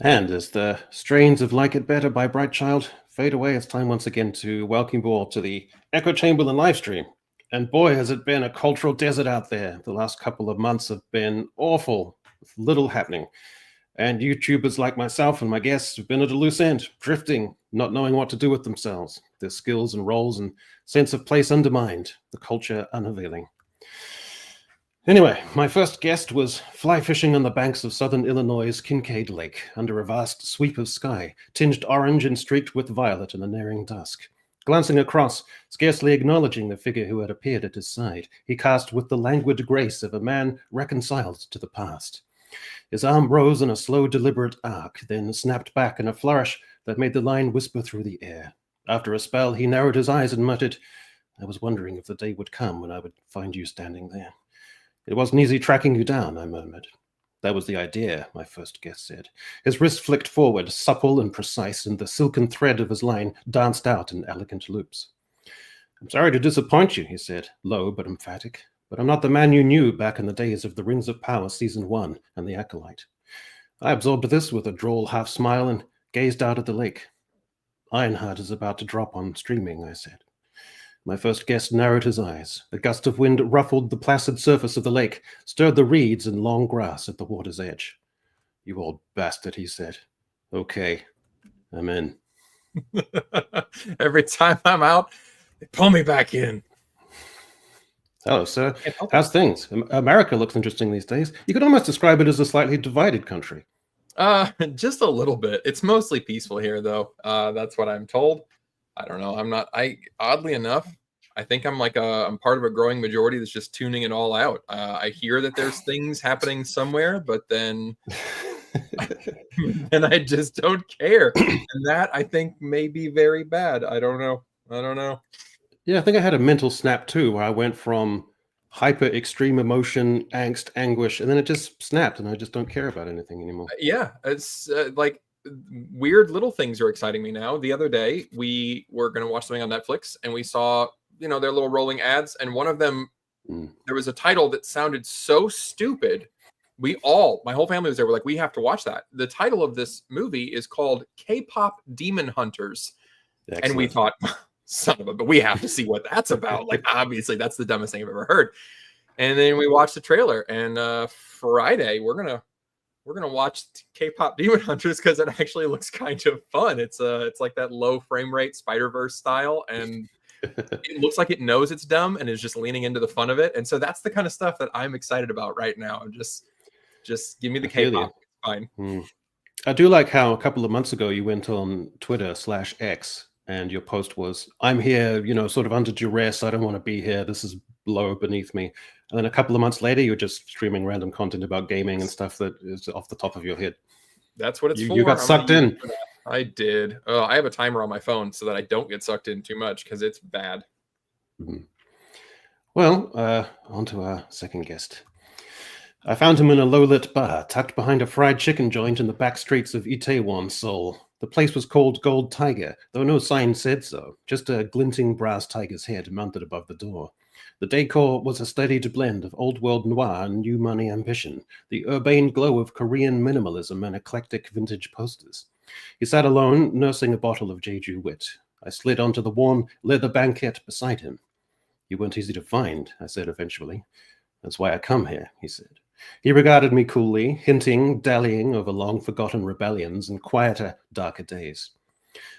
And as the strains of Like It Better by Bright Child fade away, it's time once again to welcome you all to the Echo Chamberlain live stream. And boy, has it been a cultural desert out there. The last couple of months have been awful, with little happening. And YouTubers like myself and my guests have been at a loose end, drifting, not knowing what to do with themselves, their skills and roles and sense of place undermined, the culture unavailing. Anyway, my first guest was fly fishing on the banks of southern Illinois' Kincaid Lake, under a vast sweep of sky, tinged orange and streaked with violet in the nearing dusk. Glancing across, scarcely acknowledging the figure who had appeared at his side, he cast with the languid grace of a man reconciled to the past. His arm rose in a slow, deliberate arc, then snapped back in a flourish that made the line whisper through the air. After a spell, he narrowed his eyes and muttered, "I was wondering if the day would come when I would find you standing there." "It wasn't easy tracking you down," I murmured. "That was the idea," my first guest said. His wrist flicked forward, supple and precise, and the silken thread of his line danced out in elegant loops. "I'm sorry to disappoint you," he said, low but emphatic, "but I'm not the man you knew back in the days of The Rings of Power Season 1 and The Acolyte." I absorbed this with a droll half-smile and gazed out at the lake. "Ironheart is about to drop on streaming," I said. My first guest narrowed his eyes. A gust of wind ruffled the placid surface of the lake, stirred the reeds and long grass at the water's edge. "You old bastard," he said. "Okay, I'm in." Every time I'm out, they pull me back in. Hello, sir. How's things? America looks interesting these days. You could almost describe it as a slightly divided country. Just a little bit. It's mostly peaceful here, though. That's what I'm told. I don't know. Oddly enough, I think I'm part of a growing majority that's just tuning it all out. I hear that there's things happening somewhere, but then and I just don't care. And that I think may be very bad. I don't know. Yeah, I think I had a mental snap too, where I went from hyper extreme emotion, angst, anguish, and then it just snapped and I just don't care about anything anymore. Yeah, it's like weird little things are exciting me now. The other day, we were going to watch something on Netflix and we saw, their little rolling ads. And one of them, there was a title that sounded so stupid. My whole family was there. We're like, we have to watch that. The title of this movie is called K-Pop Demon Hunters. Excellent. And we thought, son of a, but we have to see what that's about. Like, obviously, that's the dumbest thing I've ever heard. And then we watched the trailer. And Friday, we're gonna watch K-Pop Demon Hunters because it actually looks kind of fun. It's like that low frame rate Spider-Verse style, and it looks like it knows it's dumb and is just leaning into the fun of it. And so that's the kind of stuff that I'm excited about right now. Just give me the K-pop. It's fine. I do like how a couple of months ago you went on Twitter/X and your post was, "I'm here, sort of under duress. I don't want to be here. This is low beneath me." And then a couple of months later, you're just streaming random content about gaming and stuff that is off the top of your head. That's what it's for. You got sucked in. I did. I have a timer on my phone so that I don't get sucked in too much because it's bad. Well, on to our second guest. I found him in a low-lit bar, tucked behind a fried chicken joint in the back streets of Itaewon, Seoul. The place was called Gold Tiger, though no sign said so, just a glinting brass tiger's head mounted above the door. The decor was a studied blend of old-world noir and new money ambition, the urbane glow of Korean minimalism and eclectic vintage posters. He sat alone, nursing a bottle of Jeju Wit. I slid onto the warm leather banquette beside him. "You weren't easy to find," I said eventually. "That's why I come here," he said. He regarded me coolly, hinting, dallying over long-forgotten rebellions and quieter, darker days.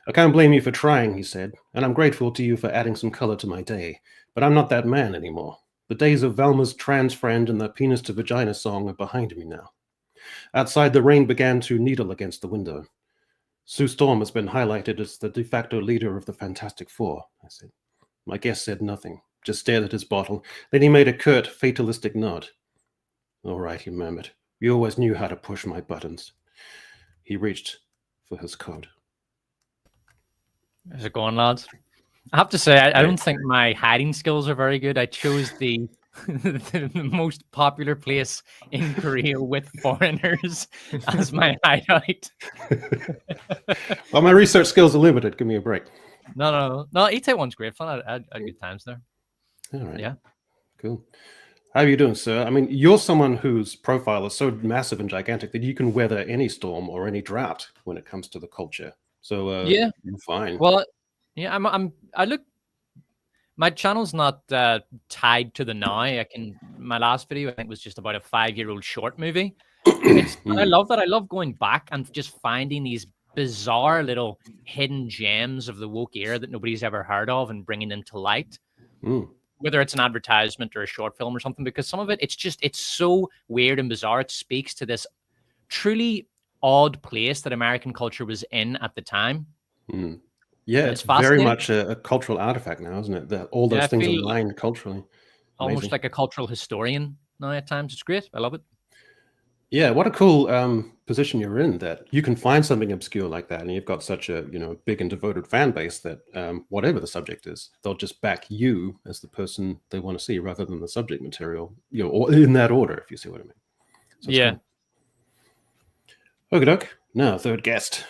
"I can't blame you for trying," he said, "and I'm grateful to you for adding some color to my day. But I'm not that man anymore. The days of Velma's trans friend and the penis-to-vagina song are behind me now." Outside, the rain began to needle against the window. "Sue Storm has been highlighted as the de facto leader of the Fantastic Four," I said. My guest said nothing, just stared at his bottle. Then he made a curt, fatalistic nod. "All right," he murmured. "You always knew how to push my buttons." He reached for his coat. How's it going, lads? I have to say, I don't think my hiding skills are very good. I chose the most popular place in Korea with foreigners as my hideout. Well, my research skills are limited. Give me a break. No. Itaewon's great fun. I had good times there. All right. Yeah. Cool. How are you doing, sir? I mean, you're someone whose profile is so massive and gigantic that you can weather any storm or any drought when it comes to the culture. So Yeah. you're fine. Well, yeah, I look. My channel's not tied to the now. My last video I think was just about a 5-year-old short movie. I love that. I love going back and just finding these bizarre little hidden gems of the woke era that nobody's ever heard of and bringing them to light. Whether it's an advertisement or a short film or something, because some of it, it's so weird and bizarre. It speaks to this truly odd place that American culture was in at the time. Yeah, it's very much a cultural artifact now, isn't it? That all those things are mined culturally. Almost like a cultural historian now at times. It's great. I love it. Yeah, what a cool position you're in, that you can find something obscure like that, and you've got such a big and devoted fan base that whatever the subject is, they'll just back you as the person they want to see rather than the subject material, or in that order, if you see what I mean. So yeah. Cool. Okey-doke. Now, third guest.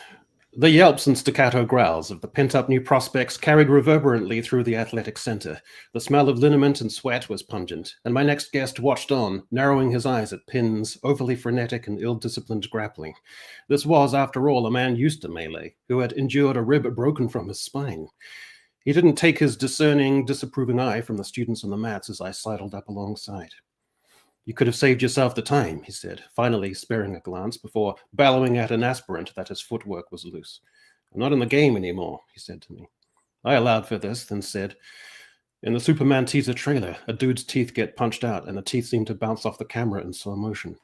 The yelps and staccato growls of the pent-up new prospects carried reverberantly through the athletic center. The smell of liniment and sweat was pungent, and my next guest watched on, narrowing his eyes at Pin's overly frenetic and ill-disciplined grappling. This was, after all, a man used to melee, who had endured a rib broken from his spine. He didn't take his discerning, disapproving eye from the students on the mats as I sidled up alongside. You could have saved yourself the time, he said, finally sparing a glance before bellowing at an aspirant that his footwork was loose. I'm not in the game anymore, he said to me. I allowed for this, then said, in the Superman teaser trailer, a dude's teeth get punched out and the teeth seem to bounce off the camera in slow motion.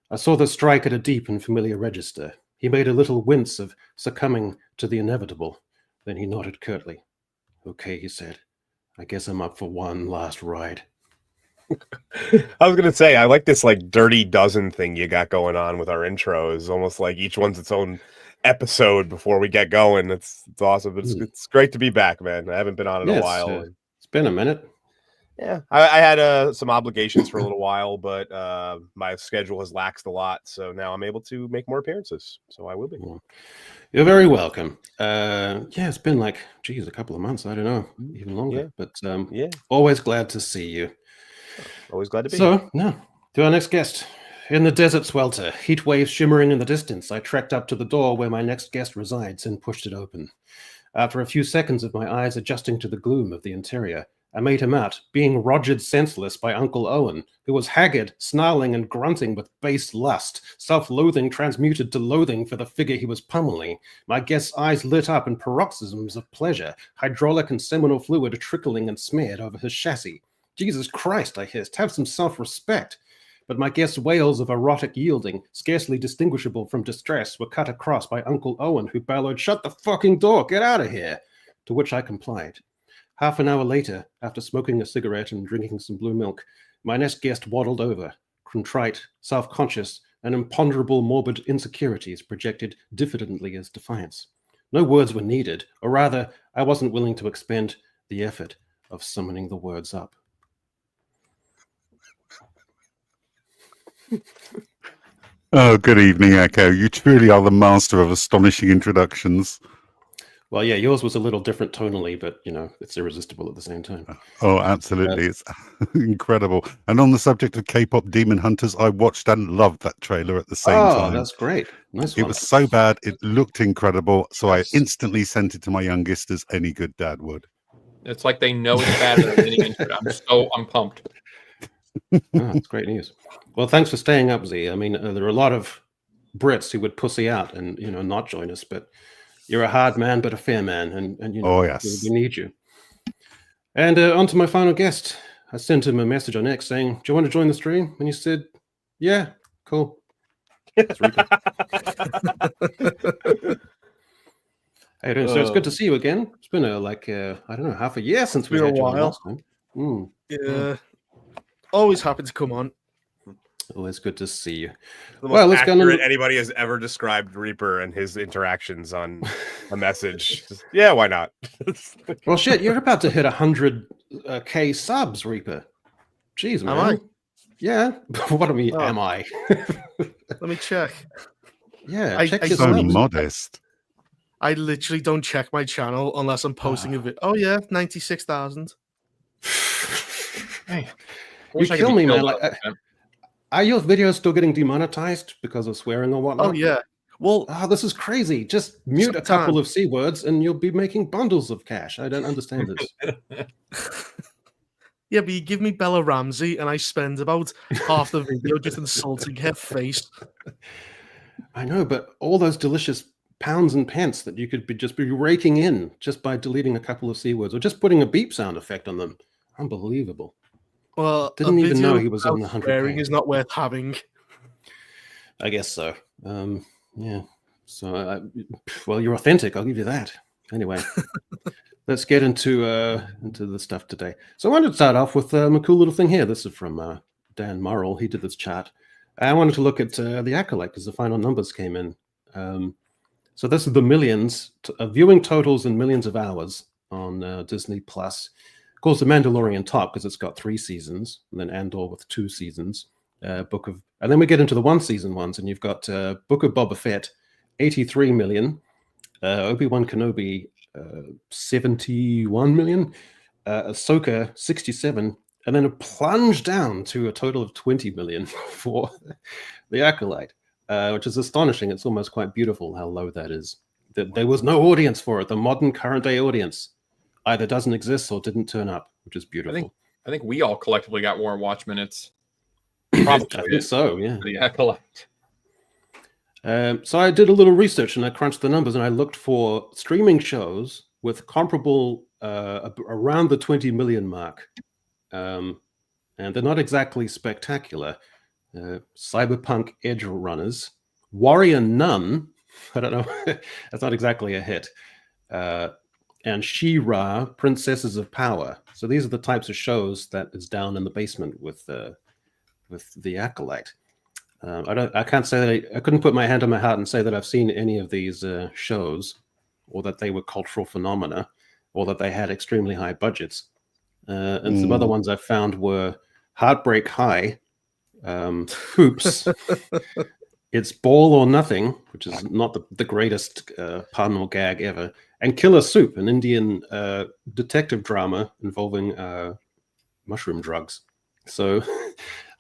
I saw the strike at a deep and familiar register. He made a little wince of succumbing to the inevitable. Then he nodded curtly. Okay, he said. I guess I'm up for one last ride. I was gonna say, I like this like Dirty Dozen thing you got going on with our intros. Almost like each one's its own episode before we get going. It's awesome. But it's great to be back, man. I haven't been on in a while. It's been a minute. Yeah, I had some obligations for a little while, but my schedule has laxed a lot, so now I'm able to make more appearances. So I will be. You're very welcome. It's been like, a couple of months. I don't know, even longer. But always glad to see you. Always glad to be here. So, now, to our next guest. In the desert swelter, heat waves shimmering in the distance, I trekked up to the door where my next guest resides and pushed it open. After a few seconds of my eyes adjusting to the gloom of the interior, I made him out, being rogered senseless by Uncle Owen, who was haggard, snarling and grunting with base lust, self-loathing transmuted to loathing for the figure he was pummeling. My guest's eyes lit up in paroxysms of pleasure, hydraulic and seminal fluid trickling and smeared over his chassis. Jesus Christ, I hissed, have some self-respect. But my guest's wails of erotic yielding, scarcely distinguishable from distress, were cut across by Uncle Owen, who bellowed, "Shut the fucking door, get out of here!" To which I complied. Half an hour later, after smoking a cigarette and drinking some blue milk, my next guest waddled over, contrite, self-conscious, and imponderable morbid insecurities projected diffidently as defiance. No words were needed, or rather, I wasn't willing to expend the effort of summoning the words up. Oh, good evening, Echo. You truly are the master of astonishing introductions. Well, yeah, yours was a little different tonally, but, it's irresistible at the same time. Oh, absolutely. It's incredible. And on the subject of K-pop Demon Hunters, I watched and loved that trailer at the same time. Oh, that's great. Nice one. It was so bad, it looked incredible, so I instantly sent it to my youngest as any good dad would. It's like they know it's bad and they're getting into it. I'm pumped. That's great news. Well, thanks for staying up, Zee. I mean, there are a lot of Brits who would pussy out and not join us, but you're a hard man, but a fair man, and oh yes, we need you. And on to my final guest. I sent him a message on X saying, "Do you want to join the stream?" And he said, "Yeah, cool." That's Rico. Hey, so it's good to see you again. It's been I don't know, half a year since we had you on last time. Yeah. Always happy to come on. Always good to see you. The most accurate anybody has ever described Reaper and his interactions on a message. Yeah, why not? Well, shit, you're about to hit 100K subs, Reaper. Jeez, man. Am I? Yeah. What do I mean? Am I? Let me check. Yeah, check your so subs. Modest. I literally don't check my channel unless I'm posting a video. Oh yeah, 96,000. Hey. You kill me, man. Like, are your videos still getting demonetized because of swearing or whatnot? Oh yeah. Well, this is crazy. Just mute a couple of C words and you'll be making bundles of cash. I don't understand this. Yeah, but you give me Bella Ramsey and I spend about half the video just insulting her face. I know, but all those delicious pounds and pence that you could be raking in just by deleting a couple of C words or just putting a beep sound effect on them. Unbelievable. Well, didn't even know he was on the 100K. Swearing is not worth having. I guess so. Yeah. So, well, you're authentic. I'll give you that. Anyway, let's get into the stuff today. So I wanted to start off with a cool little thing here. This is from Dan Murrell. He did this chart. I wanted to look at the Acolyte because the final numbers came in. So this is the millions viewing totals in millions of hours on Disney Plus. Of course, The Mandalorian top because it's got 3 seasons, and then Andor with 2 seasons. And then we get into the 1-season ones, and you've got Book of Boba Fett, 83 million, Obi-Wan Kenobi, 71 million, Ahsoka, 67, and then a plunge down to a total of 20 million for the Acolyte, which is astonishing. It's almost quite beautiful how low that is. There was no audience for it. The modern current day audience either doesn't exist or didn't turn up, which is beautiful. I think we all collectively got more watch minutes. Probably. I think so, yeah. The Acolyte. So I did a little research and I crunched the numbers and I looked for streaming shows with comparable around the 20 million mark. And they're not exactly spectacular. Cyberpunk Edge Runners, Warrior Nun, I don't know, that's not exactly a hit. And She-Ra, Princesses of Power. So these are the types of shows that is down in the basement with the Acolyte. I can't say that I couldn't put my hand on my heart and say that I've seen any of these shows, or that they were cultural phenomena, or that they had extremely high budgets. And some other ones I found were Heartbreak High, Hoops, It's Ball or Nothing, which is not the greatest pun or gag ever, and Killer Soup, an Indian detective drama involving mushroom drugs. So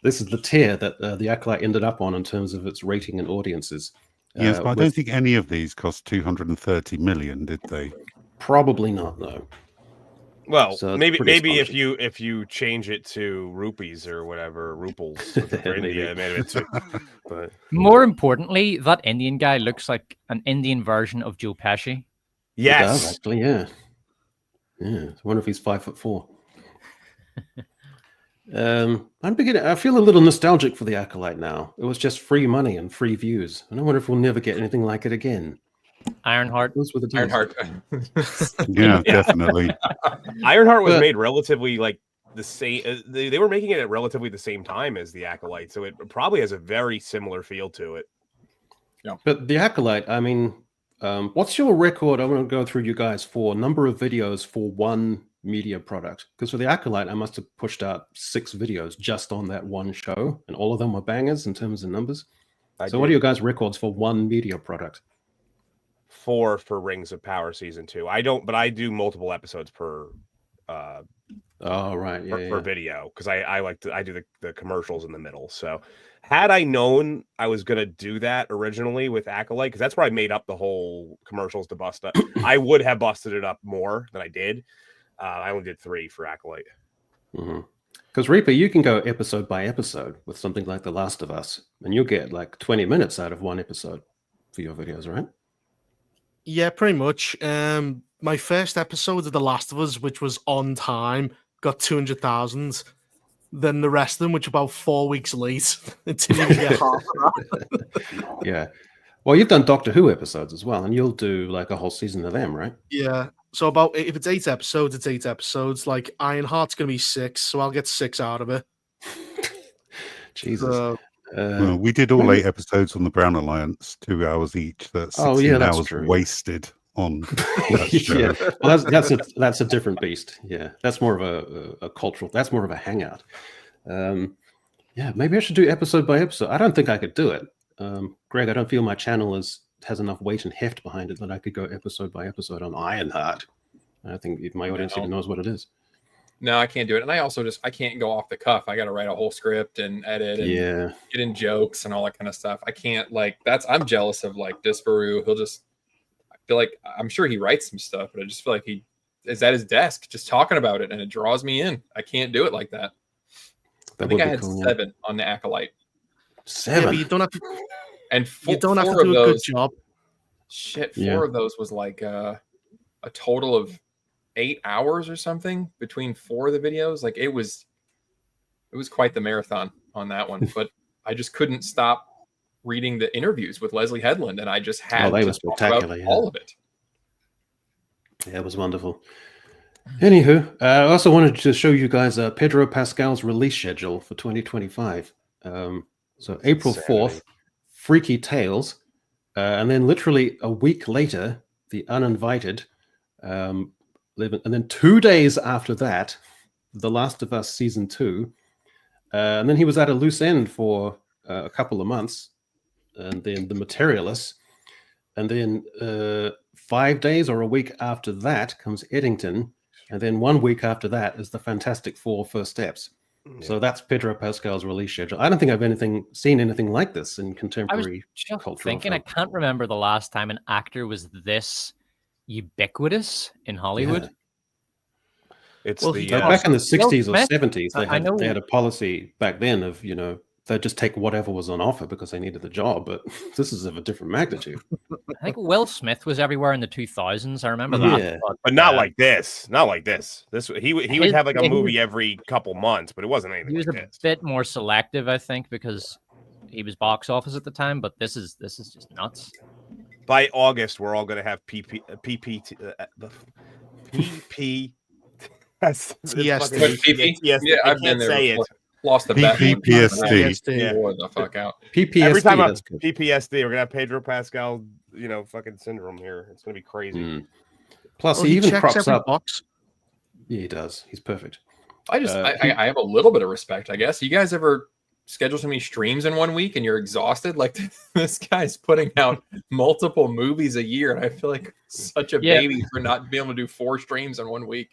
this is the tier that the Acolyte ended up on in terms of its rating and audiences. Yes, but I don't think any of these cost 230 million, did they? Probably not, no. Well, So maybe if you change it to rupees or whatever, ruples for India, maybe it's. But more importantly, that Indian guy looks like an Indian version of Joe Pesci. Yes, he does, actually, yeah. I wonder if he's 5'4". I feel a little nostalgic for the Acolyte now. It was just free money and free views, and I wonder if we'll never get anything like it again. Ironheart. Those were the days. Ironheart. Yeah, definitely. Ironheart was made relatively like the same. They were making it at relatively the same time as the Acolyte, so it probably has a very similar feel to it. Yeah. But the Acolyte, I mean, what's your record? I want to go through you guys for number of videos for one media product, because for the Acolyte I must have pushed out 6 videos just on that one show, and all of them were bangers in terms of numbers. What are your guys' records for one media product? 4 for Rings of Power season 2. I don't, but I do multiple episodes per per video, because I do the commercials in the middle. So had I known I was gonna do that originally with Acolyte, because that's where I made up the whole commercials to bust up, I would have busted it up more than I did. I only did 3 for Acolyte. Because Reaper, you can go episode by episode with something like The Last of Us, and you'll get like 20 minutes out of one episode for your videos, right? Yeah, pretty much. My first episode of The Last of Us, which was on time, got 200,000. Then the rest of them, which were about 4 weeks late, it didn't even get half of that. Yeah. Well, you've done Doctor Who episodes as well, and you'll do like a whole season of them, right? Yeah. So if it's 8 episodes, it's 8 episodes. Like Ironheart's going to be 6, so I'll get 6 out of it. Jesus. Well, we did all 8 episodes on the Brown Alliance, 2 hours each. That's 16 hours true. Wasted on that show. Yeah. Well, that's a different beast. Yeah, that's more of a cultural. That's more of a hangout. Yeah, maybe I should do episode by episode. I don't think I could do it, Greg. I don't feel my channel has enough weight and heft behind it that I could go episode by episode on Ironheart. I think my audience even knows what it is. No, I can't do it. And I also I can't go off the cuff. I got to write a whole script and edit and get in jokes and all that kind of stuff. I can't I'm jealous of like Disparu. I feel like I'm sure he writes some stuff, but I just feel like he is at his desk just talking about it and it draws me in. I can't do it like that. I think I had cool, 7 on the Acolyte. 7? Yeah, but you don't have to. And you don't have to do a good job. Shit, 4 of those was like a total of 8 hours or something between 4 of the videos. Like it was quite the marathon on that one. But I just couldn't stop reading the interviews with Leslie Headland, and I just had they to were spectacular, talk about all of it. Yeah, it was wonderful. Anywho, I also wanted to show you guys Pedro Pascal's release schedule for 2025. So April 4th, Freaky Tales, and then literally a week later, The Uninvited, and then 2 days after that, The Last of Us Season 2, and then he was at a loose end for a couple of months, and then The Materialists, and then 5 days or a week after that comes Eddington, and then 1 week after that is the Fantastic Four First Steps. Yeah. So that's Pedro Pascal's release schedule. I don't think I've seen anything like this in contemporary culture. I can't remember the last time an actor was this ubiquitous in Hollywood. Yeah. It's back in the 60s or 70s. They had a policy back then of, they'd just take whatever was on offer because they needed the job. But this is of a different magnitude. I think Will Smith was everywhere in the 2000s. I remember that. Yeah. But not like this. Not like this. He would have like a movie every couple months, but it wasn't anything. He was a bit more selective, I think, because he was box office at the time. But this is just nuts. By August, we're all going to have PP. Yes, yeah, I've been there. Say it. Lost the bet. PPSD. Wore the fuck out. PPSD. Every time PPSD, we're gonna have Pedro Pascal, fucking syndrome here. It's gonna be crazy. Plus, he even crops up. Box. Yeah, he does. He's perfect. I have a little bit of respect, I guess. You guys ever schedule so many streams in 1 week and you're exhausted? Like this guy's putting out multiple movies a year, and I feel like such a baby for not being able to do 4 streams in 1 week.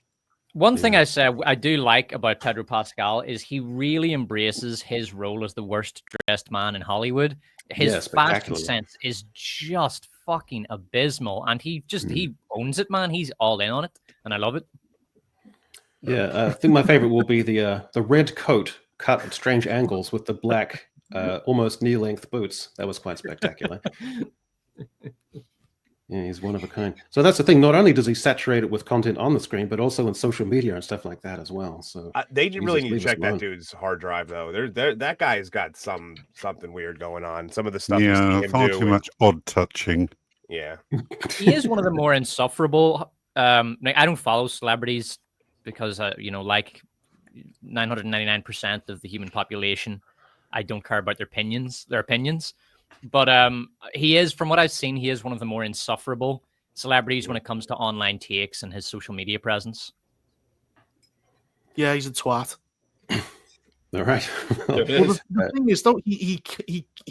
One thing I do like about Pedro Pascal is he really embraces his role as the worst dressed man in Hollywood. His fashion sense is just fucking abysmal, and he owns it, man. He's all in on it, and I love it. Yeah, I think my favorite will be the red coat cut at strange angles with the black, almost knee-length boots. That was quite spectacular. Yeah, he's one of a kind. So that's the thing. Not only does he saturate it with content on the screen, but also in social media and stuff like that as well. So they really need to check that dude's hard drive, though. That guy's got something weird going on. Some of the stuff, far too much odd touching. Yeah, he is one of the more insufferable. I don't follow celebrities because like 999% of the human population, I don't care about their opinions. But he is, from what I've seen, he is one of the more insufferable celebrities when it comes to online takes and his social media presence. Yeah, he's a twat. All right. The thing is, though, he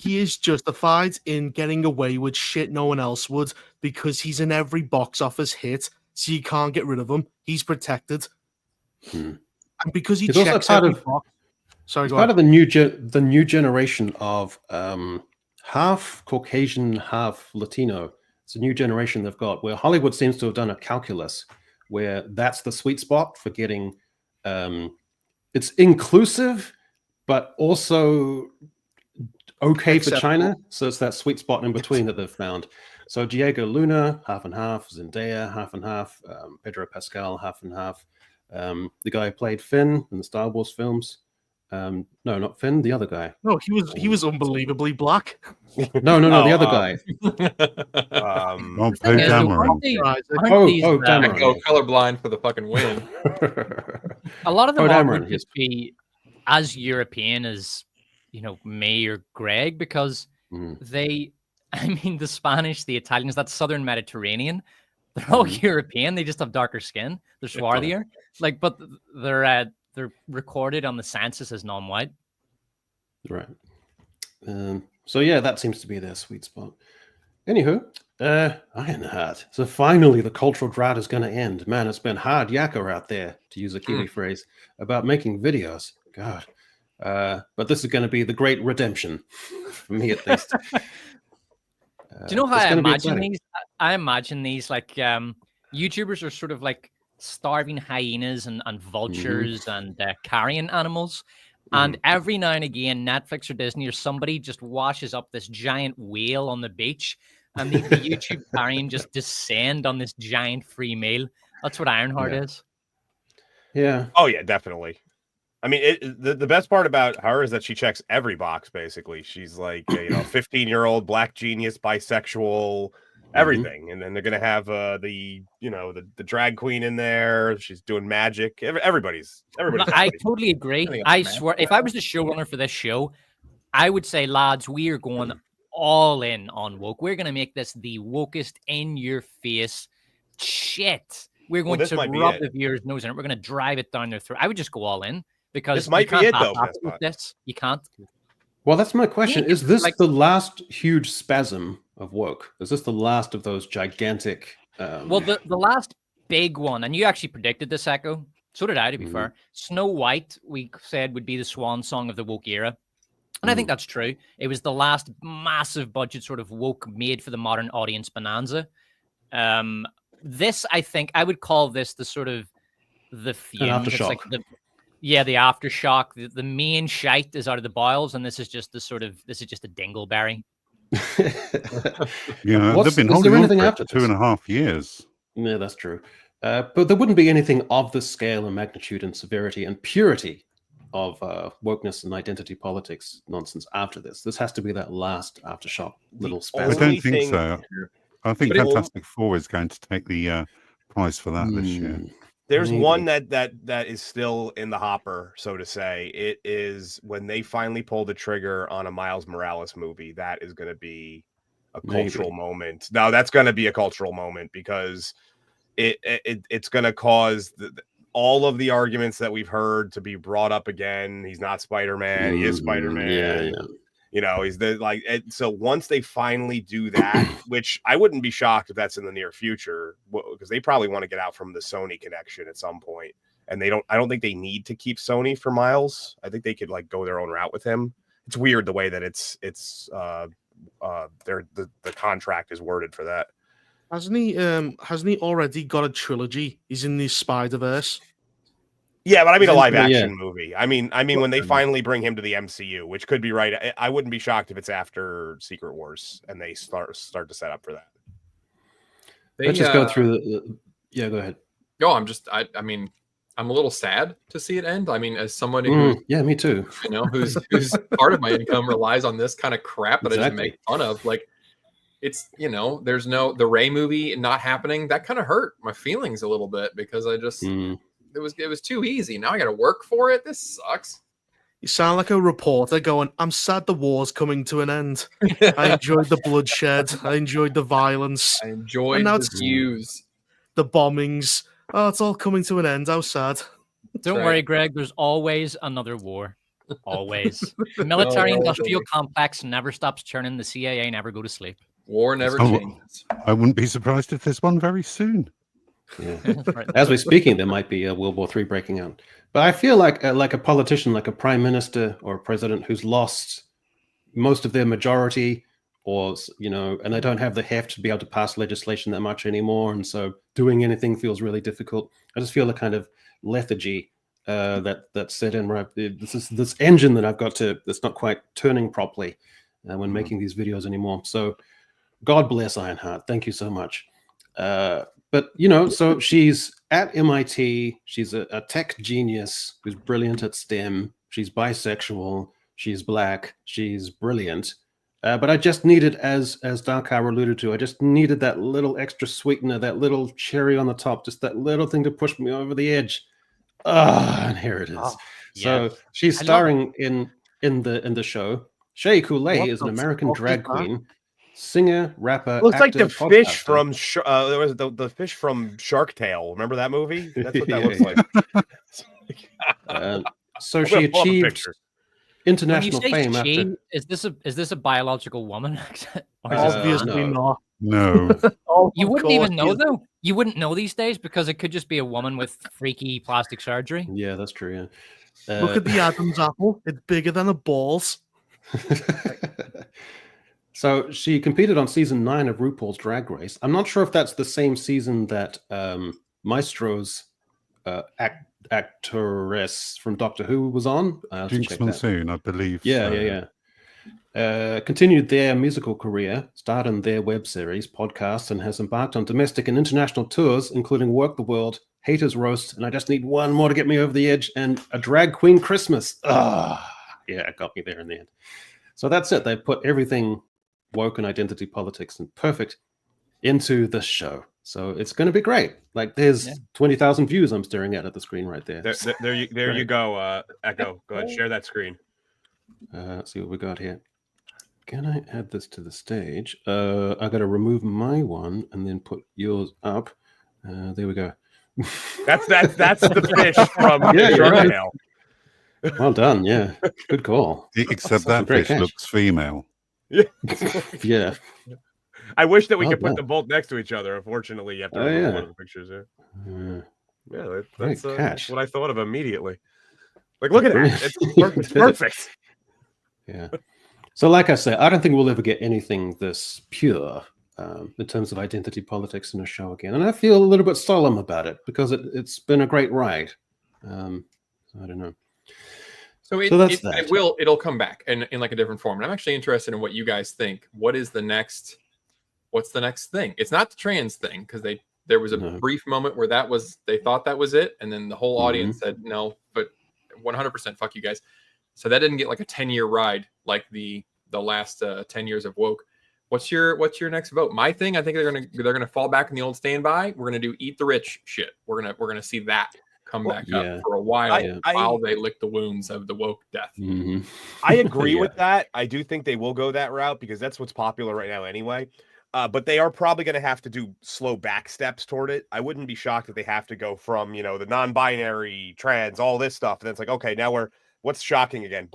is justified in getting away with shit no one else would because he's in every box office hit, so you can't get rid of him. He's protected, and because he's checks every box. Sorry, part of the new generation of half Caucasian, half Latino. It's a new generation they've got where Hollywood seems to have done a calculus where that's the sweet spot for getting. It's inclusive, but also okay for China. So it's that sweet spot in between that they've found. So Diego Luna, half and half. Zendaya, half and half. Pedro Pascal, half and half. The guy who played Finn in the Star Wars films. No, not Finn. The other guy. No, he was unbelievably black. No, the other guy. Dameron. Dameron. Go colorblind for the fucking win. A lot of them would just be as European as me or Greg because the Spanish, the Italians, that's Southern Mediterranean. They're all European. They just have darker skin. They're swarthier. But they're recorded on the census as non-white. Right. So yeah, that seems to be their sweet spot. Anywho, Ironheart. So finally, the cultural drought is going to end. Man, it's been hard yakka out there, to use a Kiwi phrase, about making videos. God. But this is going to be the great redemption, for me at least. Do you know how I imagine these? I imagine these like YouTubers are sort of like starving hyenas and vultures and carrion animals. And every now and again, Netflix or Disney or somebody just washes up this giant whale on the beach, and the YouTube carrion just descend on this giant free meal. That's what Ironheart is. Yeah. Oh yeah, definitely. I mean, the best part about her is that she checks every box. Basically, she's like 15-year-old black genius, bisexual, everything. And then they're gonna have the drag queen in there. She's doing magic. Everybody's I totally agree. I swear, if I was the showrunner for this show, I would say, lads, we are going all in on woke. We're gonna make this the wokest in your face shit. We're going to rub the viewers' nose in it. We're gonna drive it down their throat. I would just go all in. Because this might be it, though. You can't. Well, that's my question. Is this the last huge spasm of woke? Is this the last of those gigantic? Well, the last big one, and you actually predicted this, Echo. So did I, to be fair. Snow White, we said, would be the swan song of the woke era. And I think that's true. It was the last massive budget sort of woke made for the modern audience bonanza. This, I think, I would call this the sort of the fume. Aftershock. Like the aftershock. The main shite is out of the boils, and this is just a dingleberry. Yeah, they've been holding on for 2.5 years. Yeah, that's true. But there wouldn't be anything of the scale and magnitude and severity and purity of wokeness and identity politics nonsense after this. This has to be that last aftershock little spasm. I don't think so. I think Fantastic Four is going to take the prize for that this year. There's one that is still in the hopper, so to say. It is when they finally pull the trigger on a Miles Morales movie. That is going to be a cultural moment. Now, that's going to be a cultural moment because it's going to cause all of the arguments that we've heard to be brought up again. He's not Spider-Man. He is Spider-Man. Yeah. You know, he's so once they finally do that, which I wouldn't be shocked if that's in the near future, because they probably want to get out from the Sony connection at some point. And I don't think they need to keep Sony for Miles. I think they could go their own route with him. It's weird the way that the contract is worded for that. Hasn't he already got a trilogy? He's in the Spider-Verse. Yeah, but I mean a live action movie. I mean when they finally bring him to the MCU, which could be right. I wouldn't be shocked if it's after Secret Wars and they start to set up for that. Let's just go through the yeah, go ahead. No, I mean, I'm a little sad to see it end. I mean, as someone who me too. Who's part of my income relies on this kind of crap that I just make fun of. It's there's the Ray movie not happening. That kind of hurt my feelings a little bit because I just it was too easy. Now I got to work for it. This sucks. You sound like a reporter going, I'm sad the war's coming to an end. I enjoyed the bloodshed. I enjoyed the violence. I enjoyed the views. The bombings. Oh, it's all coming to an end. How sad. Don't worry, Greg. There's always another war. Always. The military-industrial complex never stops churning. The CIA never go to sleep. War never changes. I wouldn't be surprised if there's one very soon. Yeah. As we're speaking, there might be a World War III breaking out. But I feel like a politician, like a prime minister or a president who's lost most of their majority, and they don't have the heft to be able to pass legislation that much anymore, and so doing anything feels really difficult. I just feel a kind of lethargy that set in. Right, this engine that I've got that's not quite turning properly when making these videos anymore. So, God bless Ironheart. Thank you so much. But, so she's at MIT. She's a tech genius who's brilliant at STEM. She's bisexual. She's black. She's brilliant. But I just needed, as DarkHour alluded to, I just needed that little extra sweetener, that little cherry on the top, just that little thing to push me over the edge. And here it is. Oh, so she's starring in the show. Shea Coulee is an American drag queen. Singer, rapper, looks actor, like the fish from there was the fish from Shark Tale. Remember that movie? That's what that looks like. So she achieved international say fame she, after. is this a biological woman? Or is this- Obviously no. not. No. Oh, you of wouldn't course even he know is. though. You wouldn't know these days because it could just be a woman with freaky plastic surgery. Yeah, that's true. Yeah. Look at the Adam's apple. It's bigger than a balls. So she competed on season 9 of RuPaul's Drag Race. I'm not sure if that's the same season that Maestro's actress from Doctor Who was on. Jinx Monsoon, I believe. Yeah. Continued their musical career, starred in their web series, podcast, and has embarked on domestic and international tours, including Work the World, Haters Roast, and I Just Need One More to Get Me Over the Edge, and a Drag Queen Christmas. Yeah, it got me there in the end. So that's it. They put everything woke and identity politics and perfect into this show. So it's going to be great. Like there's 20,000 views I'm staring at the screen right there. There you go. Echo, go ahead, share that screen. Let's see what we got here. Can I add this to the stage? I got to remove my one and then put yours up. There we go. That's the fish from right. Tail. Well done. Yeah, good call. Except that fish looks female. Yeah. I wish that we Well could put done. them both next to each other. Unfortunately, you have to remove one of the pictures there. That's catch. what I thought of immediately. Like, look at that. It's perfect. Yeah. So, like I said, I don't think we'll ever get anything this pure in terms of identity politics in a show again. And I feel a little bit solemn about it because it's been a great ride. I don't know. So it'll come back in like a different form. And I'm actually interested in what you guys think. What's the next thing? It's not the trans thing, because there was a brief moment where they thought that was it, and then the whole audience said no, but 100% fuck you guys. So that didn't get like a 10-year ride like the last 10 years of woke. What's your next vote? My thing, I think they're gonna fall back in the old standby. We're gonna do eat the rich shit. We're gonna see that come back up for a while while they lick the wounds of the woke death. Mm-hmm. I agree with that. I do think they will go that route because that's what's popular right now anyway. But they are probably going to have to do slow back steps toward it. I wouldn't be shocked if they have to go from, the non-binary, trans, all this stuff. And then it's like, okay, now what's shocking again?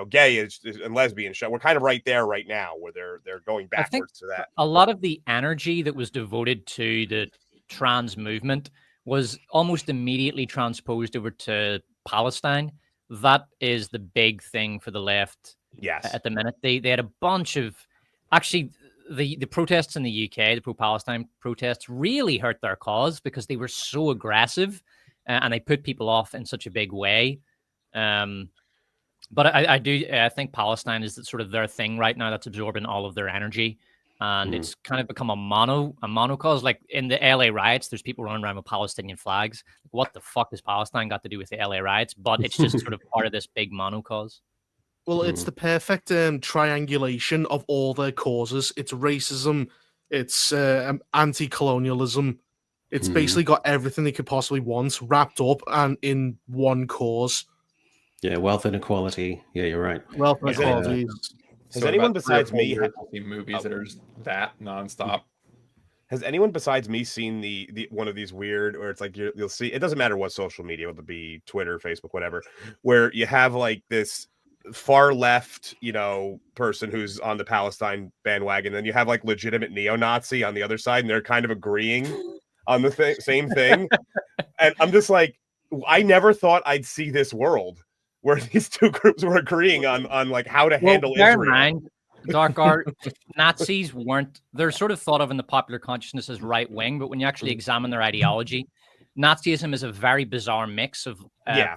Gay and lesbian. We're kind of right there right now where they're going backwards to that. A lot of the energy that was devoted to the trans movement was almost immediately transposed over to Palestine. That is the big thing for the left. Yes. At the minute, they had a bunch of actually the protests in the UK, the pro-Palestine protests, really hurt their cause because they were so aggressive and they put people off in such a big way. But I think Palestine is sort of their thing right now that's absorbing all of their energy. And it's kind of become a mono cause. Like in the LA riots, there's people running around with Palestinian flags. What the fuck has Palestine got to do with the LA riots? But it's just sort of part of this big mono cause. Well, it's the perfect triangulation of all their causes. It's racism, it's anti-colonialism. It's basically got everything they could possibly want wrapped up and in one cause. Yeah, wealth inequality. Yeah, you're right. Wealth inequality. Has anyone besides me seen movies that are that nonstop? Has anyone besides me seen the one of these weird, or it's like you'll see, it doesn't matter what social media, whether it be Twitter, Facebook, whatever, where you have like this far left, person who's on the Palestine bandwagon, then you have like legitimate neo-Nazi on the other side, and they're kind of agreeing on the same thing. And I'm just like, I never thought I'd see this world where these two groups were agreeing on like how to handle bear Israel. in mind, DarkHour, Nazis they're sort of thought of in the popular consciousness as right wing, but when you actually examine their ideology, Nazism is a very bizarre mix of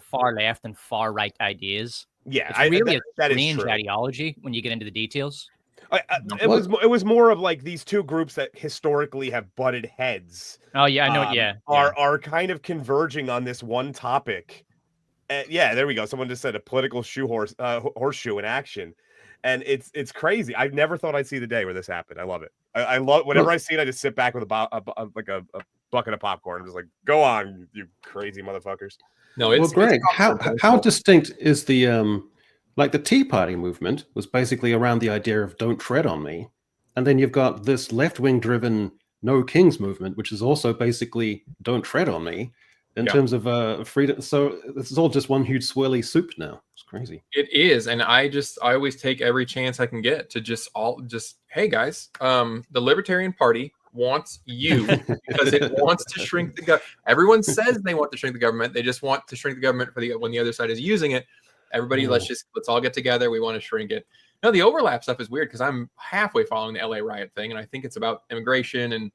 far left and far right ideas. Yeah, it's really that a is strange true. ideology when you get into the details. It was more of like these two groups that historically have butted heads. Oh yeah, I know. Are kind of converging on this one topic. There we go. Someone just said a political horseshoe in action, and it's crazy. I never thought I'd see the day where this happened. I love it. I love whenever I see it. I just sit back with a bucket of popcorn. I'm just like, go on, you crazy motherfuckers. No, it's Greg, how distinct is the like the Tea Party movement was basically around the idea of don't tread on me, and then you've got this left-wing driven No Kings movement, which is also basically don't tread on me in terms of freedom. So this is all just one huge swirly soup now. It's crazy. It is, and I always take every chance I can get to just hey guys, the Libertarian Party wants you because it wants to shrink the government. Everyone says they want to shrink the government. They just want to shrink the government when the other side is using it. Everybody, let's all get together. We want to shrink it. No, the overlap stuff is weird because I'm halfway following the LA riot thing, and I think it's about immigration. And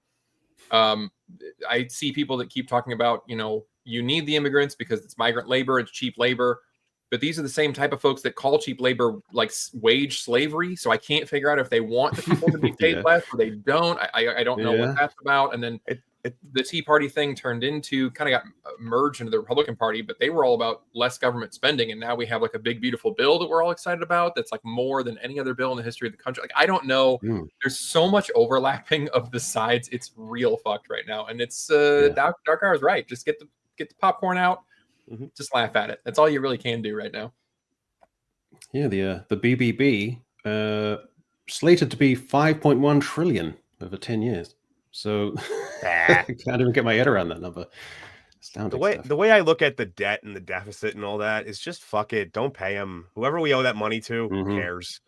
I see people that keep talking about, you need the immigrants because it's migrant labor, it's cheap labor. But these are the same type of folks that call cheap labor like wage slavery. So I can't figure out if they want the people to be paid less or they don't. I don't know what that's about. And then the Tea Party thing turned into kind of got merged into the Republican Party, but they were all about less government spending. And now we have like a big, beautiful bill that we're all excited about. That's like more than any other bill in the history of the country. Like, I don't know. There's so much overlapping of the sides. It's real fucked right now. And it's DarkHour is right. Just get the popcorn out. Just laugh at it. That's all you really can do right now. Yeah, the BBB slated to be 5.1 trillion over 10 years. So I can't even get my head around that number. Astounding the way I look at the debt and the deficit and all that is just fuck it. Don't pay them. Whoever we owe that money to, who cares?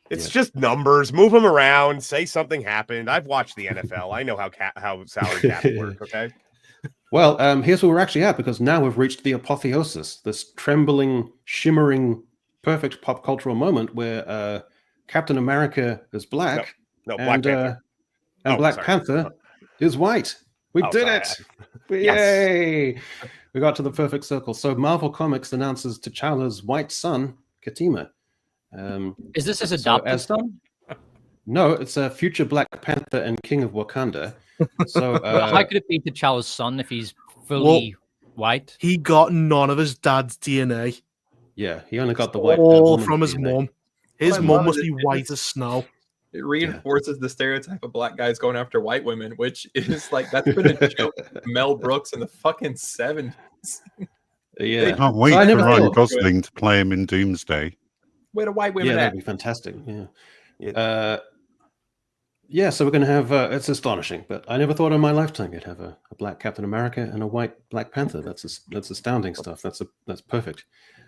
It's just numbers. Move them around. Say something happened. I've watched the NFL. I know how salary caps work. Okay. Well, here's where we're actually at, because now we've reached the apotheosis, this trembling, shimmering, perfect pop cultural moment where Captain America is black, Black Panther. And Black Panther is white. We did it! Yay! We got to the perfect circle. So Marvel Comics announces T'Challa's white son, Katima. Is this his adopted son? No, it's a future Black Panther and King of Wakanda. So how could it be T'Challa's son if he's fully white? He got none of his dad's DNA. Yeah, he only got the white. All from his mom. His mom must be white as snow. It reinforces the stereotype of black guys going after white women, which is like, that's been a joke. Mel Brooks in the fucking 70s. Yeah, I can't wait for Ryan Gosling to play him in Doomsday. Where the white women at? That'd be fantastic. Yeah. So we're going to have, it's astonishing, but I never thought in my lifetime you'd have a black Captain America and a white Black Panther. That's astounding stuff. That's perfect.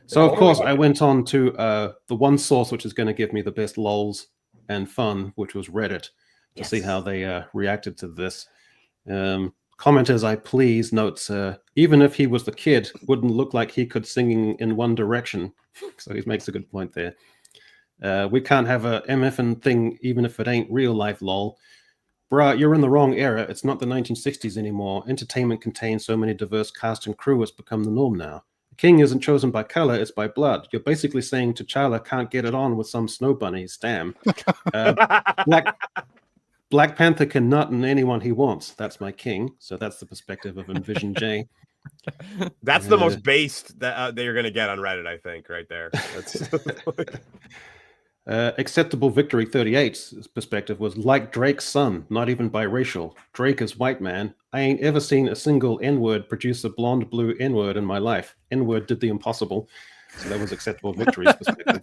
So, of course, I went on to the one source which is going to give me the best lols and fun, which was Reddit, to see how they reacted to this. Commenters I please notes, even if he was the kid, wouldn't look like he could sing in One Direction. So he makes a good point there. We can't have a MFN thing even if it ain't real life, lol. Bruh, you're in the wrong era. It's not the 1960s anymore. Entertainment contains so many diverse cast and crew, it's become the norm now. The king isn't chosen by color, it's by blood. You're basically saying T'Challa can't get it on with some snow bunnies. Damn. Black Panther can nut in anyone he wants. That's my king. So that's the perspective of Envision J. That's the most based that you're going to get on Reddit, I think, right there. That's... Acceptable Victory 38's perspective was like Drake's son, not even biracial. Drake is white man. I ain't ever seen a single N-word produce a blonde blue N-word in my life. N-word did the impossible. So that was Acceptable Victory's perspective.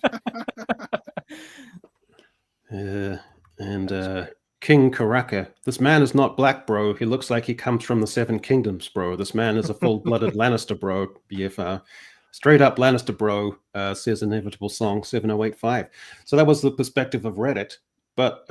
King Karaka. This man is not black, bro. He looks like he comes from the Seven Kingdoms, bro. This man is a full-blooded Lannister, bro. BFR. Straight up Lannister, bro, says Inevitable Song 7085. So that was the perspective of Reddit. But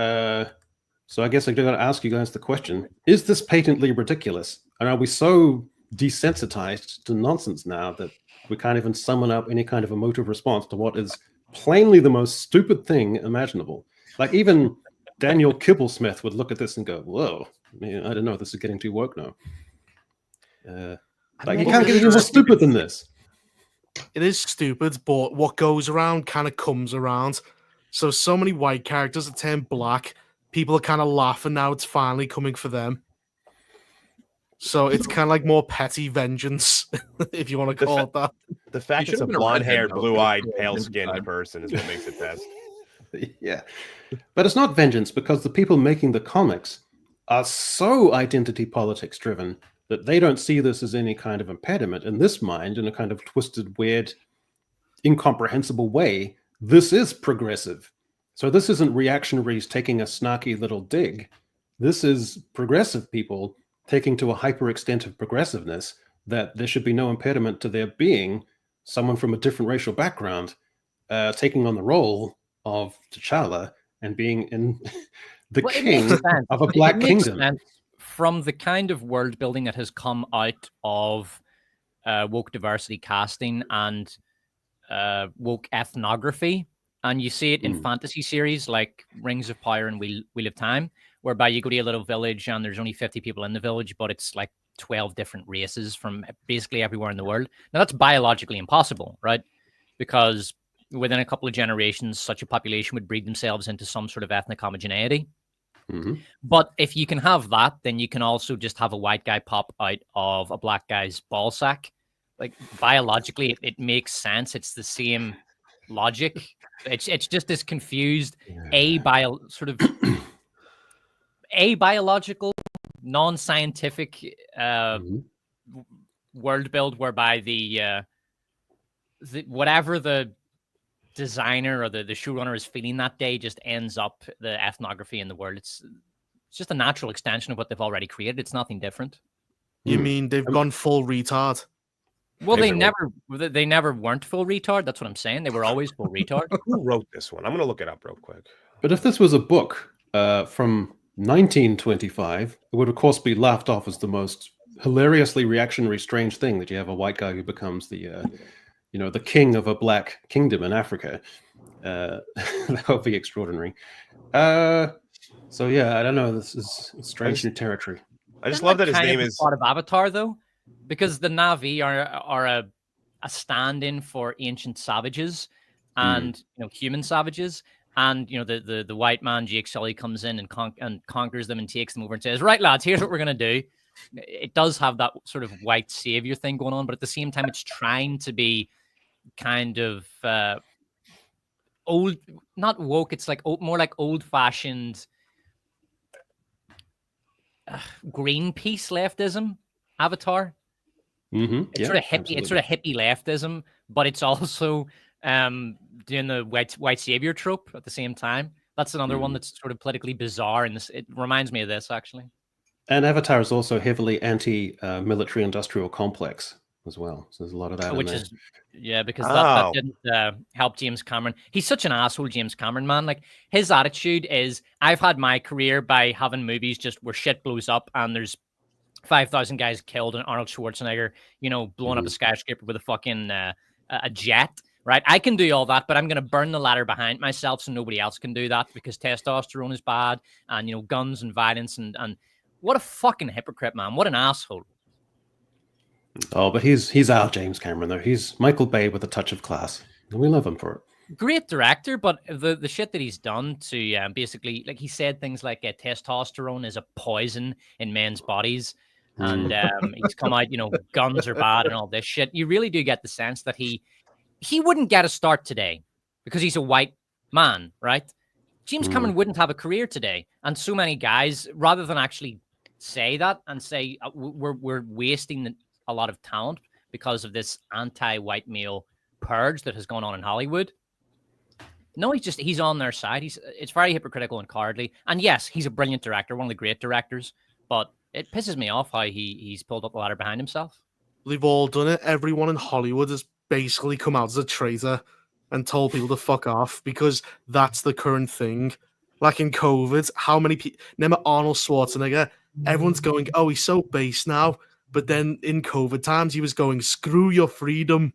so I guess I got to ask you guys the question: is this patently ridiculous? And are we so desensitized to nonsense now that we can't even summon up any kind of emotive response to what is plainly the most stupid thing imaginable? Like even Daniel Kibblesmith would look at this and go, "Whoa, man, I don't know. This is getting too woke now." Like you can't get any more stupid than this. It is stupid, but what goes around kind of comes around. So many white characters that turn black, people are kind of laughing now. It's finally coming for them. So it's kind of like more petty vengeance, if you want to call it that. The fact it's a blonde-haired, blue-eyed, pale-skinned person is what makes it best. Yeah. But it's not vengeance because the people making the comics are so identity politics driven that they don't see this as any kind of impediment. In this mind, in a kind of twisted, weird, incomprehensible way, this is progressive. So this isn't reactionaries taking a snarky little dig. This is progressive people taking to a hyper extent of progressiveness that there should be no impediment to their being someone from a different racial background taking on the role of T'Challa and being in the Well, it king makes sense. of a It black makes kingdom. sense from the kind of world building that has come out of woke diversity casting and woke ethnography. And you see it in fantasy series like Rings of Power and Wheel of Time, whereby you go to a little village and there's only 50 people in the village, but it's like 12 different races from basically everywhere in the world. Now, that's biologically impossible, right? Because within a couple of generations, such a population would breed themselves into some sort of ethnic homogeneity. But if you can have that, then you can also just have a white guy pop out of a black guy's ball sack. Like biologically, it makes sense. It's the same logic. It's just this confused abiological, non-scientific world build whereby the whatever the designer or the showrunner is feeling that day just ends up the ethnography in the world. It's just a natural extension of what they've already created. It's nothing different. You mean they've gone full retard? Well, they never weren't full retard. That's what I'm saying. They were always full retard. Who wrote this one? I'm going to look it up real quick. But if this was a book from 1925, it would of course be laughed off as the most hilariously reactionary, strange thing that you have a white guy who becomes the the king of a black kingdom in Africa. That would be extraordinary. So yeah, I don't know. This is strange new territory. I just love that his name is part of Avatar, though, because the Na'vi are a stand-in for ancient savages and human savages. And the white man Jake Sully comes in and conquers them and takes them over and says, "Right, lads, here's what we're gonna do." It does have that sort of white savior thing going on, but at the same time, it's trying to be kind of old, not woke. It's like more like old-fashioned Greenpeace leftism. Avatar. It's sort of hippie. Absolutely. It's sort of hippie leftism, but it's also doing the white savior trope at the same time. That's another one that's sort of politically bizarre, and it reminds me of this actually. And Avatar is also heavily anti-military industrial complex as well. So there's a lot of that. Which is because that didn't help James Cameron. He's such an asshole, James Cameron, man. Like his attitude is, I've had my career by having movies just where shit blows up and there's 5,000 guys killed and Arnold Schwarzenegger, blowing up a skyscraper with a fucking a jet. Right, I can do all that, but I'm going to burn the ladder behind myself so nobody else can do that because testosterone is bad and guns and violence and what a fucking hypocrite, man! What an asshole. Oh, but he's our James Cameron though. He's Michael Bay with a touch of class, and we love him for it. Great director, but the shit that he's done to basically, like he said things like testosterone is a poison in men's bodies, and he's come out, guns are bad and all this shit. You really do get the sense that he wouldn't get a start today because he's a white man, right? James Cameron wouldn't have a career today, and so many guys, rather than actually say that and say we're wasting a lot of talent because of this anti-white male purge that has gone on in Hollywood. No, he's on their side. It's very hypocritical and cowardly. And yes, he's a brilliant director, one of the great directors, but it pisses me off how he's pulled up the ladder behind himself. They've all done it. Everyone in Hollywood has basically come out as a traitor and told people to fuck off because that's the current thing. Like in COVID, how many people... Remember Arnold Schwarzenegger? Everyone's going, oh, he's so base now. But then in COVID times, he was going, screw your freedom.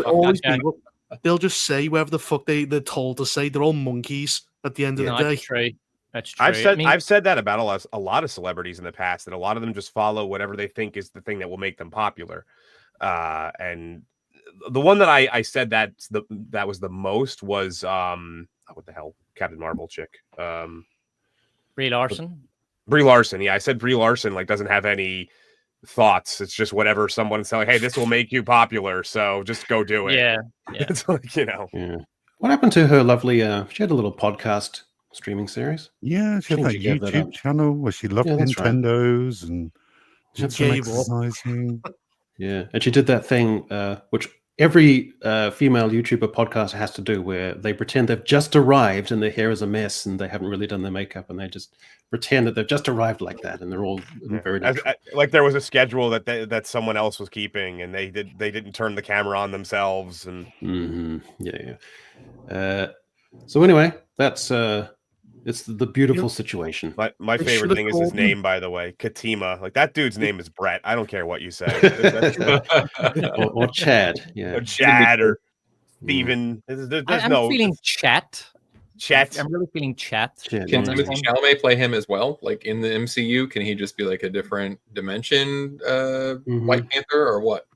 All these people, they'll just say whatever the fuck they're told to say. They're all monkeys at the end of the day. That's true. That's true. I've said that about a lot of celebrities in the past, that a lot of them just follow whatever they think is the thing that will make them popular. And the one that I said that was the most was what the hell, Captain Marvel chick, Brie Larson. Brie Larson, yeah, I said Brie Larson doesn't have any thoughts. It's just whatever someone's telling. Hey, this will make you popular, so just go do it. Yeah. It's like Yeah. What happened to her lovely? She had a little podcast streaming series. Yeah, she had that YouTube channel where she loved Nintendos and did some exercising. Yeah, and she did that thing which every female YouTuber podcast has to do, where they pretend they've just arrived and their hair is a mess and they haven't really done their makeup, and they just pretend that they've just arrived like that, and they're all very natural. Like there was a schedule that someone else was keeping, and they didn't turn the camera on themselves, and So anyway, that's it's the beautiful situation. My favorite thing is his name, by the way, Katima. Like that dude's name is Brett. I don't care what you say. or Chad, yeah, or Chad, or Steven. I'm feeling Chet. I'm really feeling Chet. Can Timothée Chalamet play him as well? Like in the MCU, can he just be like a different dimension White Panther, or what?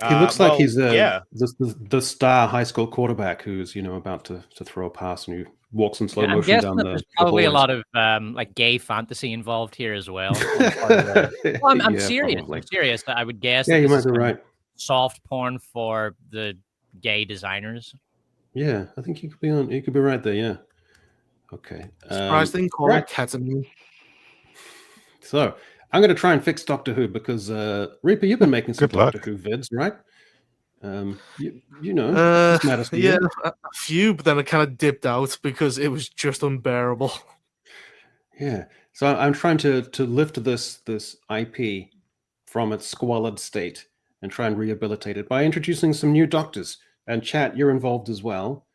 He looks like he's the star high school quarterback who's about to throw a pass, and he walks in slow motion down the. There's probably a lot of like gay fantasy involved here as well. I'm serious. Probably. I'm serious. I would guess. Yeah, you might be right. Soft porn for the gay designers. Yeah, I think you could be on. You could be right there. Yeah. Okay. Surprised they didn't call it ketamine. So I'm going to try and fix Doctor Who, because Reaper, you've been making some Doctor Who vids, right? Yeah, a few, but then I kind of dipped out because it was just unbearable. Yeah. So I'm trying to lift this IP from its squalid state and try and rehabilitate it by introducing some new doctors. And Chat, you're involved as well.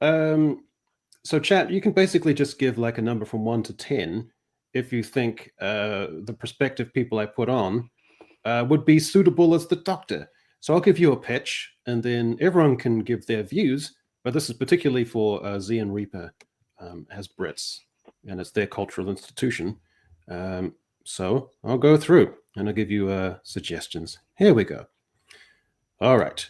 So Chat, you can basically just give like a number from 1 to 10 if you think the prospective people I put on would be suitable as the Doctor. So I'll give you a pitch, and then everyone can give their views, but this is particularly for Zee and Reaper as Brits, and it's their cultural institution. So I'll go through, and I'll give you suggestions. Here we go. All right.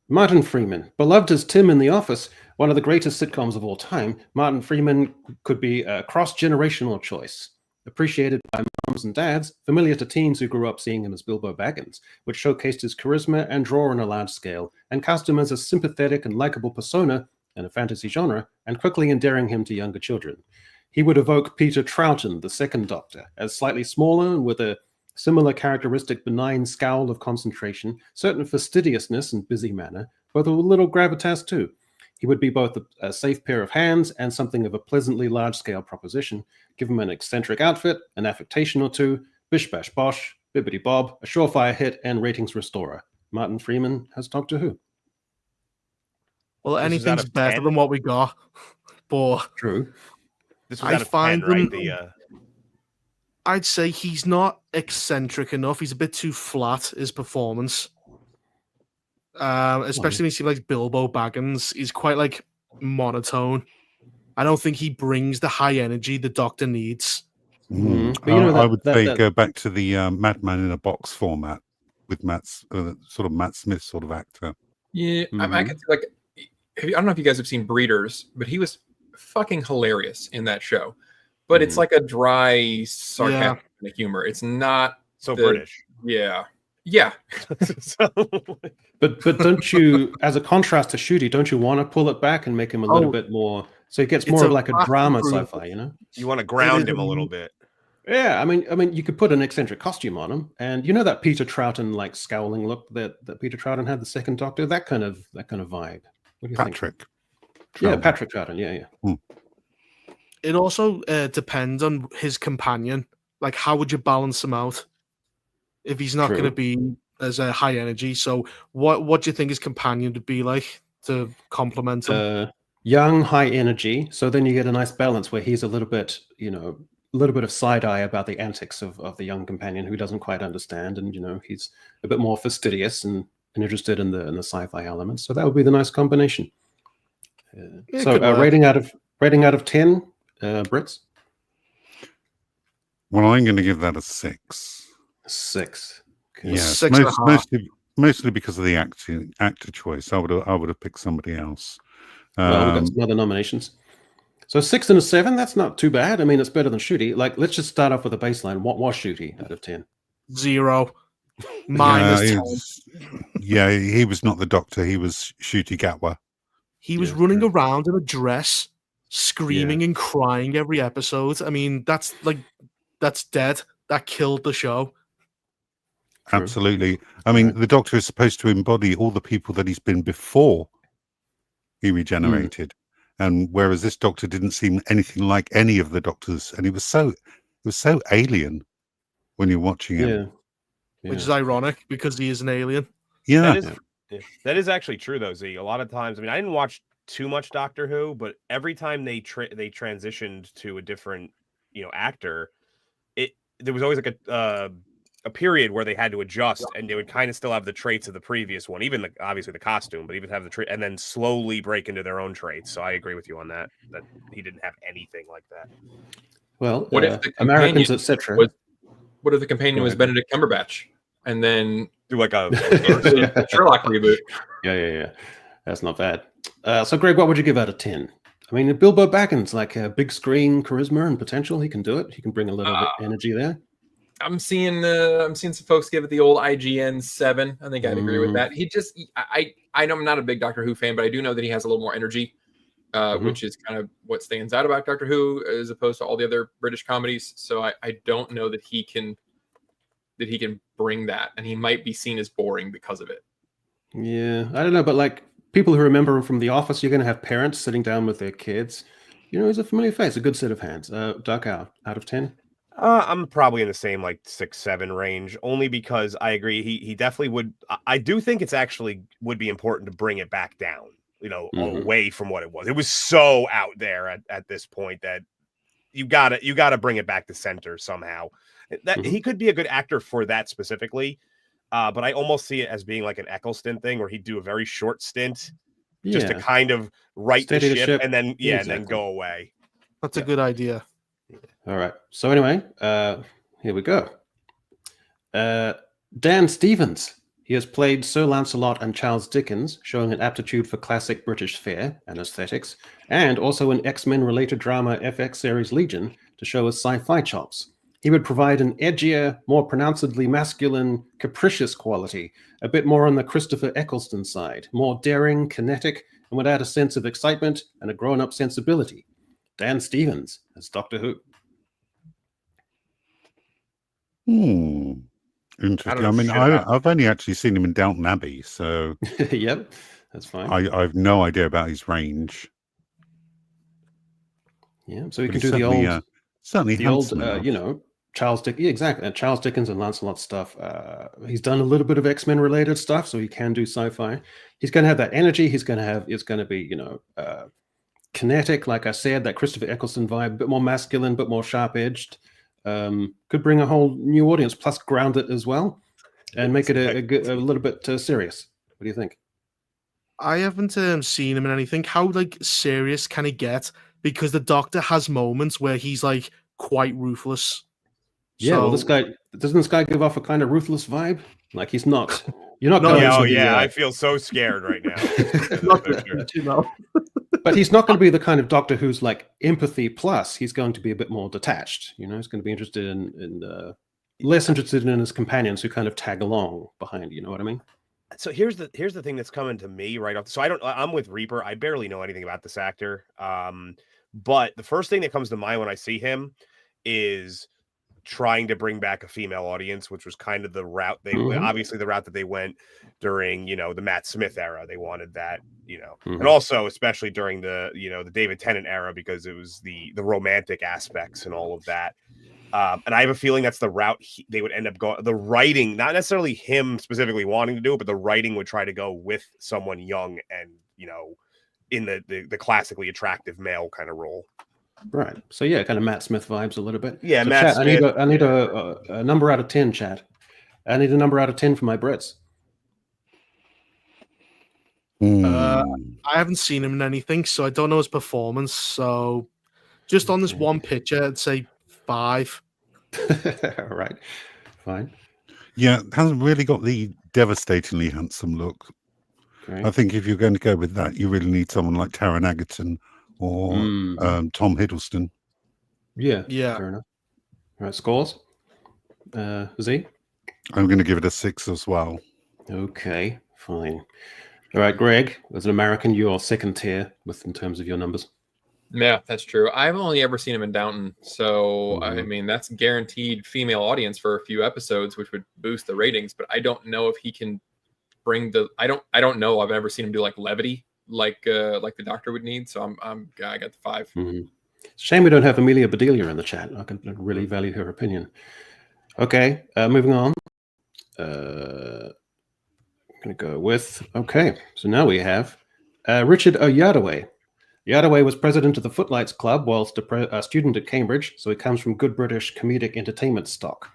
Martin Freeman, beloved as Tim in The Office, one of the greatest sitcoms of all time, Martin Freeman could be a cross-generational choice. Appreciated by moms and dads, familiar to teens who grew up seeing him as Bilbo Baggins, which showcased his charisma and draw on a large scale, and cast him as a sympathetic and likable persona in a fantasy genre, and quickly endearing him to younger children. He would evoke Peter Troughton, the second Doctor, as slightly smaller and with a similar characteristic benign scowl of concentration, certain fastidiousness and busy manner, but with a little gravitas too. He would be both a safe pair of hands and something of a pleasantly large-scale proposition. Give him an eccentric outfit, an affectation or two, bish bash bosh, bibbity bob, a surefire hit, and ratings restorer. Martin Freeman has Doctor Who. Well, anything's better than what we got. But true. This was out of 10, right? I'd say he's not eccentric enough. He's a bit too flat, his performance. Especially when you see like Bilbo Baggins, he's quite like monotone. I don't think he brings the high energy the Doctor needs. But I would say go back to the Madman in a Box format with Matt's sort of Matt Smith sort of actor. Yeah, I could like. I don't know if you guys have seen Breeders, but he was fucking hilarious in that show. But it's like a dry, sarcastic humor. It's not so British. Yeah. But don't you, as a contrast to Shooty, don't you want to pull it back and make him a little bit more, so he gets more of like a drama sci-fi, You want to ground him a little bit. Yeah, I mean, you could put an eccentric costume on him, and that Peter Troughton like scowling look that Peter Troughton had the second Doctor, that kind of vibe. What do you think? Troughton. Yeah, Patrick Troughton. Yeah. It also depends on his companion. Like, how would you balance him out if he's not going to be as a high energy? So, what do you think his companion would be like to complement him? Young, high energy. So then you get a nice balance where he's a little bit, a little bit of side eye about the antics of the young companion who doesn't quite understand, and he's a bit more fastidious and interested in the sci-fi elements. So that would be the nice combination. Rating out of 10. Brits? Well, I'm going to give that a 6. 6. Okay. Yeah, 6.5. Mostly because of the actor choice. I would have picked somebody else. Well, we've got some other nominations. So 6 and a 7. That's not too bad. I mean, it's better than Shooty. Like, let's just start off with a baseline. What was Shooty out of 10? 0. Minus 10. Yeah, he was not the Doctor. He was Shooty Gatwa. He was running around in a dress, screaming and crying every episode. I mean, that's dead. That killed the show. True. Absolutely. I mean, the Doctor is supposed to embody all the people that he's been before he regenerated. And whereas this Doctor didn't seem anything like any of the Doctors, and it was so alien when you're watching him. Which is ironic because he is an alien. Yeah. That is actually true, though, Zee. A lot of times, I mean, I didn't watch too much Doctor Who, but every time they transitioned to a different, actor, there was always like a period where they had to adjust, and they would kind of still have the traits of the previous one, even obviously the costume, but even have the trait, and then slowly break into their own traits. So I agree with you on that he didn't have anything like that. Well, what if the Americans, etc. What if the companion was Benedict Cumberbatch, and then do like a Sherlock reboot? Yeah. That's not bad. So, Greg, what would you give out of 10? I mean, Bilbo Baggins, like a big screen charisma and potential. He can do it. He can bring a little bit energy there. I'm seeing some folks give it the old IGN 7. I think I'd agree with that. I know I'm not a big Doctor Who fan, but I do know that he has a little more energy, which is kind of what stands out about Doctor Who as opposed to all the other British comedies. So I don't know that he can bring that, and he might be seen as boring because of it. Yeah, I don't know, but like people who remember him from The Office, you're going to have parents sitting down with their kids. He's a familiar face, a good set of hands. DarkHour, out of 10? I'm probably in the same like 6-7 range, only because I agree he definitely would. I do think it's actually would be important to bring it back down, away from what it was. It was so out there at this point that you gotta bring it back to center somehow. That he could be a good actor for that specifically, but I almost see it as being like an Eccleston thing where he'd do a very short stint just to kind of right the ship and then and then go away. That's a good idea. All right. So anyway, here we go. Dan Stevens. He has played Sir Lancelot and Charles Dickens, showing an aptitude for classic British fare and aesthetics, and also an X-Men related drama FX series Legion to show his sci-fi chops. He would provide an edgier, more pronouncedly masculine, capricious quality, a bit more on the Christopher Eccleston side, more daring, kinetic, and would add a sense of excitement and a grown-up sensibility. Dan Stevens as Doctor Who. Interesting. I mean, I've only actually seen him in Downton Abbey, so yep, that's fine. I have no idea about his range. Yeah, so he can do the old, certainly the old, Charles Dickens. Yeah, exactly. Charles Dickens and Lancelot stuff. He's done a little bit of X-Men related stuff, so he can do sci-fi. He's going to have that energy. It's going to be, kinetic, like I said, that Christopher Eccleston vibe, a bit more masculine, a bit more sharp-edged. Could bring a whole new audience, plus ground it as well, and make it a little bit serious. What do you think? I haven't seen him in anything. How serious can he get? Because the Doctor has moments where he's like quite ruthless. Yeah, well, doesn't this guy give off a kind of ruthless vibe? Like he's not. You're not going. I feel so scared right now. But he's not going to be the kind of Doctor who's like empathy plus. He's going to be a bit more detached. He's going to be interested in less interested in his companions who kind of tag along behind. You know what I mean? So here's the thing that's coming to me right off. So I'm with Reaper. I barely know anything about this actor. But the first thing that comes to mind when I see him is trying to bring back a female audience, which was kind of the route obviously the route that they went during, the Matt Smith era. They wanted that, and also especially during the, the David Tennant era, because it was the romantic aspects and all of that. And I have a feeling that's the route they would end up going. The writing, not necessarily him specifically wanting to do it, but the writing would try to go with someone young and, in the classically attractive male kind of role. Right. So yeah, kind of Matt Smith vibes a little bit. Yeah, so Matt chat, Smith. I need a number out of 10, chat. I need a number out of 10 for my Brits. I haven't seen him in anything, so I don't know his performance. So just on this one picture, I'd say 5. All right. Fine. Yeah, hasn't really got the devastatingly handsome look. Great. I think if you're going to go with that, you really need someone like Taron Egerton or Tom Hiddleston. Yeah. Fair enough. All right, scores. Zee? I'm going to give it a 6 as well. Okay, fine. All right, Greg, as an American, you're second tier in terms of your numbers. Yeah, that's true. I've only ever seen him in Downton, so I mean that's guaranteed female audience for a few episodes, which would boost the ratings. But I don't know if he can bring the. I don't know. I've ever seen him do like levity, like the Doctor would need. So I got the 5. Shame we don't have Amelia Bedelia in the chat. I can really value her opinion. Okay, moving on. I'm going to go with, okay, so now we have Richard Oyadaway. Oyadaway was president of the Footlights Club whilst a student at Cambridge, so he comes from good British comedic entertainment stock.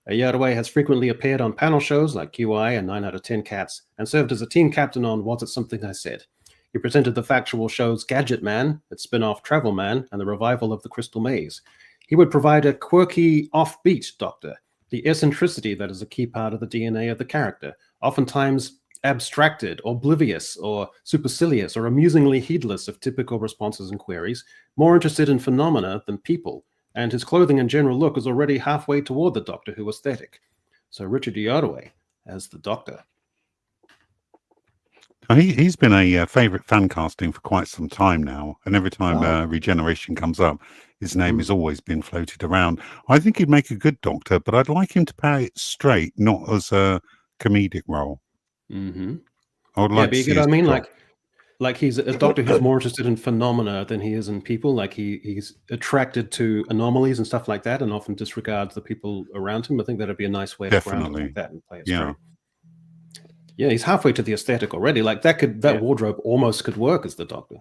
Oyadaway has frequently appeared on panel shows like QI and 9 out of 10 Cats, and served as a team captain on Was It Something I Said? He presented the factual shows Gadget Man, its spin-off Travel Man, and the revival of The Crystal Maze. He would provide a quirky, offbeat Doctor, the eccentricity that is a key part of the DNA of the character, oftentimes abstracted, oblivious, or supercilious, or amusingly heedless of typical responses and queries, more interested in phenomena than people, and his clothing and general look is already halfway toward the Doctor Who aesthetic. So Richard Oyadaway as the Doctor. He's been a favourite fan casting for quite some time now, and every time Regeneration comes up, his name has always been floated around. I think he'd make a good Doctor, but I'd like him to play it straight, not as a comedic role. I would like to see. I mean, like he's a Doctor who's more interested in phenomena than he is in people. Like he's attracted to anomalies and stuff like that, and often disregards the people around him. I think that'd be a nice way to ground like that and play it straight. Yeah, he's halfway to the aesthetic already. Like that wardrobe almost could work as the Doctor.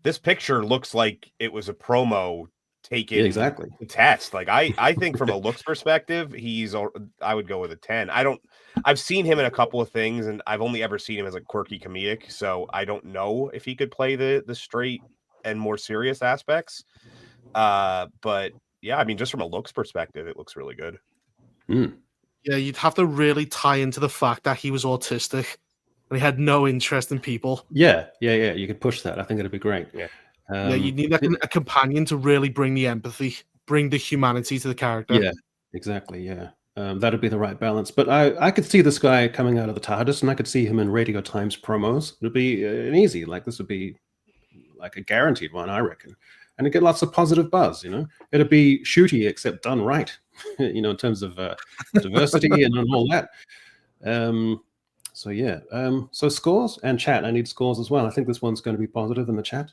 This picture looks like it was a promo taken exactly to test. Like I think from a looks perspective, I would go with a 10. I've seen him in a couple of things, and I've only ever seen him as a quirky comedic, so I don't know if he could play the straight and more serious aspects. But yeah, I mean, just from a looks perspective, it looks really good. Yeah, you'd have to really tie into the fact that he was autistic and he had no interest in people. Yeah. You could push that. I think it'd be great. Yeah, you need like a companion to really bring the empathy, bring the humanity to the character. Yeah, exactly. Yeah, that'd be the right balance. But I could see this guy coming out of the TARDIS, and I could see him in Radio Times promos. It'd be an easy, like this would be like a guaranteed one, I reckon. And it'd get lots of positive buzz. It'd be shooty except done right. In terms of diversity and all that. So scores and chat. I need scores as well. I think this one's going to be positive in the chat.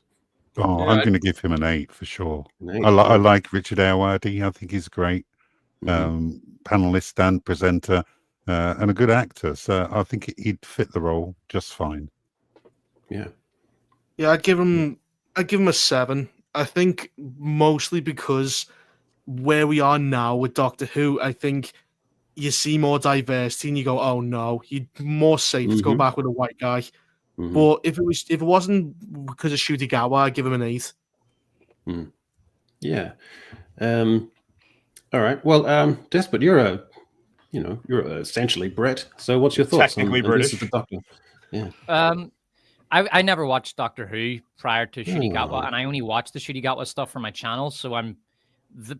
I'm going to give him an 8 for sure. I like Richard Ayoade. I think he's great panelist and presenter and a good actor. So I think he'd fit the role just fine. Yeah, I'd give him a 7. I think mostly because where we are now with Doctor Who, I think you see more diversity and you go, oh no, you're more safe to go back with a white guy. But if it wasn't because of Shudigawa, I'd give him an 8. Yeah. All right. Well, Despot, you're essentially Brit. So what's your thoughts? Technically British. The Doctor? Yeah. I never watched Doctor Who prior to Shudigawa, and I only watched the Shudigawa stuff for my channel, so I'm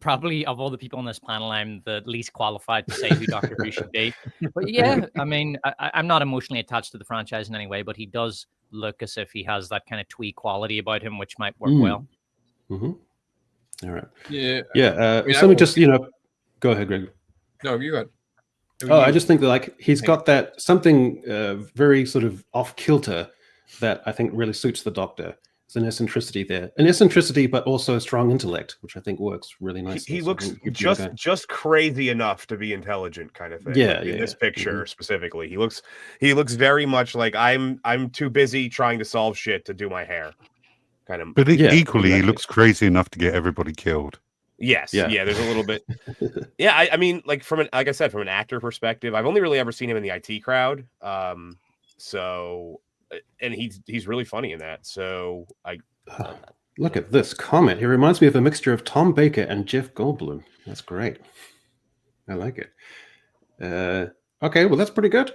probably of all the people on this panel, I'm the least qualified to say who Doctor Who should be. But yeah, I mean, I'm not emotionally attached to the franchise in any way, but he does look as if he has that kind of twee quality about him, which might work well. All right. Yeah. Go ahead, Greg. No, you got. I just think that he's got that something very sort of off kilter that I think really suits the Doctor. There's an eccentricity there, but also a strong intellect, which I think works really nicely. He looks just crazy enough to be intelligent, kind of thing. Yeah, in this picture specifically, he looks very much like I'm too busy trying to solve shit to do my hair, kind of. But equally, he looks crazy enough to get everybody killed. Yes, yeah. There's a little bit. Yeah, I mean, like I said, from an actor perspective, I've only really ever seen him in the IT Crowd. And he's really funny in that. So look at this comment. He reminds me of a mixture of Tom Baker and Jeff Goldblum. That's great. I like it. Okay, well that's pretty good.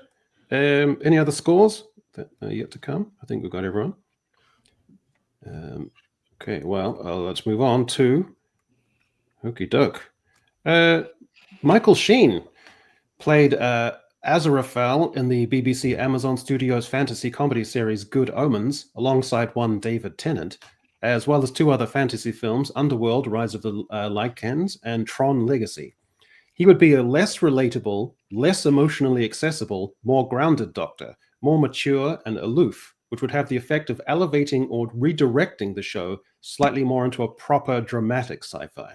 Any other scores that are yet to come? I think we've got everyone. Okay, well let's move on to Okey Doke. Michael Sheen played Aziraphale in the BBC Amazon Studios fantasy comedy series Good Omens, alongside one David Tennant. as well as 2 other fantasy films, Underworld, Rise of the Lycans, and Tron Legacy. He would be a less relatable, less emotionally accessible, more grounded Doctor, more mature and aloof, which would have the effect of elevating or redirecting the show slightly more into a proper dramatic sci-fi.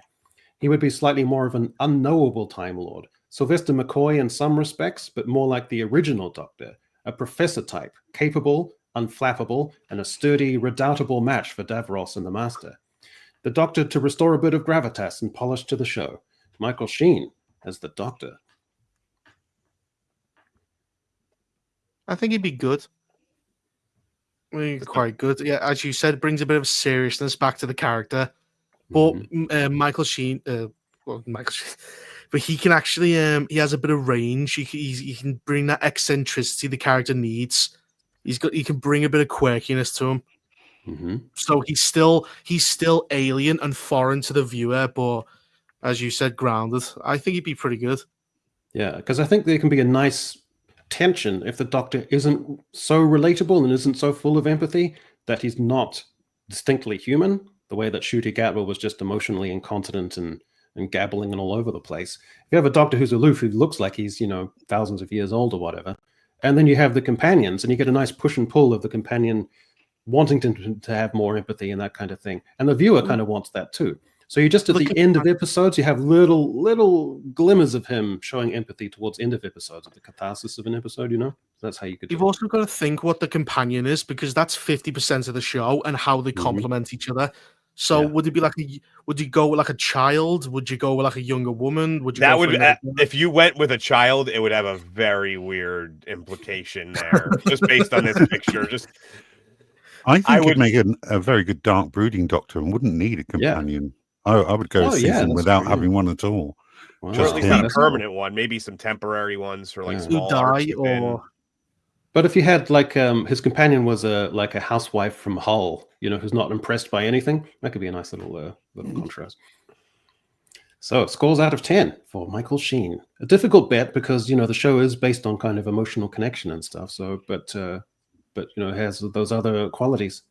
He would be slightly more of an unknowable Time Lord, Sylvester McCoy in some respects, but more like the original Doctor, a professor type, capable, unflappable, and a sturdy, redoubtable match for Davros and the Master. The Doctor to restore a bit of gravitas and polish to the show. Michael Sheen as the Doctor. I think he'd be good. I mean, quite good. Yeah, as you said, brings a bit of seriousness back to the character. But Michael Sheen, Michael Sheen, but he can actually, he has a bit of range. He can bring that eccentricity the character needs. He can bring a bit of quirkiness to him. Mm-hmm. So he's still alien and foreign to the viewer, but as you said, grounded. I think he'd be pretty good. Yeah, because I think there can be a nice tension if the Doctor isn't so relatable and isn't so full of empathy that he's not distinctly human, the way that Ncuti Gatwa was just emotionally incontinent and gabbling and all over the place. If you have a Doctor who's aloof, who looks like he's, thousands of years old or whatever, and then you have the companions, and you get a nice push and pull of the companion wanting to have more empathy and that kind of thing. And the viewer kind of wants that too. So you just at the end of episodes, you have little glimmers of him showing empathy towards end of episodes, of the catharsis of an episode, That's how you could. You've also got to think what the companion is, because that's 50% of the show and how they complement each other. So would it be would you go with like a child? Would you go with like a younger woman? Would you if you went with a child, it would have a very weird implication there, just based on this picture. I think it'd make a very good dark brooding Doctor and wouldn't need a companion. I would go a season without having one at all. Wow. Just at least not a permanent one, maybe some temporary ones for like small arcs. But if you had his companion was a housewife from Hull, who's not impressed by anything, that could be a nice little contrast. So scores out of 10 for Michael Sheen. A difficult bet because the show is based on kind of emotional connection and stuff. So, but it has those other qualities.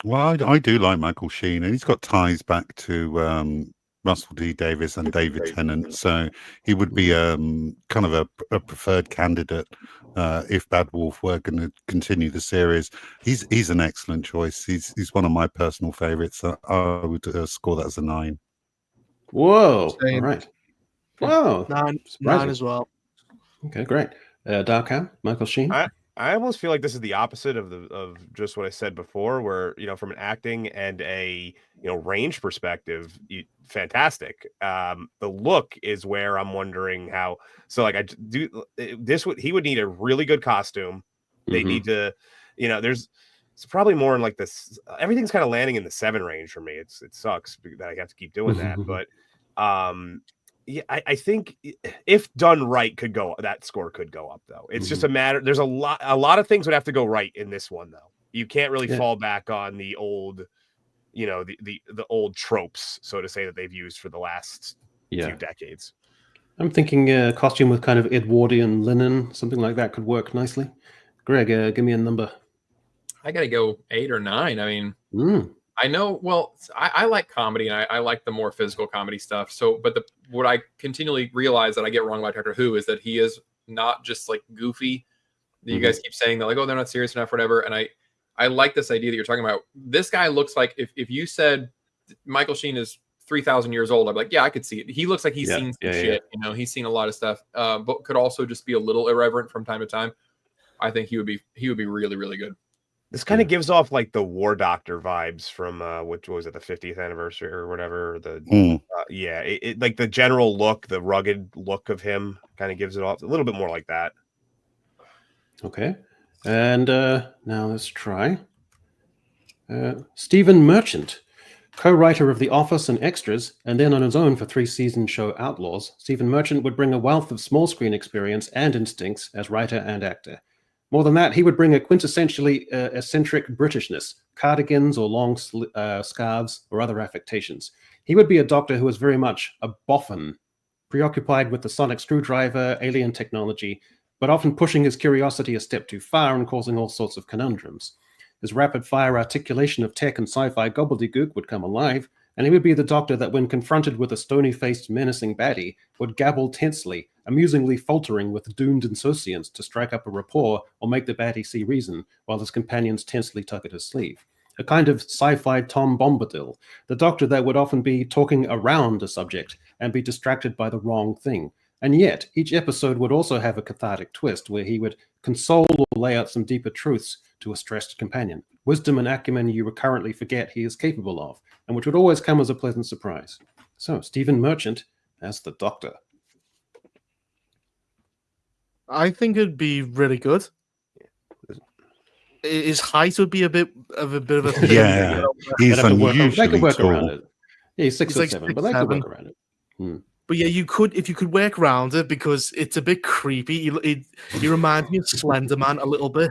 Well, I do like Michael Sheen, and he's got ties back to Russell D. Davies and David Tennant, so he would be kind of a preferred candidate if Bad Wolf were going to continue the series. He's an excellent choice. He's one of my personal favorites. So I would score that as a 9. Whoa! All right. Wow. 9 as well. Okay, great. DarkHour, Michael Sheen. I almost feel like this is the opposite of just what I said before, where from an acting and a range perspective, fantastic. The look is where I'm wondering how. So I do this. He would need a really good costume. They need to, there's. It's probably more in like this. Everything's kind of landing in the 7 range for me. It sucks that I have to keep doing that, but yeah, I think if done right, that score could go up though. It's just a matter. There's a lot of things would have to go right in this one though. You can't really fall back on the old, the old tropes, so to say, that they've used for the last few decades. I'm thinking a costume with kind of Edwardian linen, something like that could work nicely. Greg, give me a number. I got to go 8 or 9. I mean, I know. Well, I like comedy, and I like the more physical comedy stuff. So, but what I continually realize that I get wrong about Doctor Who is that he is not just like goofy. You guys keep saying that, like, oh, they're not serious enough, whatever. And I like this idea that you're talking about. This guy looks like if you said Michael Sheen is 3,000 years old, I'd be like, yeah, I could see it. He looks like he's seen some shit. He's seen a lot of stuff, but could also just be a little irreverent from time to time. I think he would be really, really good. This kind of gives off like the War Doctor vibes from which was it, the 50th anniversary or whatever. Like the general look, the rugged look of him kind of gives it off a little bit more like that. Okay, and now let's try Stephen Merchant, co-writer of The Office and Extras, and then on his own for 3-season show Outlaws. Stephen Merchant would bring a wealth of small screen experience and instincts as writer and actor. More than that, he would bring a quintessentially eccentric Britishness, cardigans or long scarves or other affectations. He would be a Doctor who was very much a boffin, preoccupied with the sonic screwdriver, alien technology, but often pushing his curiosity a step too far and causing all sorts of conundrums. his rapid-fire articulation of tech and sci-fi gobbledygook would come alive, and he would be the Doctor that, when confronted with a stony-faced, menacing baddie, would gabble tensely, amusingly faltering with doomed insouciance to strike up a rapport or make the baddie see reason, while his companions tensely tug at his sleeve. A kind of sci-fi Tom Bombadil, the Doctor that would often be talking around a subject and be distracted by the wrong thing. And yet, each episode would also have a cathartic twist where he would console or lay out some deeper truths to a stressed companion. Wisdom and acumen you recurrently forget he is capable of, and which would always come as a pleasant surprise. So, Stephen Merchant as the Doctor. I think it'd be really good. His height would be a bit of a thing. Yeah, he's They could work unusually around tall. it. Yeah, he's 6 He's foot like 7, but they could 6'7". work around it. But yeah, if you could work around it, because it's a bit creepy. He reminds me of Slender Man a little bit.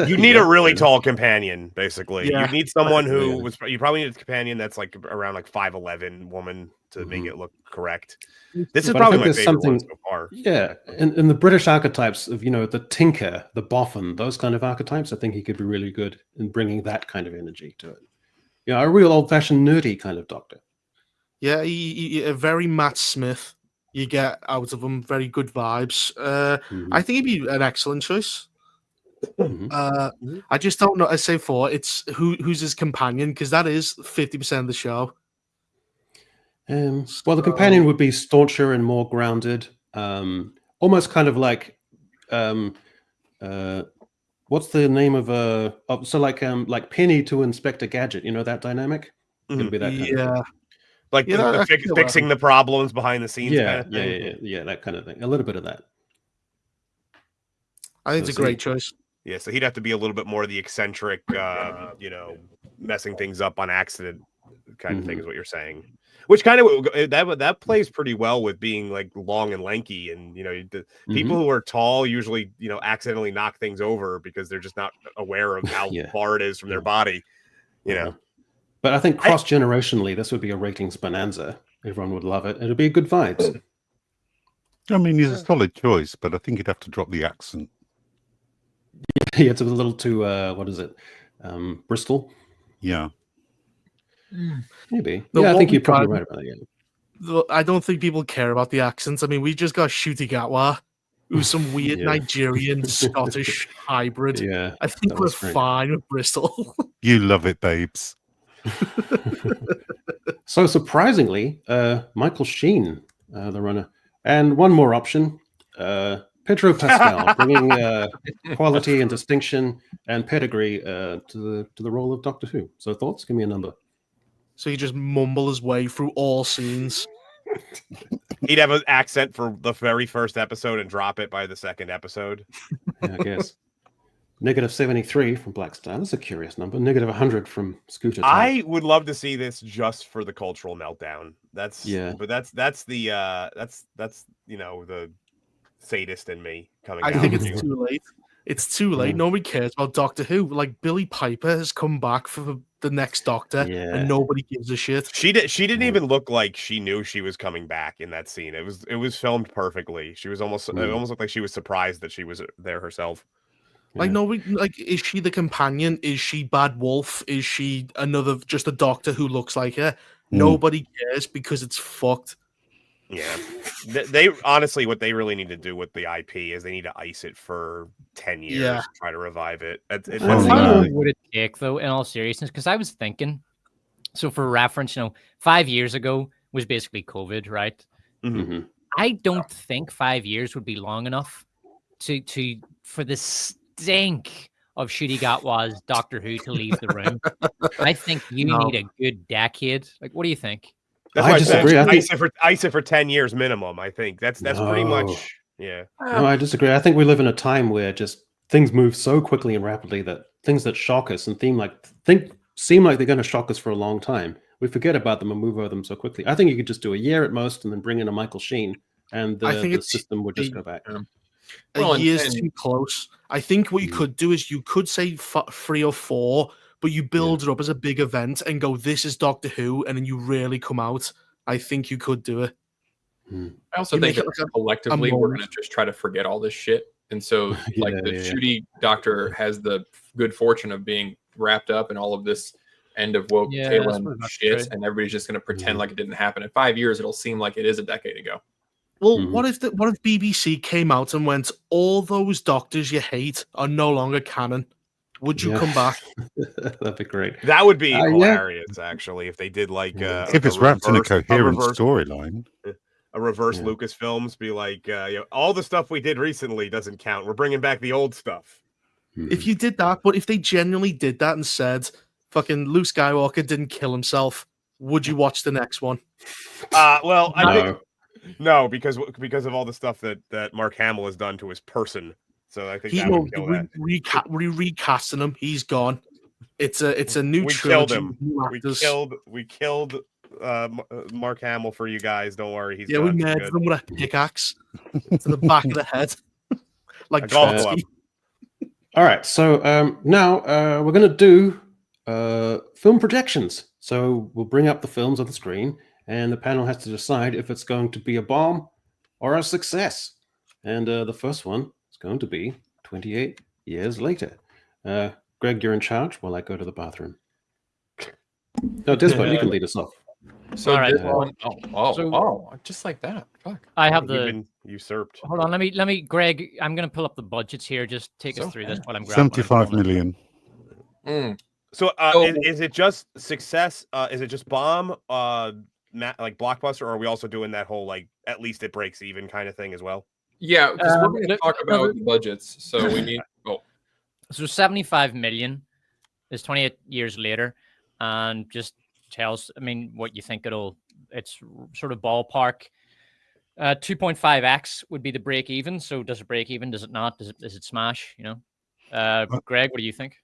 You need a really tall companion, basically. Yeah. You need someone who you probably need a companion that's like around like 5'11" woman to make it look correct. This is But I probably think my there's favorite something- one so far. Yeah, in the British archetypes of, the tinker, the boffin, those kind of archetypes, I think he could be really good in bringing that kind of energy to it. A real old-fashioned nerdy kind of Doctor. Yeah, a very Matt Smith. You get out of him very good vibes. I think he'd be an excellent choice. I just don't know. I say it's who's his companion, because that is 50% of the show. Well, the companion would be stauncher and more grounded, almost kind of like, what's the name of like Penny to Inspector Gadget? That dynamic. It'll be that kind of thing. Like fixing the problems behind the scenes. Yeah, kind of thing. yeah, that kind of thing. A little bit of that. I think it's a great choice. Yeah, so he'd have to be a little bit more the eccentric, messing things up on accident kind of thing is what you're saying. Which kind of that plays pretty well with being like long and lanky, and the people who are tall usually accidentally knock things over because they're just not aware of how far it is from their body. But I think cross-generationally, this would be a ratings bonanza. Everyone would love it. It'd be good vibes. I mean, he's a solid choice, but I think he'd have to drop the accent. Yeah, it's a little too, what is it? Bristol? Yeah. Maybe. I think you're probably right about that. I don't think people care about the accents. I mean, we just got Shuti Gatwa, who's some weird Nigerian Scottish hybrid. Yeah, I think we're fine with Bristol. You love it, babes. So surprisingly, Michael Sheen, the runner, and one more option, Pedro Pascal, bringing quality and distinction and pedigree to the role of Doctor Who. So thoughts? Give me a number. So he just mumble his way through all scenes. He'd have an accent for the very first episode and drop it by the second episode. Yeah, I guess. -73 from Black Star. That's a curious number. -100 from Scooter Type. I would love to see this just for the cultural meltdown. But that's the the sadist in me coming out. I think it's too late. It's too late. Nobody cares about Doctor Who. Like, Billie Piper has come back for the next Doctor, and nobody gives a shit. She didn't even look like she knew she was coming back in that scene. It was filmed perfectly. She was it almost looked like she was surprised that she was there herself. Like, nobody, like, is she the companion? Is she Bad Wolf? Is she just a Doctor who looks like her? Nobody cares because it's fucked. Yeah, they honestly, what they really need to do with the IP is they need to ice it for 10 years, to try to revive it. How long would it take, though, in all seriousness? Because I was thinking, so for reference, 5 years ago was basically COVID, right? Mm-hmm. I don't think 5 years would be long enough for the stink of Shuti Gatwa's Doctor Who to leave the room. I think you need a good decade. Like, what do you think? That's I disagree. Ice it for 10 years minimum. I think that's pretty much. Yeah. No, I disagree. I think we live in a time where just things move so quickly and rapidly that things that shock us and seem like they're going to shock us for a long time, we forget about them and move over them so quickly. I think you could just do a year at most and then bring in a Michael Sheen, and the system would just go back. A year's too close. I think what you could do is you could say 3 or 4. But you build it up as a big event and go, this is Doctor Who, and then you really come out. I think you could do it. I also think that collectively we're going to just try to forget all this shit And so like the shooty doctor has the good fortune of being wrapped up in all of this end of woke tail end shit, and everybody's just going to pretend like it didn't happen. In 5 years, it'll seem like it is a decade ago. Well, what if BBC came out and went, all those doctors you hate are no longer canon? Would you come back? That'd be great. That would be hilarious, actually, if they did like if it's wrapped in a coherent storyline. A reverse Lucasfilms, be like, all the stuff we did recently doesn't count. We're bringing back the old stuff. If you did that, but if they genuinely did that and said, fucking Luke Skywalker didn't kill himself, would you watch the next one? Well, I think no, because of all the stuff that Mark Hamill has done to his person. So I think that would kill that. Recasting him, he's gone. It's a new trilogy. We killed Mark Hamill for you guys. Don't worry, he's we murdered him with a pickaxe to the back of the head, like Trotsky. All right, so now we're going to do film projections. So we'll bring up the films on the screen, and the panel has to decide if it's going to be a bomb or a success. And the first one is going to be 28 Years Later. Greg, you're in charge while I go to the bathroom. No, Despot, you can lead us off. So, just like that. Fuck. I have been usurped. Hold on, let me, Greg. I'm going to pull up the budgets here. Just take us through this while I'm grabbing. 75 million. So, is it just success? Is it just bomb? Like blockbuster, or are we also doing that whole like at least it breaks even kind of thing as well? Yeah, because we're going to talk about budgets. So we need. So 75 million is 28 years later, and just tells, I mean, what you think it's sort of ballpark. 2.5x would be the break even. So does it break even? Does it not? Does it smash? You know, Greg, what do you think?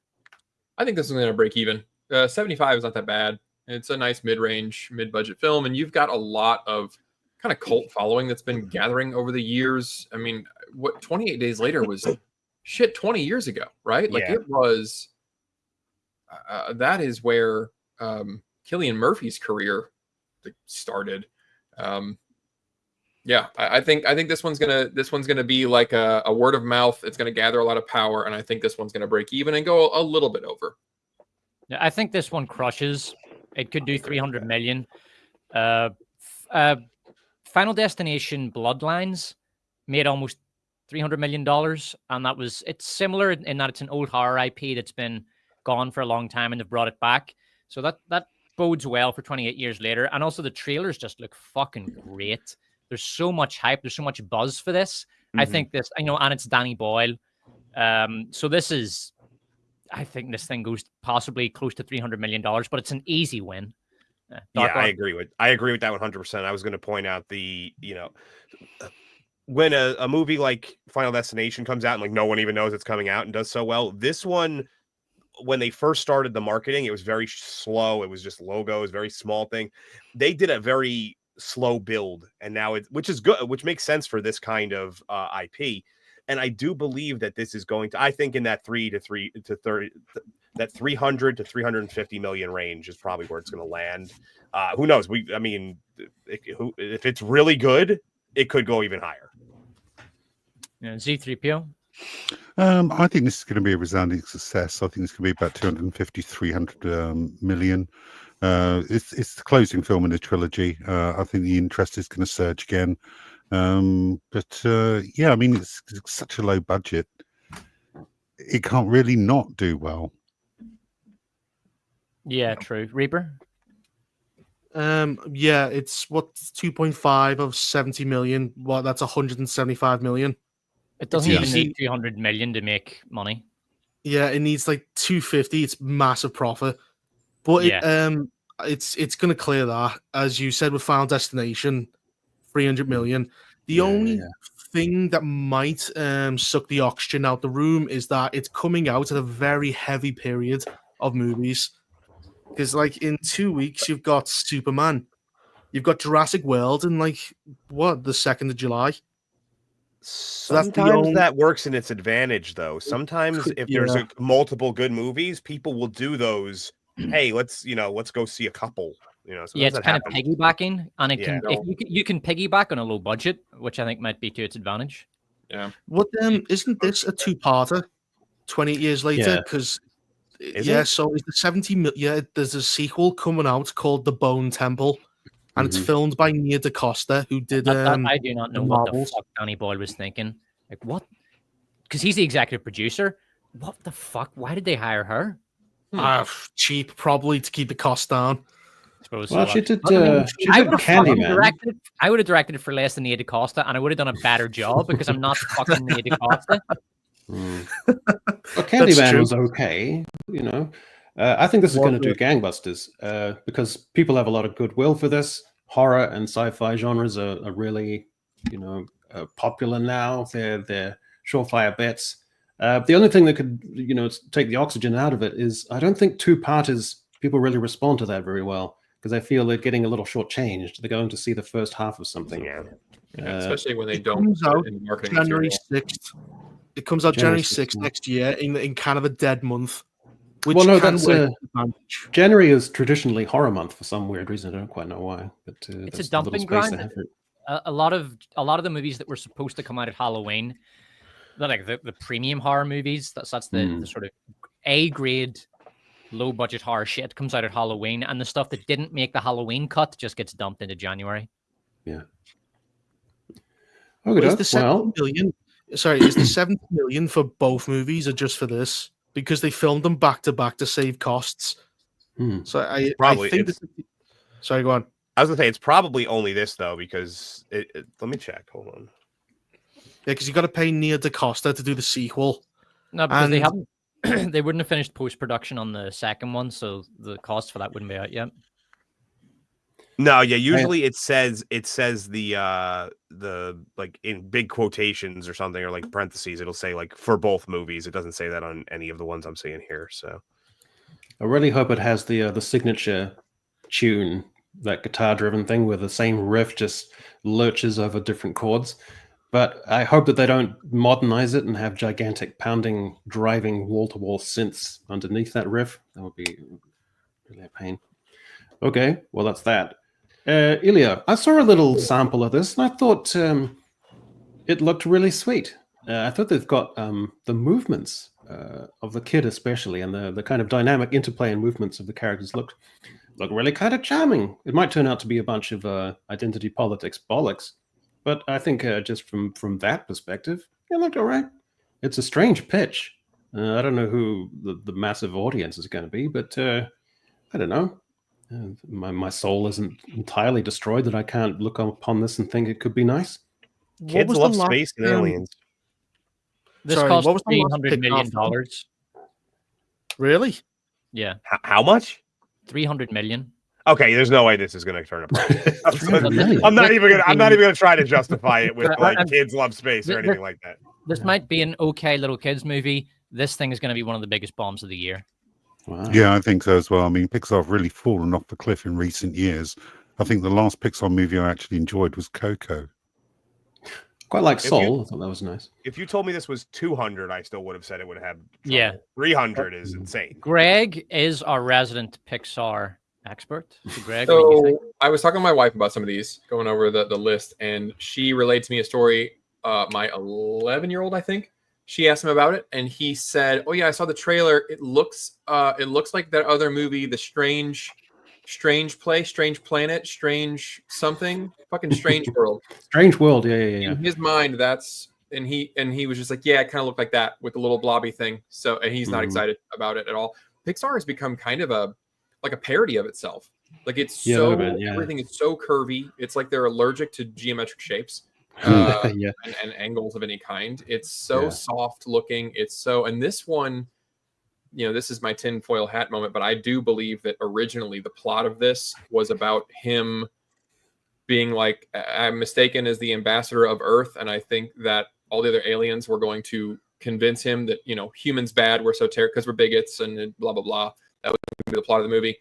I think this is going to break even. 75 is not that bad. It's a nice mid-range, mid-budget film, and you've got a lot of kind of cult following that's been gathering over the years. I mean, what 28 Days Later was 20 years ago, right? Like it was. That is where Cillian Murphy's career started. I think this one's gonna be like a word of mouth. It's gonna gather a lot of power, and I think this one's gonna break even and go a little bit over. Yeah, I think this one crushes. It could do 300 million. Final Destination Bloodlines made almost $300 million, and it's similar in that it's an old horror IP that's been gone for a long time, and they've brought it back. So that bodes well for 28 years later. And also the trailers just look fucking great. There's so much hype. There's so much buzz for this. I think this, and it's Danny Boyle. So I think this thing goes possibly close to $300 million, but it's an easy win. I agree with that 100%. I was going to point out when a movie like Final Destination comes out and like no one even knows it's coming out and does so well, this one, when they first started the marketing, it was very slow. It was just logos, very small thing. They did a very slow build, and now which is good, which makes sense for this kind of IP. And I do believe that this is going to, I think in that 300 to 350 million range is probably where it's going to land. Who knows? If it's really good, it could go even higher. Zee Threepio. I think this is going to be a resounding success. I think it's going to be about 250, 300 million. It's the closing film in the trilogy. I think the interest is going to surge again. It's such a low budget. It can't really not do well. Yeah, true. Reaper? It's 2.5 of 70 million. Well, that's 175 million. It doesn't even need 300 million to make money. Yeah, it needs like 250. It's massive profit. But it's going to clear that. As you said with Final Destination, 300 million. The only thing that might suck the oxygen out the room is that it's coming out at a very heavy period of movies. Because like in 2 weeks, you've got Superman. You've got Jurassic World in the 2nd of July. Sometimes that works in its advantage, though. Sometimes if there's multiple good movies, people will do those. Hey, let's go see a couple. It's kind of piggybacking, and it can if you can piggyback on a low budget, which I think might be to its advantage. Yeah. What isn't this a two-parter? 20 years later, Yeah. because Is yeah, it? so it's the 70 million. Yeah, there's a sequel coming out called The Bone Temple, and it's Mhm. filmed by Nia DaCosta, who did I do not know the what the Marvels. fuck Danny Boyle was thinking. Like, what? Because he's the executive producer. What the fuck? Why did they hire her? Cheap, probably to keep the cost down. I suppose Well, so. she did. But, I mean, She I did would have fucking Candyman. directed. I would have directed it for less than Nia DaCosta, and I would have done a better job because I'm not fucking Nia DaCosta. Well, Candyman true. was okay, you know. I think this is Was going to do gangbusters because people have a lot of goodwill for this. Horror and sci-fi genres are really, popular now. They're surefire bets. The only thing that could, take the oxygen out of it is I don't think two-parters, people really respond to that very well because I feel they're getting a little shortchanged. They're going to see the first half of something. Yeah. Especially when they It don't comes put out it in marketing January material. 6th. It comes out January January 6th 6th, next year in kind of a dead month. Which Well, no, can that's work to advantage. January is traditionally horror month for some weird reason. I don't quite know why, but It's a that's the little dumping space ground. they have for it. A lot of the movies that were supposed to come out at Halloween, like the premium horror movies, that's the sort of A grade, low budget horror shit comes out at Halloween, and the stuff that didn't make the Halloween cut just gets dumped into January. Yeah. Is Okay, the 70 million? Sorry, is the 70 million for both movies or just for this? Because they filmed them back to back to save costs. So I Probably think. Sorry, go on. I was gonna say it's probably only this though because let me check. Hold on. Yeah, because you got to pay Nia DaCosta to do the sequel. No, because they haven't. They wouldn't have finished post production on the second one, so the cost for that wouldn't be out yet. No, yeah. Usually it says the like in big quotations or something or like parentheses. It'll say like for both movies. It doesn't say that on any of the ones I'm seeing here. So I really hope it has the signature tune, that guitar-driven thing where the same riff just lurches over different chords. But I hope that they don't modernize it and have gigantic pounding, driving wall-to-wall synths underneath that riff. That would be really a pain. Okay, well that's that. Ilya, I saw a little sample of this and I thought it looked really sweet. I thought they've got the movements of the kid especially and the kind of dynamic interplay and movements of the characters look really kind of charming. It might turn out to be a bunch of identity politics bollocks, but I think just from that perspective, it looked all right. It's a strange pitch. I don't know who the massive audience is going to be, but I don't know. My soul isn't entirely destroyed that I can't look upon this and think it could be nice. kids love space and aliens. This cost $300 million. Really? Yeah. How much? 300 million. Okay, there's no way this is going to turn a profit. Million. I'm not even gonna try to justify it with like kids love space or anything like that. This might be an okay little kids movie. This thing is going to be one of the biggest bombs of the year. Wow. Yeah, I think so as well. I mean, Pixar have really fallen off the cliff in recent years. I think the last Pixar movie I actually enjoyed was Coco. Quite like Soul. I thought that was nice. If you told me this was 200, I still would have said it would have. Yeah. 300 is insane. Greg is our resident Pixar expert. So Greg, what do you think? So I was talking to my wife about some of these, going over the list, and she relayed to me a story. My 11-year-old, I think, she asked him about it, and he said, "Oh yeah, I saw the trailer. It looks like that other movie, The Strange Place, Strange Planet, Strange something, fucking Strange World." Strange World, yeah. In his mind, that's and he was just like, yeah, it kind of looked like that with the little blobby thing. So, and he's not excited about it at all. Pixar has become kind of a parody of itself. Like it's everything is so curvy. It's like they're allergic to geometric shapes. And angles of any kind. It's so soft looking. It's so, and this one, this is my tinfoil hat moment, but I do believe that originally the plot of this was about him being like, I'm mistaken as the ambassador of Earth, and I think that all the other aliens were going to convince him that humans bad, we're so terrible because we're bigots and blah blah blah. That was the plot of the movie.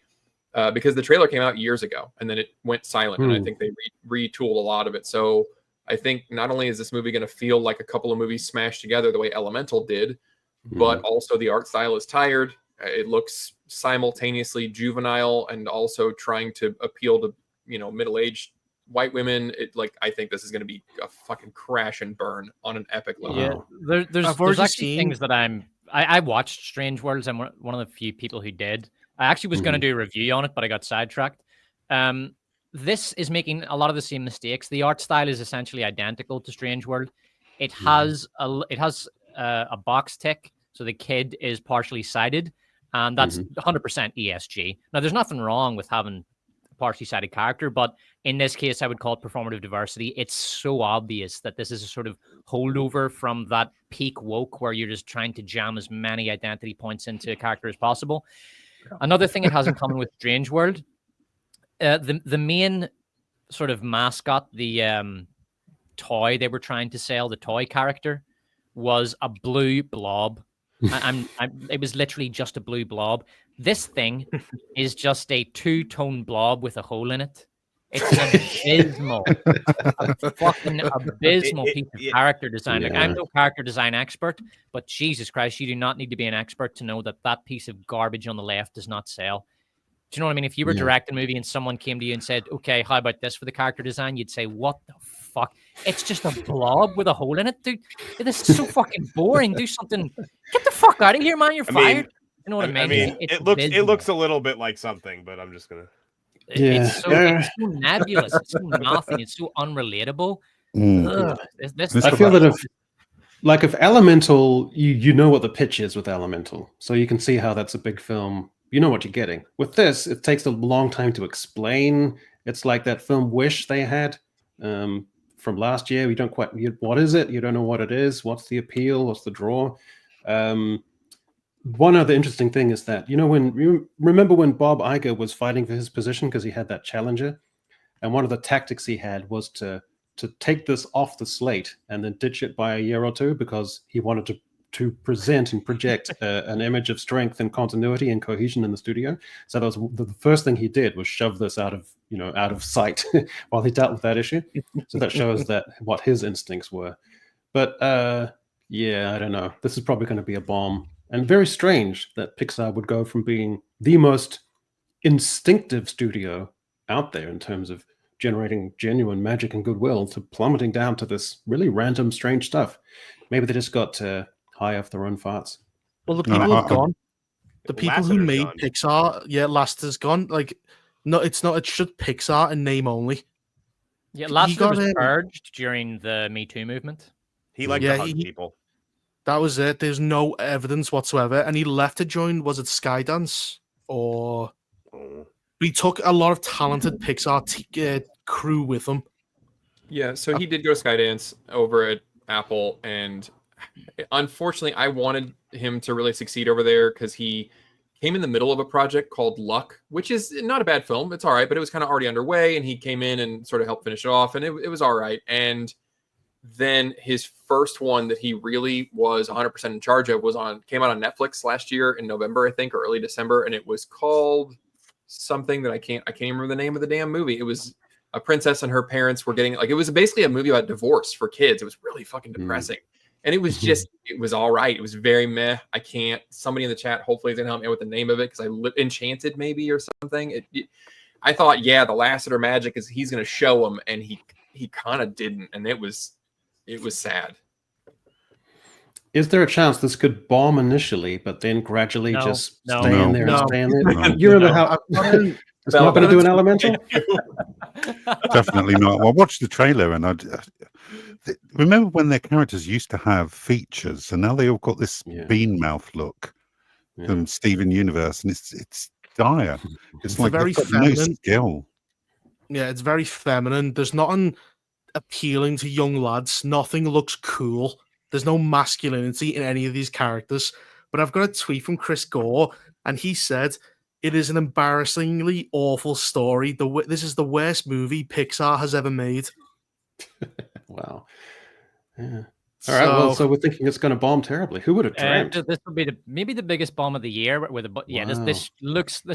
Because the trailer came out years ago and then it went silent, and I think they retooled a lot of it. So I think not only is this movie going to feel like a couple of movies smashed together the way Elemental did, but also the art style is tired. It looks simultaneously juvenile and also trying to appeal to middle-aged white women. I think this is going to be a fucking crash and burn on an epic level. Yeah, there's actually things that I watched Strange Worlds. I'm one of the few people who did. I actually was going to do a review on it, but I got sidetracked. This is making a lot of the same mistakes. The art style is essentially identical to Strange World. It has a box tick, so the kid is partially sighted, and that's 100% ESG. Now, there's nothing wrong with having a partially sighted character, but in this case, I would call it performative diversity. It's so obvious that this is a sort of holdover from that peak woke where you're just trying to jam as many identity points into a character as possible. Another thing it has in common with Strange World, the main sort of mascot, the toy they were trying to sell, the toy character, was a blue blob. It was literally just a blue blob. This thing is just a two-tone blob with a hole in it. It's a fucking abysmal piece of character design. Like, I'm no character design expert, but Jesus Christ, you do not need to be an expert to know that that piece of garbage on the left does not sell. Do you know what I mean? If you were directing a movie and someone came to you and said, okay, how about this for the character design? You'd say, what the fuck? It's just a blob with a hole in it, dude. This is so fucking boring. Do something. Get the fuck out of here, man. You're fired. You know what I mean? It looks a little bit like something, but I'm just gonna. It's so nebulous. It's so nothing. It's so unrelatable. I feel that if Elemental, you know what the pitch is with Elemental, so you can see how that's a big film. You know what you're getting. With this, it takes a long time to explain. It's like that film Wish they had from last year. What is it? You don't know what it is. What's the appeal? What's the draw? One other interesting thing is that, remember when Bob Iger was fighting for his position because he had that challenger? And one of the tactics he had was to take this off the slate and then ditch it by a year or two because he wanted to present and project an image of strength and continuity and cohesion in the studio. So that was the first thing he did was shove this out of sight while he dealt with that issue. So that shows what his instincts were. But I don't know. This is probably going to be a bomb. And very strange that Pixar would go from being the most instinctive studio out there in terms of generating genuine magic and goodwill to plummeting down to this really random, strange stuff. Maybe they just got high off their own farts. Well, the people have gone. The people who made Pixar, Lasseter's gone. It's just Pixar in name only. Yeah, Lasseter was purged during the Me Too movement. He liked to hug people. That was it. There's no evidence whatsoever. And he left to join, was it Skydance? Or he took a lot of talented Pixar crew with him. Yeah, so he did go to Skydance over at Apple, and unfortunately, I wanted him to really succeed over there because he came in the middle of a project called Luck, which is not a bad film. It's all right, but it was kind of already underway, and he came in and sort of helped finish it off, and it was all right. And then his first one that he really was 100% in charge of came out on Netflix last year in November, I think, or early December, and it was called something that I can't remember the name of the damn movie. It was a princess and her parents were getting it was basically a movie about divorce for kids. It was really fucking depressing. And it was it was all right. It was very meh. Somebody in the chat hopefully is going to help me with the name of it because Enchanted maybe or something. I thought, the Lasseter magic is he's going to show him, and he kind of didn't. And it was sad. Is there a chance this could bomb initially, but then gradually just stay in there and stay in there? You remember how it's not going to do an Elemental? Definitely not. Well, I watched the trailer and I remember when their characters used to have features, and now they all got this bean mouth look from Steven Universe, and it's dire. It's like very feminine. No skill. Yeah, it's very feminine. There's nothing appealing to young lads. Nothing looks cool. There's no masculinity in any of these characters. But I've got a tweet from Chris Gore, and he said, "It is an embarrassingly awful story. This is the worst movie Pixar has ever made." Wow. Yeah. All right. Well, so we're thinking it's going to bomb terribly. Who would have dreamt? This will be maybe the biggest bomb of the year. This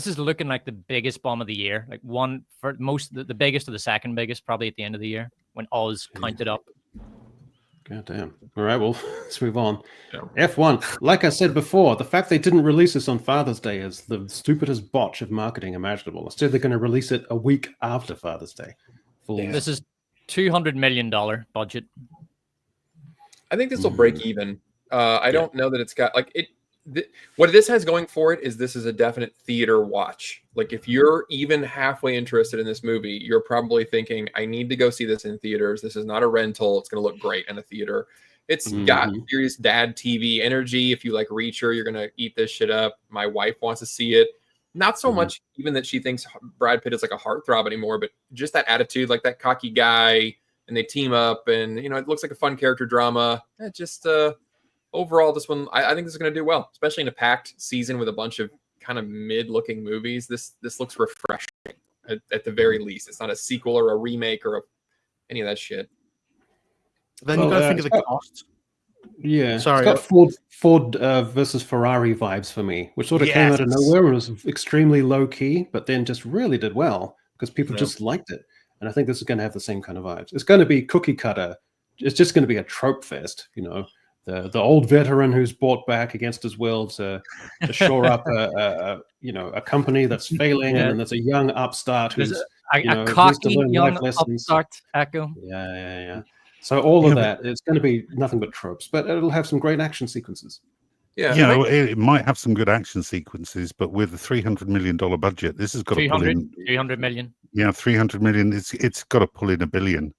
is looking like the biggest bomb of the year. Like one for the biggest or the second biggest, probably at the end of the year when all is counted up. God damn. All right, well, let's move on. Yeah. F1. Like I said before, the fact they didn't release this on Father's Day is the stupidest botch of marketing imaginable. Instead, they're going to release it a week after Father's Day. Full. This is $200 million budget. I think this will break even. I don't know that it's got like it. What this has going for it is this is a definite theater watch. Like if you're even halfway interested in this movie, you're probably thinking, I need to go see this in theaters. This is not a rental. It's going to look great in a theater. It's got serious dad TV energy. If you like Reacher, you're going to eat this shit up. My wife wants to see it. Not so much even that she thinks Brad Pitt is like a heartthrob anymore, but just that attitude, like that cocky guy, and they team up, and you know it looks like a fun character drama. Overall, this one I think this is going to do well, especially in a packed season with a bunch of kind of mid-looking movies. This looks refreshing at the very least. It's not a sequel or a remake or any of that shit. Then you got to think of the cost. Yeah, sorry. It's got Ford versus Ferrari vibes for me, which sort of came out of nowhere and was extremely low key, but then just really did well because people just liked it. And I think this is going to have the same kind of vibes. It's going to be cookie cutter. It's just going to be a trope fest, you know. The old veteran who's brought back against his will to shore up a company that's failing, and then there's a young upstart who's a cocky young upstart. Echo. Yeah. So all of that, it's going to be nothing but tropes, but it'll have some great action sequences. Yeah, it might have some good action sequences, but with a $300 million budget, this has got to pull in 300 million. Yeah, 300 million. It's got to pull in $1 billion.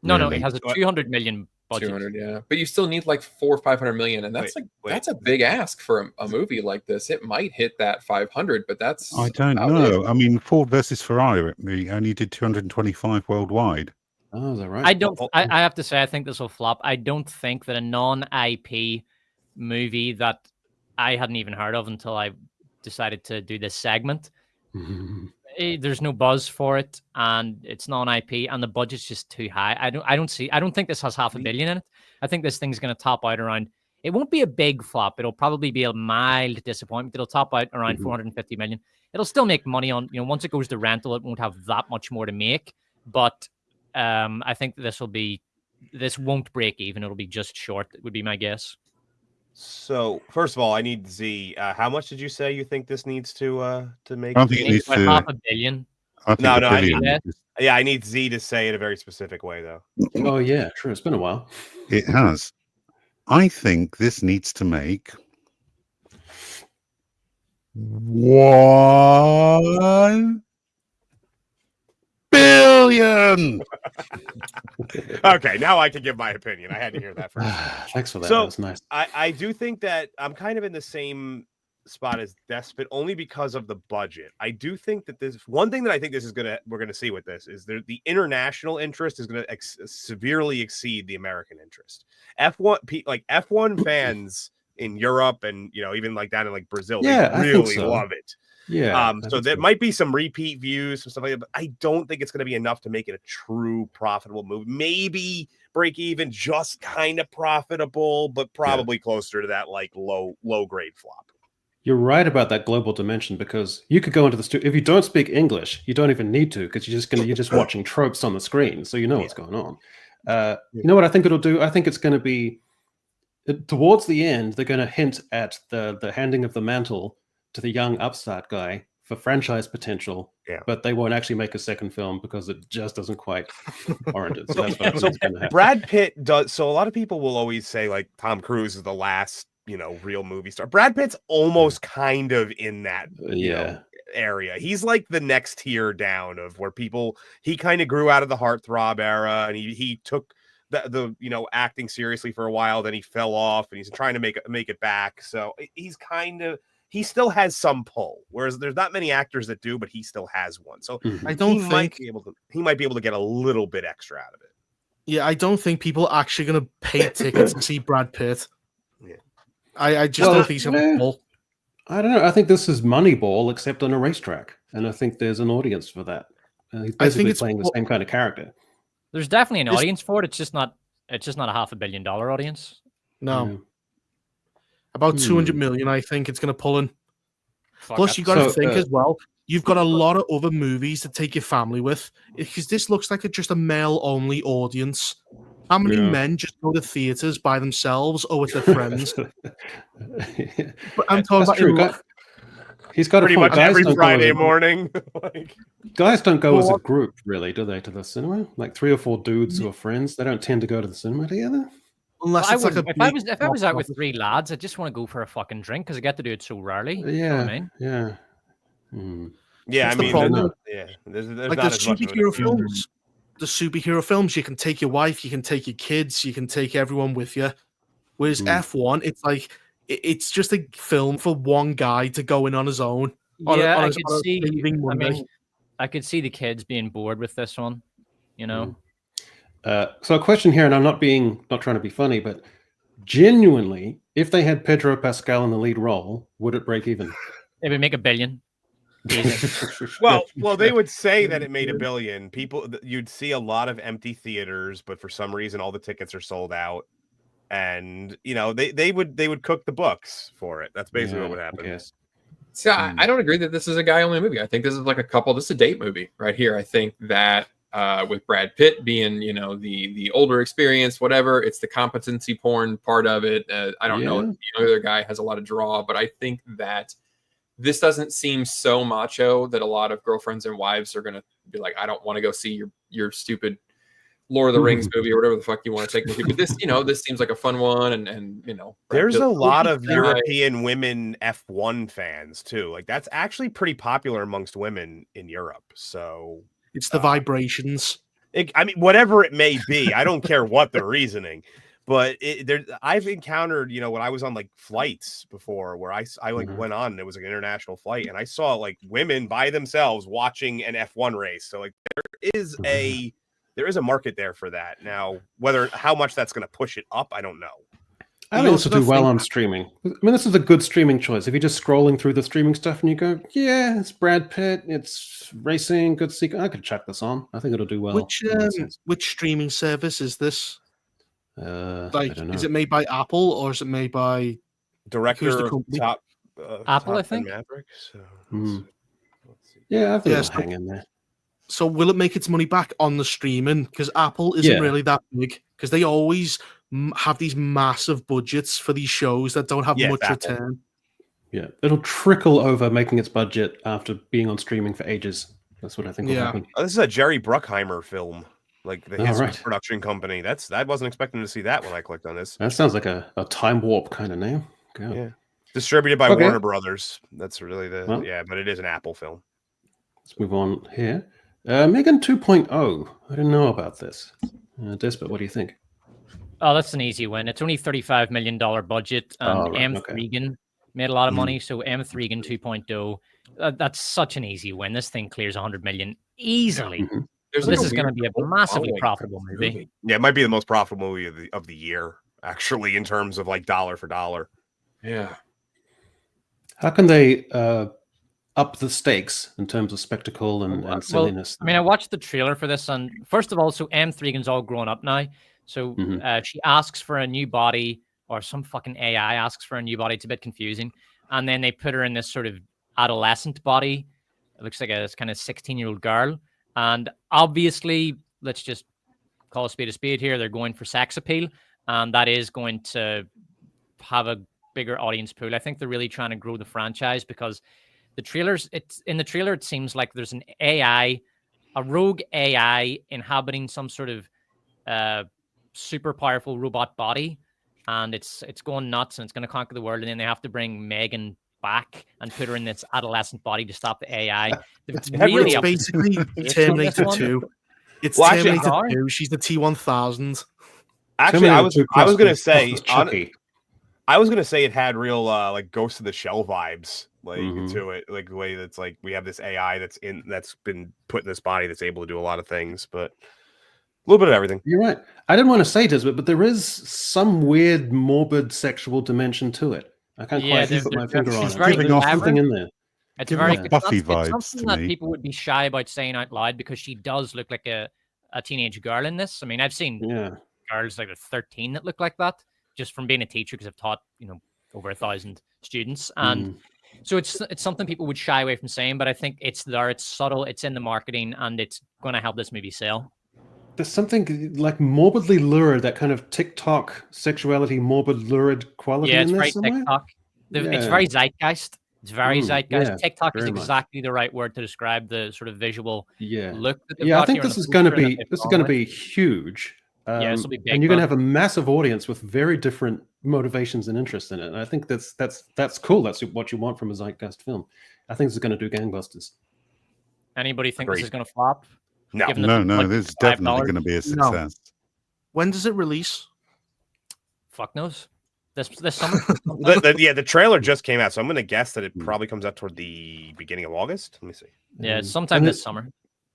No, it has a 200 million budget. 200, yeah, but you still need like 400 or 500 million, and that's that's a big ask for a movie like this. It might hit that 500, but that's I don't know. I mean, Ford versus Ferrari only did 225 worldwide. Oh, is that right? I have to say, I think this will flop. I don't think that a non-IP movie that I hadn't even heard of until I decided to do this segment. There's no buzz for it, and it's non-IP, and the budget's just too high. I don't think this has $500 million in it. I think this thing's going to top out around. It won't be a big flop. It'll probably be a mild disappointment. It'll top out around 450 million. It'll still make money on, once it goes to rental, it won't have that much more to make. But I think this won't break even. It'll be just short. It would be my guess. So first of all, I need Z. How much did you say you think this needs to make? I think it needs to $500 million. I need Z to say it a very specific way, though. Oh yeah, true. It's been a while. It has. I think this needs to make $1 billion. Okay, now I can give my opinion. I had to hear that first. Thanks for that. So, that was nice. I do think that I'm kind of in the same spot as Despot, only because of the budget. I do think that this one thing that I think we're gonna see with this is the international interest is gonna severely exceed the American interest. F1 fans in Europe and even like down in like Brazil, they really love it. Yeah. So there might be some repeat views, some stuff like that, but I don't think it's going to be enough to make it a true profitable movie. Maybe break even, just kind of profitable, but probably closer to that like low grade flop. You're right about that global dimension, because you could go into the studio if you don't speak English, you don't even need to, because you're just watching tropes on the screen, so you know what's going on. You know what I think it'll do? I think it's going to be towards the end. They're going to hint at the handing of the mantle to the young upstart guy for franchise potential, but they won't actually make a second film because it just doesn't quite warrant it. So that's what I think is going to happen. Brad Pitt does. So a lot of people will always say like Tom Cruise is the last, real movie star. Brad Pitt's almost kind of in that area. He's like the next tier down of where he kind of grew out of the heartthrob era, and he took the acting seriously for a while. Then he fell off, and he's trying to make it back. So he's he still has some pull, whereas there's not many actors that do, but he still has one. So I don't think he might be able to get a little bit extra out of it. Yeah, I don't think people are actually going to pay tickets to see Brad Pitt. Yeah, I just don't think he's going to pull. I don't know. I think this is Moneyball, except on a racetrack, and I think there's an audience for that. He's basically playing the same kind of character. There's definitely an audience for it. It's just not a $500 million audience. No. About 200 million, I think it's going to pull in. Plus, you got to think as well. You've got a lot of other movies to take your family with, because this looks like just a male-only audience. How many men just go to theaters by themselves or with their friends? But I'm talking about He's got pretty a point. much Guys every don't go Friday as a- morning. Like, Guys don't go as a Well, group, really, do they, to the cinema? Like 3 or 4 dudes who are friends. They don't tend to go to the cinema together. Unless I it's like a wouldn't. big If I was out with box 3 lads, I just want to go for a fucking drink because I get to do it so rarely. You know what I mean? Yeah. Hmm. yeah, That's I the mean, problem. there's like the not as much of an superhero appeal. films. The superhero films, you can take your wife, you can take your kids, you can take everyone with you. Whereas Mm. F1, it's like it's just a film for one guy to go in on his own. Yeah, I on could a see. saving I Monday. mean, I could see the kids being bored with this one. You know, So a question here, and I'm not trying to be funny, but genuinely, if they had Pedro Pascal in the lead role, would it break even? it would make $1 billion. Easy. Well, they would say that it made $1 billion. You'd see a lot of empty theaters, but for some reason, all the tickets are sold out. And they would cook the books for it. That's basically what would happen. Yes. See, I don't agree that this is a guy only movie. I think this is like this is a date movie right here. I think that with Brad Pitt being, the older experience, whatever, it's the competency porn part of it. I don't know if the other guy has a lot of draw, but I think that this doesn't seem so macho that a lot of girlfriends and wives are going to be like, I don't want to go see your stupid Lord of the Rings movie or whatever the fuck you want to take me to. But this, this seems like a fun one. And there's a lot of European women F1 fans too. Like that's actually pretty popular amongst women in Europe. So it's the vibrations. I mean, whatever it may be, I don't care what the reasoning, but I've encountered, when I was on like flights before where I went on, it was like an international flight and I saw like women by themselves watching an F1 race. So like there is a market there for that. Now, how much that's going to push it up, I don't know. I think this will do well on streaming. I mean, this is a good streaming choice. If you're just scrolling through the streaming stuff and you go, yeah, it's Brad Pitt, it's racing, good sequence, I could check this on. I think it'll do well. Which streaming service is this? I don't know. Is it made by Apple or is it made by Director of Top Apple? I think. Maverick. So let's see. Yeah, I think it'll hang in there. So will it make its money back on the streaming? Because Apple isn't really that big. Because they always have these massive budgets for these shows that don't have much return. Yeah, it'll trickle over making its budget after being on streaming for ages. That's what I think will happen. Oh, this is a Jerry Bruckheimer film, like his production company. I wasn't expecting to see that when I clicked on this. That sounds like a time warp kind of name. God. Yeah, distributed by Warner Brothers. That's really but it is an Apple film. Let's move on here. Megan 2.0. I didn't know about this. Despot, what do you think? Oh, that's an easy win. It's only $35 million budget, and M3gan made a lot of money. So M3gan 2.0, that's such an easy win. This thing clears 100 million easily. This is going to be a massively profitable movie. Yeah, it might be the most profitable movie of the year, actually, in terms of like dollar for dollar. Yeah. How can they up the stakes in terms of spectacle and silliness? I mean, I watched the trailer for this, and first of all, so M3gan's all grown up now. So she asks for a new body, or some fucking AI asks for a new body. It's a bit confusing. And then they put her in this sort of adolescent body. It looks like a kind of 16-year-old girl. And obviously, let's just call a spade here. They're going for sex appeal. And that is going to have a bigger audience pool. I think they're really trying to grow the franchise because the trailers, in the trailer, it seems like there's an AI, a rogue AI inhabiting some sort of super powerful robot body, and it's going nuts and it's going to conquer the world. And then they have to bring Megan back and put her in this adolescent body to stop the AI. It's really basically Terminator 2. It's Terminator 2. She's the T-1000. Actually, I was going to say, I was going to say it had real like Ghost of the Shell vibes to it, like the way that's like we have this AI that's been put in this body that's able to do a lot of things, but a little bit of everything. You're right. I didn't want to say this, but there is some weird morbid sexual dimension to it. I can't quite put my finger on it. Giving off something in there. It's very Buffy vibes. It's something that people would be shy about saying out loud because she does look like a teenage girl in this. I mean, I've seen girls like 13 that look like that just from being a teacher because I've taught over 1,000 students, and so it's something people would shy away from saying. But I think it's there. It's subtle. It's in the marketing, and it's going to help this movie sell. There's something like morbidly lurid, that kind of TikTok sexuality, morbid lurid quality in it's this very somewhere? TikTok. It's very zeitgeist. It's very zeitgeist. Yeah, TikTok is very much. exactly the right word to describe the sort of visual look that they've Yeah, I got think here and this the is going to poster that be they've gone with. huge. Yeah, this will be big, and you're going to man. have a massive audience with very different motivations and interests in it. And I think that's cool. That's what you want from a zeitgeist film. I think this is going to do gangbusters. Anybody think Agreed. this is going to flop? No. Given that No, it's no, like this is $5? definitely going to be a success. When does it release? Fuck knows. This summer. The trailer just came out, so I'm going to guess that it probably comes out toward the beginning of August. Let me see. Yeah, it's sometime this summer.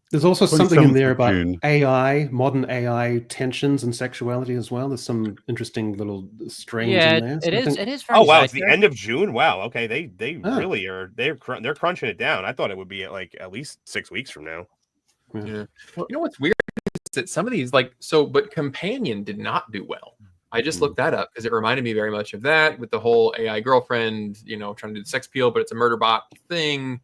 There's also something in 27th there of about June. AI, modern AI tensions and sexuality as well. There's some interesting little strains Yeah, in there. it So I is. think- It is very. Oh wow, it's the zeitgeist. end of June. Wow. Okay, they Oh. really are. They're crunching it down. I thought it would be at least 6 weeks from now. Yeah. You know what's weird is that some of these but Companion did not do well. I just looked that up because it reminded me very much of that with the whole AI girlfriend, trying to do the sex appeal, but it's a murder bot thing.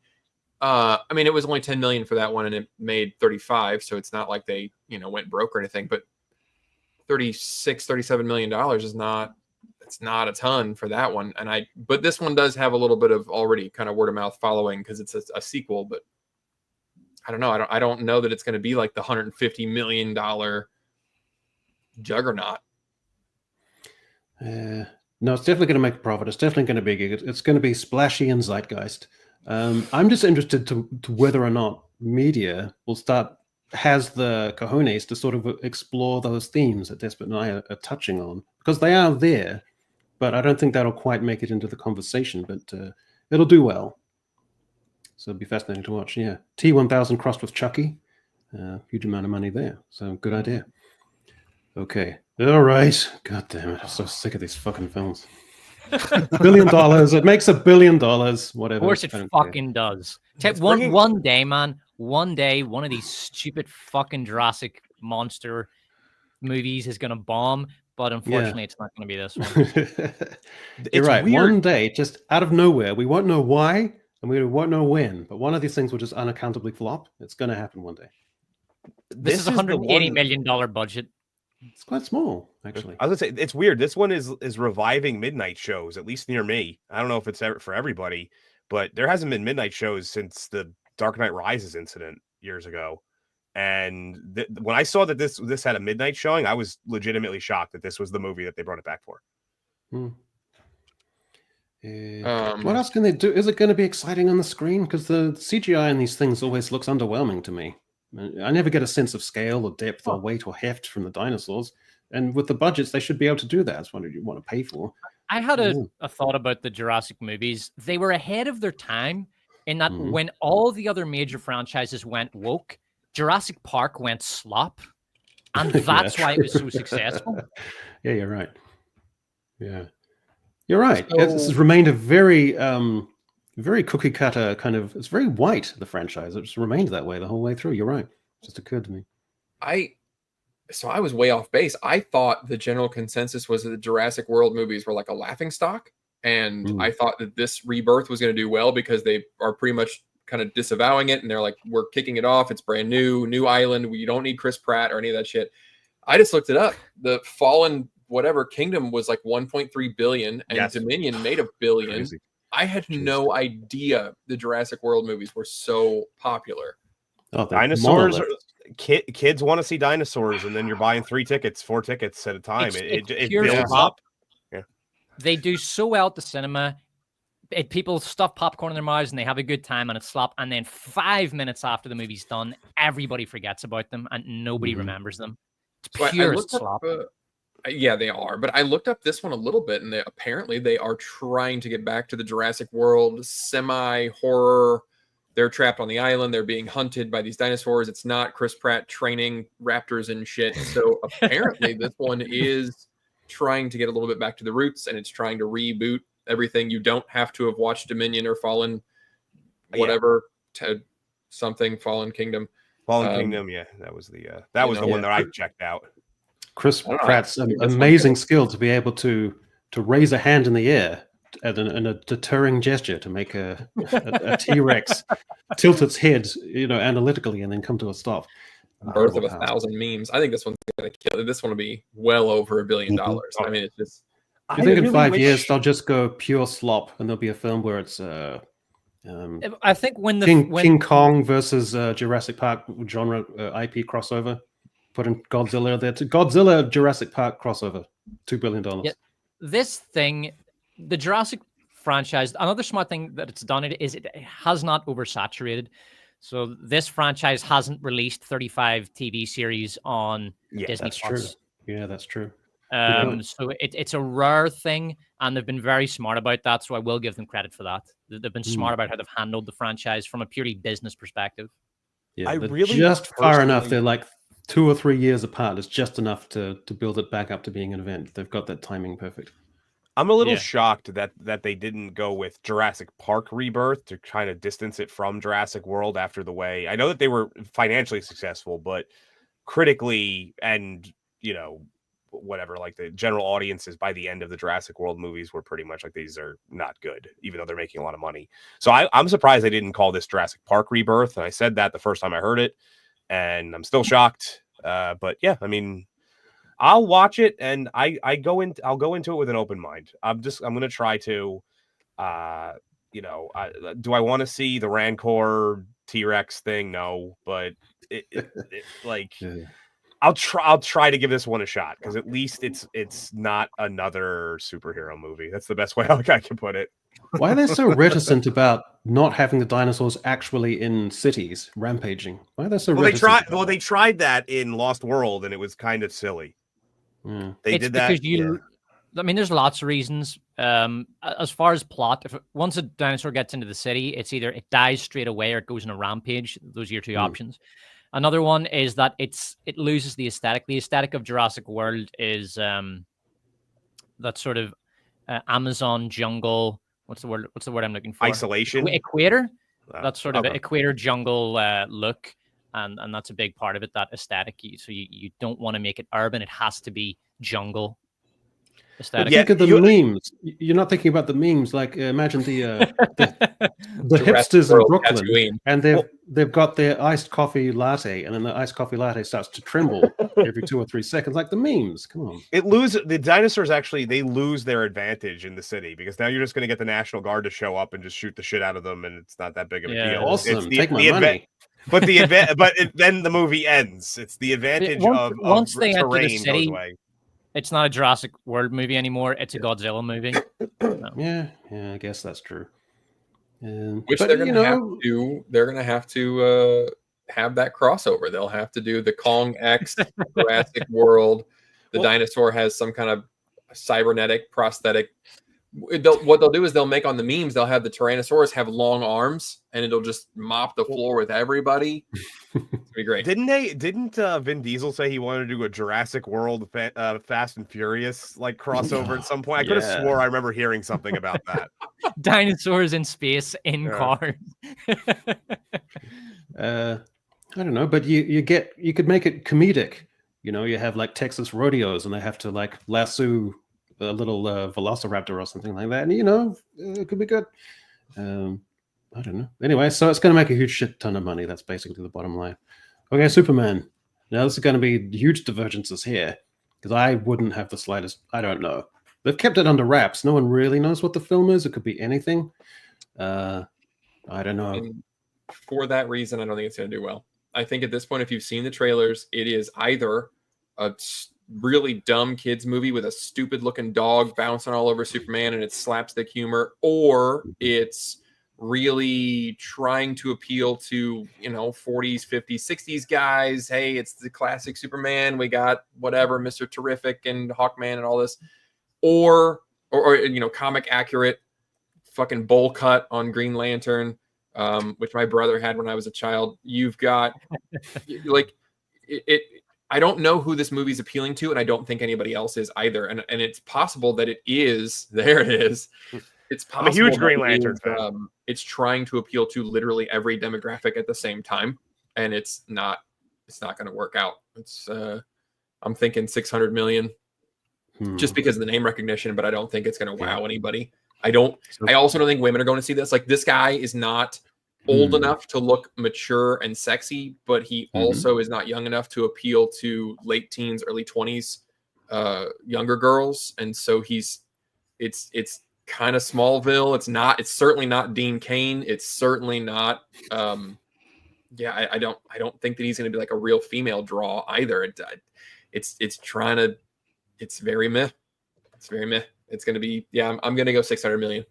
I mean, it was only 10 million for that one and it made 35. So it's not like they, went broke or anything, but 37 million dollars is not a ton for that one. But this one does have a little bit of already kind of word of mouth following because it's a sequel, but I don't know. I don't know that it's going to be like the $150 million juggernaut. No, it's definitely going to make a profit. It's definitely going to be. It's going to be splashy and zeitgeist. I'm just interested to whether or not media has the cojones to sort of explore those themes that Despot and I are touching on, because they are there, but I don't think that'll quite make it into the conversation. But it'll do well. So it'll be fascinating to watch. Yeah, T-1000 crossed with Chucky, huge amount of money there. So good idea. Okay. All right. God damn it. I'm so sick of these fucking films. $1 billion. It makes $1 billion. Whatever. Of course, it fucking does. One day, man. One day, one of these stupid fucking Jurassic monster movies is going to bomb. But unfortunately, it's not going to be this one. You're right. Weird. One day, just out of nowhere, we won't know why and we won't know when. But one of these things will just unaccountably flop. It's going to happen one day. This is $180 million budget. It's quite small, actually. I was gonna say it's weird. This one is reviving midnight shows, at least near me. I don't know if it's for everybody, but there hasn't been midnight shows since the Dark Knight Rises incident years ago. And when I saw that this had a midnight showing, I was legitimately shocked that this was the movie that they brought it back for. What else can they do? Is it going to be exciting on the screen? Because the CGI in these things always looks underwhelming to me. I never get a sense of scale or depth or weight or heft from the dinosaurs. And with the budgets, they should be able to do that. That's what you want to pay for. I had a thought about the Jurassic movies. They were ahead of their time in that when all the other major franchises went woke, Jurassic Park went slop. And that's why it was so successful. Yeah, you're right. Yeah. You're right. So, it's remained a very cookie cutter kind of. It's very white, the franchise. It's remained that way the whole way through. You're right. It just occurred to me. I was way off base. I thought the general consensus was that the Jurassic World movies were like a laughingstock, and I thought that this Rebirth was going to do well because they are pretty much kind of disavowing it, and they're like, we're kicking it off. It's brand new island. We don't need Chris Pratt or any of that shit. I just looked it up. The Fallen whatever Kingdom was like 1.3 billion, and Dominion made $1 billion. Crazy. I had no idea the Jurassic World movies were so popular. Oh, dinosaurs! Kids want to see dinosaurs, and then you're buying 4 tickets at a time. It builds up. Yeah. They do so well at the cinema. People stuff popcorn in their mouths and they have a good time, and it's slop. And then 5 minutes after the movie's done, everybody forgets about them and nobody remembers them. It's pure slop. Yeah, they are. But I looked up this one a little bit, and apparently they are trying to get back to the Jurassic World semi-horror. They're trapped on the island. They're being hunted by these dinosaurs. It's not Chris Pratt training raptors and shit. So apparently this one is trying to get a little bit back to the roots, and it's trying to reboot everything. You don't have to have watched Dominion or Fallen, whatever, Fallen Kingdom. Fallen Kingdom, yeah. That was the one that I checked out. Chris Pratt's amazing skill to be able to raise a hand in the air in a deterring gesture to make a T-Rex tilt its head, analytically, and then come to a stop. Birth of 1,000 memes. I think this one's going to kill it. This one will be well over $1 billion. I mean, it's just. I think in 5 years they'll just go pure slop, and there'll be a film where it's I think when King Kong versus Jurassic Park genre IP crossover, putting Godzilla there to Godzilla Jurassic Park crossover, $2 billion. Yeah, this thing, the Jurassic franchise, another smart thing that it's done is it has not oversaturated. So this franchise hasn't released 35 TV series on Disney That's Plus. True. Yeah, that's true. So it's a rare thing, and they've been very smart about that. So I will give them credit for that. They've been smart about how they've handled the franchise from a purely business perspective. Yeah, I they're really just far enough. personally- They're like 2 or 3 years apart. It's just enough to build it back up to being an event. They've got that timing perfect. I'm a little Yeah. shocked that they didn't go with Jurassic Park Rebirth to kind of distance it from Jurassic World after the way. I know that they were financially successful, but critically and, you know, whatever, like the general audiences by the end of the Jurassic World movies were pretty much like, these are not good, even though they're making a lot of money. So I'm surprised they didn't call this Jurassic Park Rebirth. And I said that the first time I heard it, and I'm still shocked. But yeah, I mean, I'll watch it, and I'll go into it with an open mind. I'm gonna try to, do I want to see the Rancor T-Rex thing? No, but like, Yeah. I'll try to give this one a shot, because at least it's not another superhero movie. That's the best way I can put it. Why are they so reticent about not having the dinosaurs actually in cities rampaging? Why are they so reticent? They tried that in Lost World, and it was kind of silly. Yeah. They It's did that. because I mean, there's lots of reasons. As far as plot, once a dinosaur gets into the city, it's either it dies straight away or it goes on a rampage. Those are your two options. Another one is that it loses the aesthetic. The aesthetic of Jurassic World is that sort of Amazon jungle. What's the word I'm looking for? Isolation. Equator. That sort of okay. equator jungle look. And that's a big part of it, that aesthetic. So you don't want to make it urban. It has to be jungle aesthetic. Think of the memes. You're not thinking about the memes. Like imagine the hipsters in Brooklyn, Tatooine. and they've got their iced coffee latte, and then the iced coffee latte starts to tremble every 2 or 3 seconds, like the memes. Come on. The dinosaurs actually, they lose their advantage in the city, because now you're just going to get the National Guard to show up and just shoot the shit out of them, and it's not that big of a deal. Awesome. Take my money. But then the movie ends. It's the advantage once they enter the terrain city, goes away. It's not a Jurassic World movie anymore. It's a Godzilla movie. Yeah, I guess that's true. Which they're going to have to. They're going to have to have that crossover. They'll have to do the Kong X Jurassic World. The dinosaur has some kind of cybernetic prosthetic. What they'll do is they'll make on the memes. They'll have the Tyrannosaurus have long arms, and it'll just mop the floor with everybody. It'll be great. Didn't Vin Diesel say he wanted to do a Jurassic World Fast and Furious like crossover at some point? I could have swore I remember hearing something about that. Dinosaurs in space in cars. I don't know, but you could make it comedic. You know, you have like Texas rodeos, and they have to like lasso a little velociraptor or something like that, and it could be good. I don't know. Anyway, so it's going to make a huge shit ton of money. That's basically the bottom line. Okay, Superman. Now this is going to be huge divergences here, because I wouldn't have the slightest. I don't know. They've kept it under wraps. No one really knows what the film is. It could be anything. I don't know. And for that reason, I don't think it's going to do well. I think at this point, if you've seen the trailers, it is either a really dumb kids movie with a stupid looking dog bouncing all over Superman and it's slapstick humor, or it's really trying to appeal to 40s, 50s, 60s guys. Hey, it's the classic Superman. We got whatever, Mr. Terrific and Hawkman and all this, or comic accurate fucking bowl cut on Green Lantern, which my brother had when I was a child. You've got like it. I don't know who this movie's appealing to, and I don't think anybody else is either. And it's possible that it is. There it is. It's possible. I'm a huge Green Lantern fan. It's trying to appeal to literally every demographic at the same time, and it's not going to work out. It's I'm thinking 600 million, just because of the name recognition, but I don't think it's going to wow anybody. I also don't think women are going to see this. Like, this guy is not old enough to look mature and sexy, but he also is not young enough to appeal to late teens, early 20s, younger girls. And so it's kind of Smallville. It's certainly not Dean Cain. It's certainly not. I don't think that he's going to be like a real female draw either. It's trying to. It's very meh. It's very meh. It's going to be. Yeah, I'm going to go 600 million.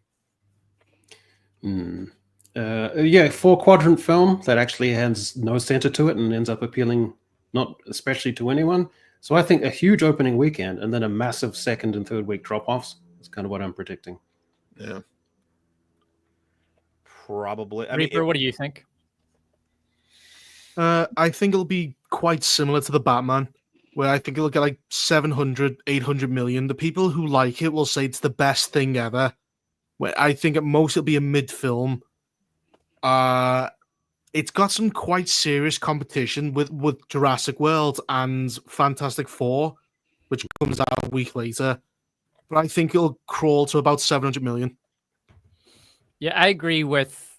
4-quadrant film that actually has no center to it and ends up appealing not especially to anyone. So I think a huge opening weekend and then a massive second and third week drop-offs is kind of what I'm predicting. Yeah. Probably. Reaper, what do you think? I think it'll be quite similar to the Batman, where I think it'll get like 700, 800 million. The people who like it will say it's the best thing ever. Where I think at most it'll be a mid-film. It's got some quite serious competition with Jurassic World and Fantastic Four, which comes out a week later. But I think it'll crawl to about 700 million. Yeah, I agree with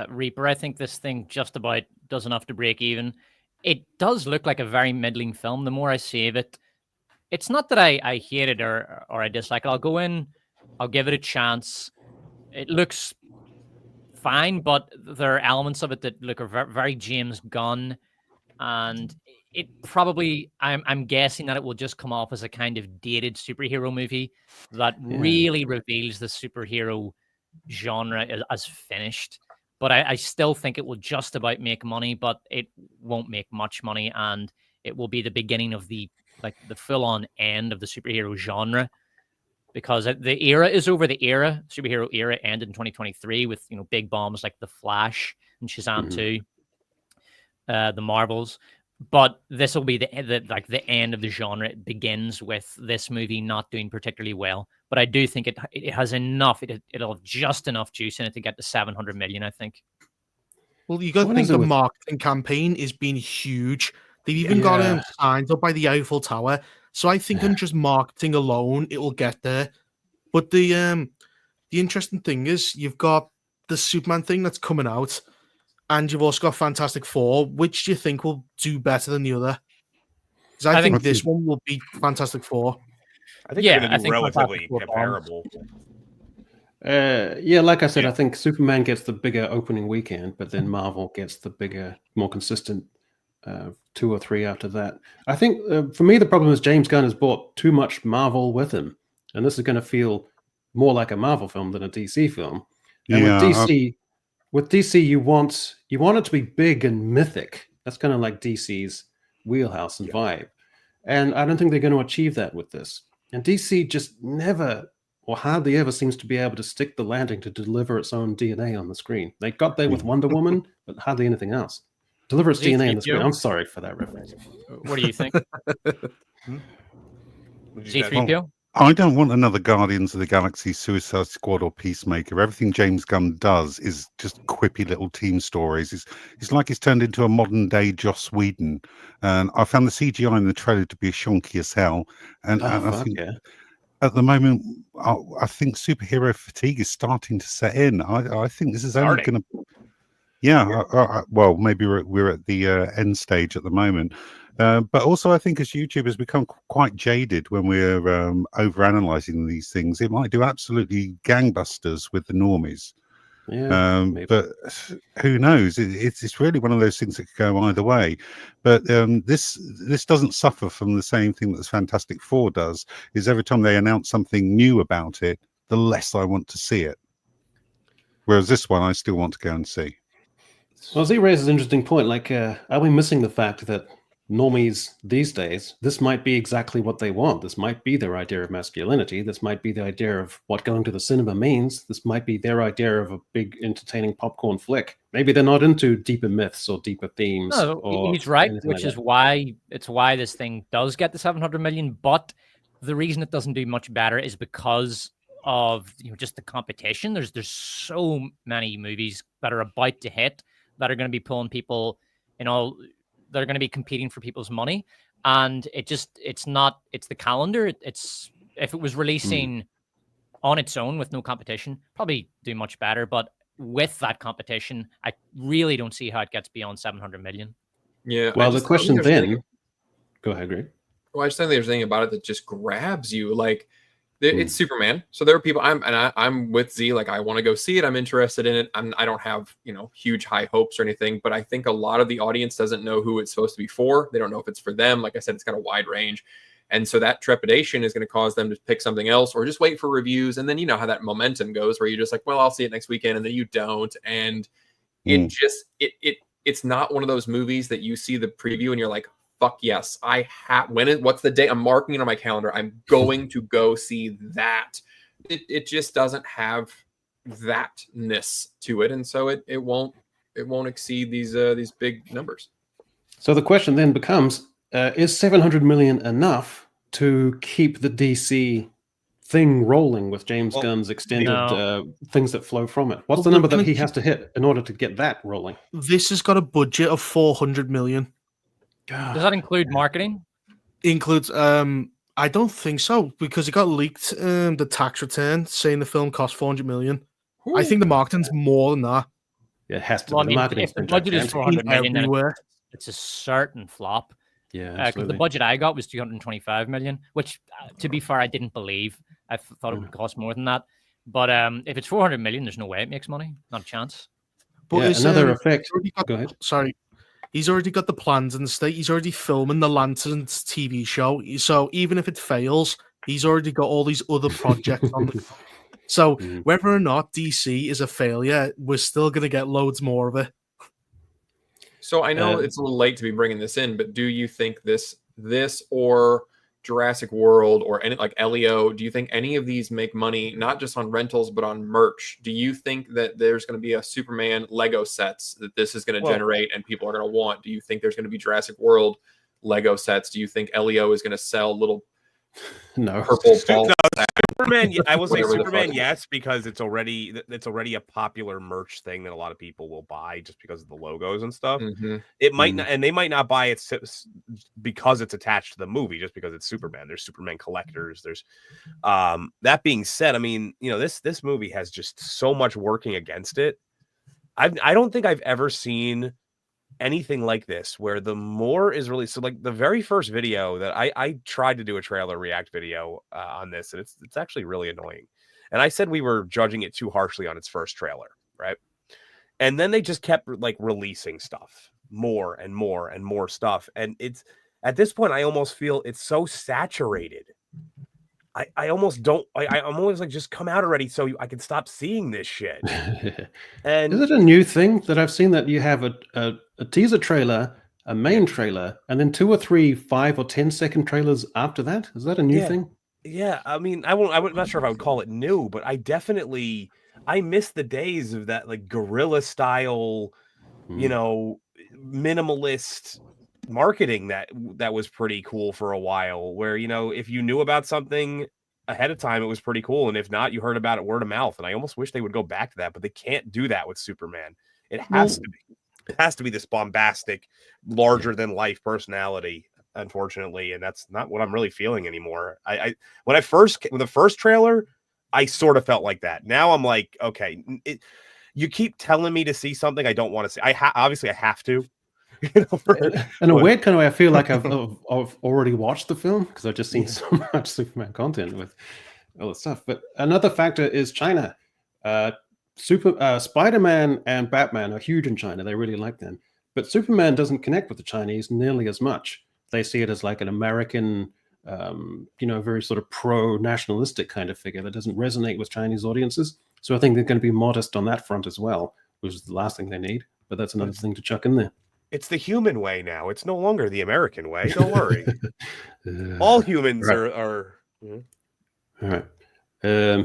Reaper. I think this thing just about does enough to break even. It does look like a very middling film. The more I see of it, it's not that I hate it or I dislike it. I'll go in, I'll give it a chance. It looks fine, but there are elements of it that look very, very James Gunn, and it probably I'm guessing that it will just come off as a kind of dated superhero movie that really reveals the superhero genre as finished. But I still think it will just about make money, but it won't make much money, and it will be the beginning of the full-on end of the superhero genre. Because the era is over. The superhero era ended in 2023 with big bombs like The Flash and Shazam 2, the Marvels. But this will be the end of the genre. It begins with this movie not doing particularly well. But I do think it has enough. It'll have just enough juice in it to get to 700 million, I think. Well, you got to think the marketing campaign has been huge. They've even got him signed up by the Eiffel Tower. So I think on just marketing alone, it will get there. But the interesting thing is you've got the Superman thing that's coming out, and you've also got Fantastic Four. Which do you think will do better than the other? Because I think this one will be Fantastic Four. I think they're going to do relatively comparable. Like I said, I think Superman gets the bigger opening weekend, but then Marvel gets the bigger, more consistent 2 or 3 after that. I think for me, the problem is James Gunn has brought too much Marvel with him. And this is going to feel more like a Marvel film than a DC film. And with DC, you want it to be big and mythic. That's kind of like DC's wheelhouse and vibe. And I don't think they're going to achieve that with this. And DC just never or hardly ever seems to be able to stick the landing to deliver its own DNA on the screen. They got there with Wonder Woman, but hardly anything else. Deliver its DNA on the screen. I'm sorry for that reference. What do you think? Zee Threepio? I don't want another Guardians of the Galaxy, Suicide Squad, or Peacemaker. Everything James Gunn does is just quippy little team stories. It's like he's turned into a modern-day Joss Whedon. And I found the CGI in the trailer to be shonky as hell. And I think at the moment, I think superhero fatigue is starting to set in. I think this is only going to... well, maybe we're at the end stage at the moment. But also, I think as YouTubers become quite jaded when we're overanalyzing these things, it might do absolutely gangbusters with the normies. But who knows? It's really one of those things that could go either way. But this doesn't suffer from the same thing that Fantastic Four does. Is every time they announce something new about it, the less I want to see it. Whereas this one, I still want to go and see. Well, Zee raises an interesting point. Like, are we missing the fact that normies these days, this might be exactly what they want. This might be their idea of masculinity. This might be the idea of what going to the cinema means. This might be their idea of a big, entertaining popcorn flick. Maybe they're not into deeper myths or deeper themes. No, he's right, which is why this thing does get the 700 million. But the reason it doesn't do much better is because of just the competition. There's so many movies that are about to hit that are going to be pulling people that are going to be competing for people's money. And it's the calendar. If it was releasing on its own with no competition, probably do much better. But with that competition, I really don't see how it gets beyond 700 million. Yeah. Well, the question then, go ahead, Greg. Well, I just think there's anything about it that just grabs you. Like, It's Superman. So there are people. I'm with Z. Like, I want to go see it. I'm interested in it. I don't have huge high hopes or anything, but I think a lot of the audience doesn't know who it's supposed to be for. They don't know if it's for them. Like I said, it's got a wide range, and so that trepidation is going to cause them to pick something else or just wait for reviews. And then you know how that momentum goes, where you're just like, well, I'll see it next weekend, and then you don't, and it's not one of those movies that you see the preview and you're like, fuck yes, what's the day? I'm marking it on my calendar. I'm going to go see that. It just doesn't have thatness to it, and so it won't exceed these big numbers. So the question then becomes: is 700 million enough to keep the DC thing rolling with James Gunn's extended things that flow from it? What's the number that he has to hit in order to get that rolling? This has got a budget of 400 million. Does that include marketing? Includes I don't think so, because it got leaked the tax return saying the film cost 400 million. Ooh. I think the marketing's more than that. It has to Well, be. I mean, if the budget is 400 million, everywhere. It's a certain flop. Yeah, because the budget I got was 225 million, which, to be fair, I didn't believe. I thought it would cost more than that. But if it's 400 million, there's no way it makes money. Not a chance. But another effect. Go ahead. Sorry. He's already got the plans in the state. He's already filming the Lanterns TV show. So even if it fails, he's already got all these other projects on the. So whether or not DC is a failure, we're still going to get loads more of it. So I know it's a little late to be bringing this in, but do you think this or Jurassic World or any like Elio, do you think any of these make money not just on rentals but on merch? Do you think that there's going to be a Superman Lego sets that this is going to generate and people are going to want? Do you think there's going to be Jurassic World Lego sets? Do you think Elio is going to sell little purple balls? Superman, I will say Superman, yes, because it's already a popular merch thing that a lot of people will buy just because of the logos and stuff. It might not, and they might not buy it because it's attached to the movie, just because it's Superman. There's Superman collectors. There's that being said, I mean, this movie has just so much working against it. I don't think I've ever seen anything like this where the more is released. So like the very first video that I tried to do a trailer react video on this, and it's actually really annoying. And I said we were judging it too harshly on its first trailer, right? And then they just kept like releasing stuff, more and more and more stuff. And it's at this point, I almost feel it's so saturated. I almost don't. I'm always like, just come out already so I can stop seeing this shit. And is it a new thing that I've seen that you have a teaser trailer, a main trailer, and then 2 or 3 5 or 10 second trailers after that? Is that a new thing? Yeah, I mean, I'm not sure if I would call it new, but I miss the days of that like guerrilla style, minimalist marketing that was pretty cool for a while, where if you knew about something ahead of time, it was pretty cool, and if not, you heard about it word of mouth. And I almost wish they would go back to that, but they can't do that with Superman. It has to be this bombastic, larger than life personality, unfortunately, and that's not what I'm really feeling anymore. When the first trailer, I sort of felt like that. Now I'm like, okay, you keep telling me to see something I don't want to see. Obviously I have to. In a weird kind of way, I feel like I've already watched the film because I've just seen so much Superman content with all the stuff. But another factor is China. Spider-Man and Batman are huge in China. They really like them. But Superman doesn't connect with the Chinese nearly as much. They see it as like an American, very sort of pro-nationalistic kind of figure that doesn't resonate with Chinese audiences. So I think they're going to be modest on that front as well, which is the last thing they need. But that's another thing to chuck in there. It's the human way now. It's no longer the American way. Don't worry. All humans are. All right. I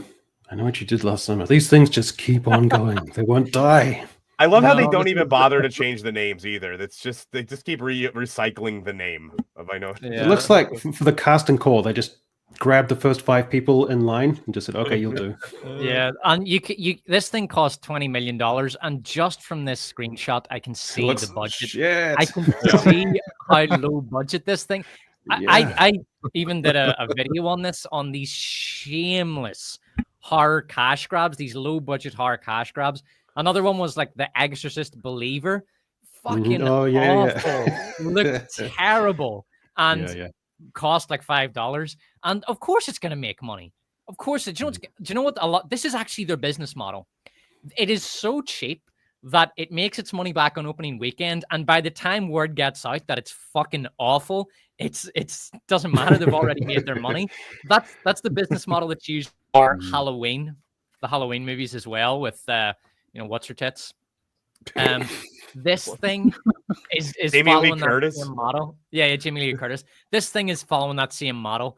know what you did last summer. These things just keep on going. They won't die. I love how they don't even bother to change the names either. They just keep recycling the name of. I know. Yeah. It looks like for the casting call, they just grabbed the first 5 people in line and just said, "Okay, you'll do." Yeah, and you this thing cost $20 million, and just from this screenshot, I can see the budget. Shit. I can see how low budget this thing. Yeah. I even did a video on this, on these shameless horror cash grabs, these low budget horror cash grabs. Another one was like The Exorcist Believer. Fucking awful. Looked terrible. And cost like $5. And of course it's going to make money. Of course, do you know what? A lot. This is actually their business model. It is so cheap that it makes its money back on opening weekend, and by the time word gets out that it's fucking awful, it's doesn't matter. They've already made their money. That's the business model that's used for Halloween, the Halloween movies as well. With what's her tits. This thing is Jamie Lee following that Curtis? same model. Yeah, Jamie Lee Curtis. This thing is following that same model.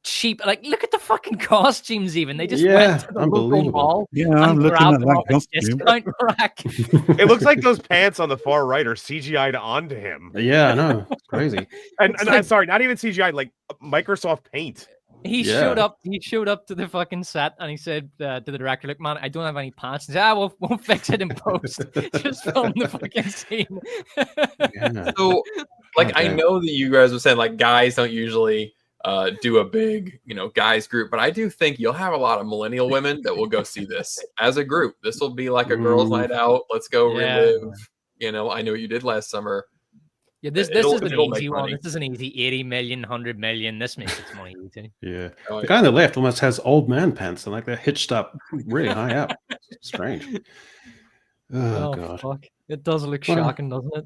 Cheap, like look at the fucking costumes. Even they just went to the local unbelievable. mall Yeah, and I'm looking grabbed at them that off a costume. discount rack. It looks like those pants on the far right are CGI'd onto him. Yeah, I know. It's crazy. And It's I'm like- sorry, not even CGI, like Microsoft Paint. He Yeah. showed up. He showed up to the fucking set, and he said to the director, "Look, man, I don't have any pants." He said, we'll fix it in post. Just film the fucking scene." Yeah. So, like, God I damn. know that you guys were saying like guys don't usually do a big, guys group, but I do think you'll have a lot of millennial women that will go see this as a group. This will be like a girls' night out. Let's go Yeah. relive. I know what you did last summer. Yeah, this It'll- is an it'll make easy one. money. This is an easy 80 million, 100 million. This makes its money easy. Yeah. Oh, The guy on the left almost has old man pants and like they're hitched up really high up. Strange. Oh, God. Fuck. It does look Well, shocking, doesn't it?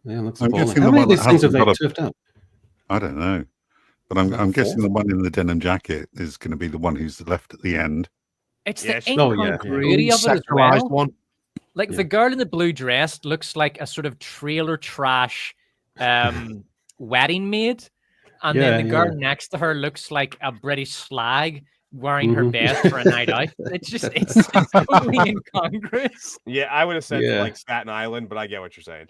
Yeah, it looks I'm appalling. guessing How the many of one these that things have they hasn't got turfed up? I don't know. But Is that I'm guessing four? the one in the denim jacket is going to be the one who's left at the end. It's Yeah, the she- Oh, yeah, yeah. incongruity of it as Sexualized well. one. Like Yeah. the girl in the blue dress looks like a sort of trailer trash wedding maid. And Yeah, then the girl yeah. next to her looks like a British slag wearing her Mhm. best for a night out. It's totally incongruous. Yeah, I would have said Yeah. like Staten Island, but I get what you're saying.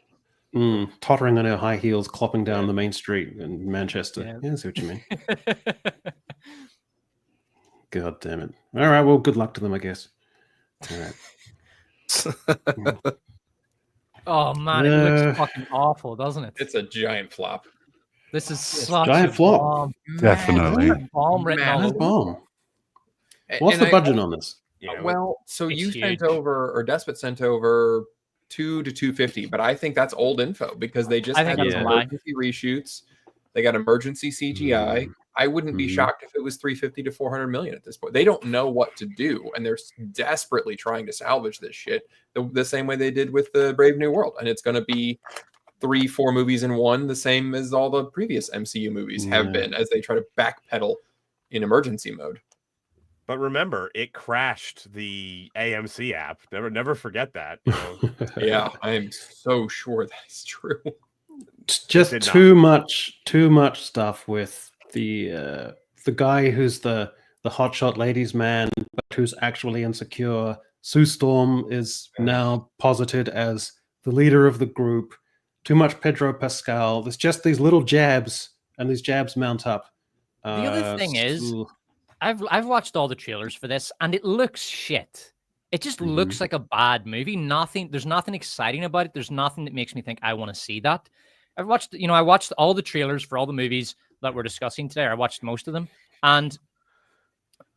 Tottering on her high heels, clopping down the main street in Manchester. Yeah. Yeah, I see what you mean. God damn it. All right, well, good luck to them, I guess. All right. Oh man, it looks fucking awful, doesn't it? It's a giant flop. This is such giant a flop. bomb. Definitely. Massive bomb written all Massive over. Bomb. What's And the budget on this? Well, so It's you huge. sent over, or Despot sent over 2 to 250, but I think that's old info because they just I had think some that's a lie. emergency reshoots. They got emergency CGI. I wouldn't be Mhm. shocked if it was 350 to 400 million at this point. They don't know what to do, and they're desperately trying to salvage this shit the same way they did with the Brave New World. And it's going to be 3-4 movies in one, the same as all the previous MCU movies have Yeah. been, as they try to backpedal in emergency mode. But remember, it crashed the AMC app. Never forget that. You know? Yeah, I am so sure that's true. Just did not. too much stuff with the guy who's the hotshot ladies man, but who's actually insecure. Sue Storm is now posited as the leader of the group. Too much Pedro Pascal. There's just these little jabs, and these jabs mount up. The other thing is, ooh, I've watched all the trailers for this, and it looks shit. It just looks like a bad movie. There's nothing exciting about it. There's nothing that makes me think I want to see that. I watched all the trailers for all the movies that we're discussing today. I watched most of them, and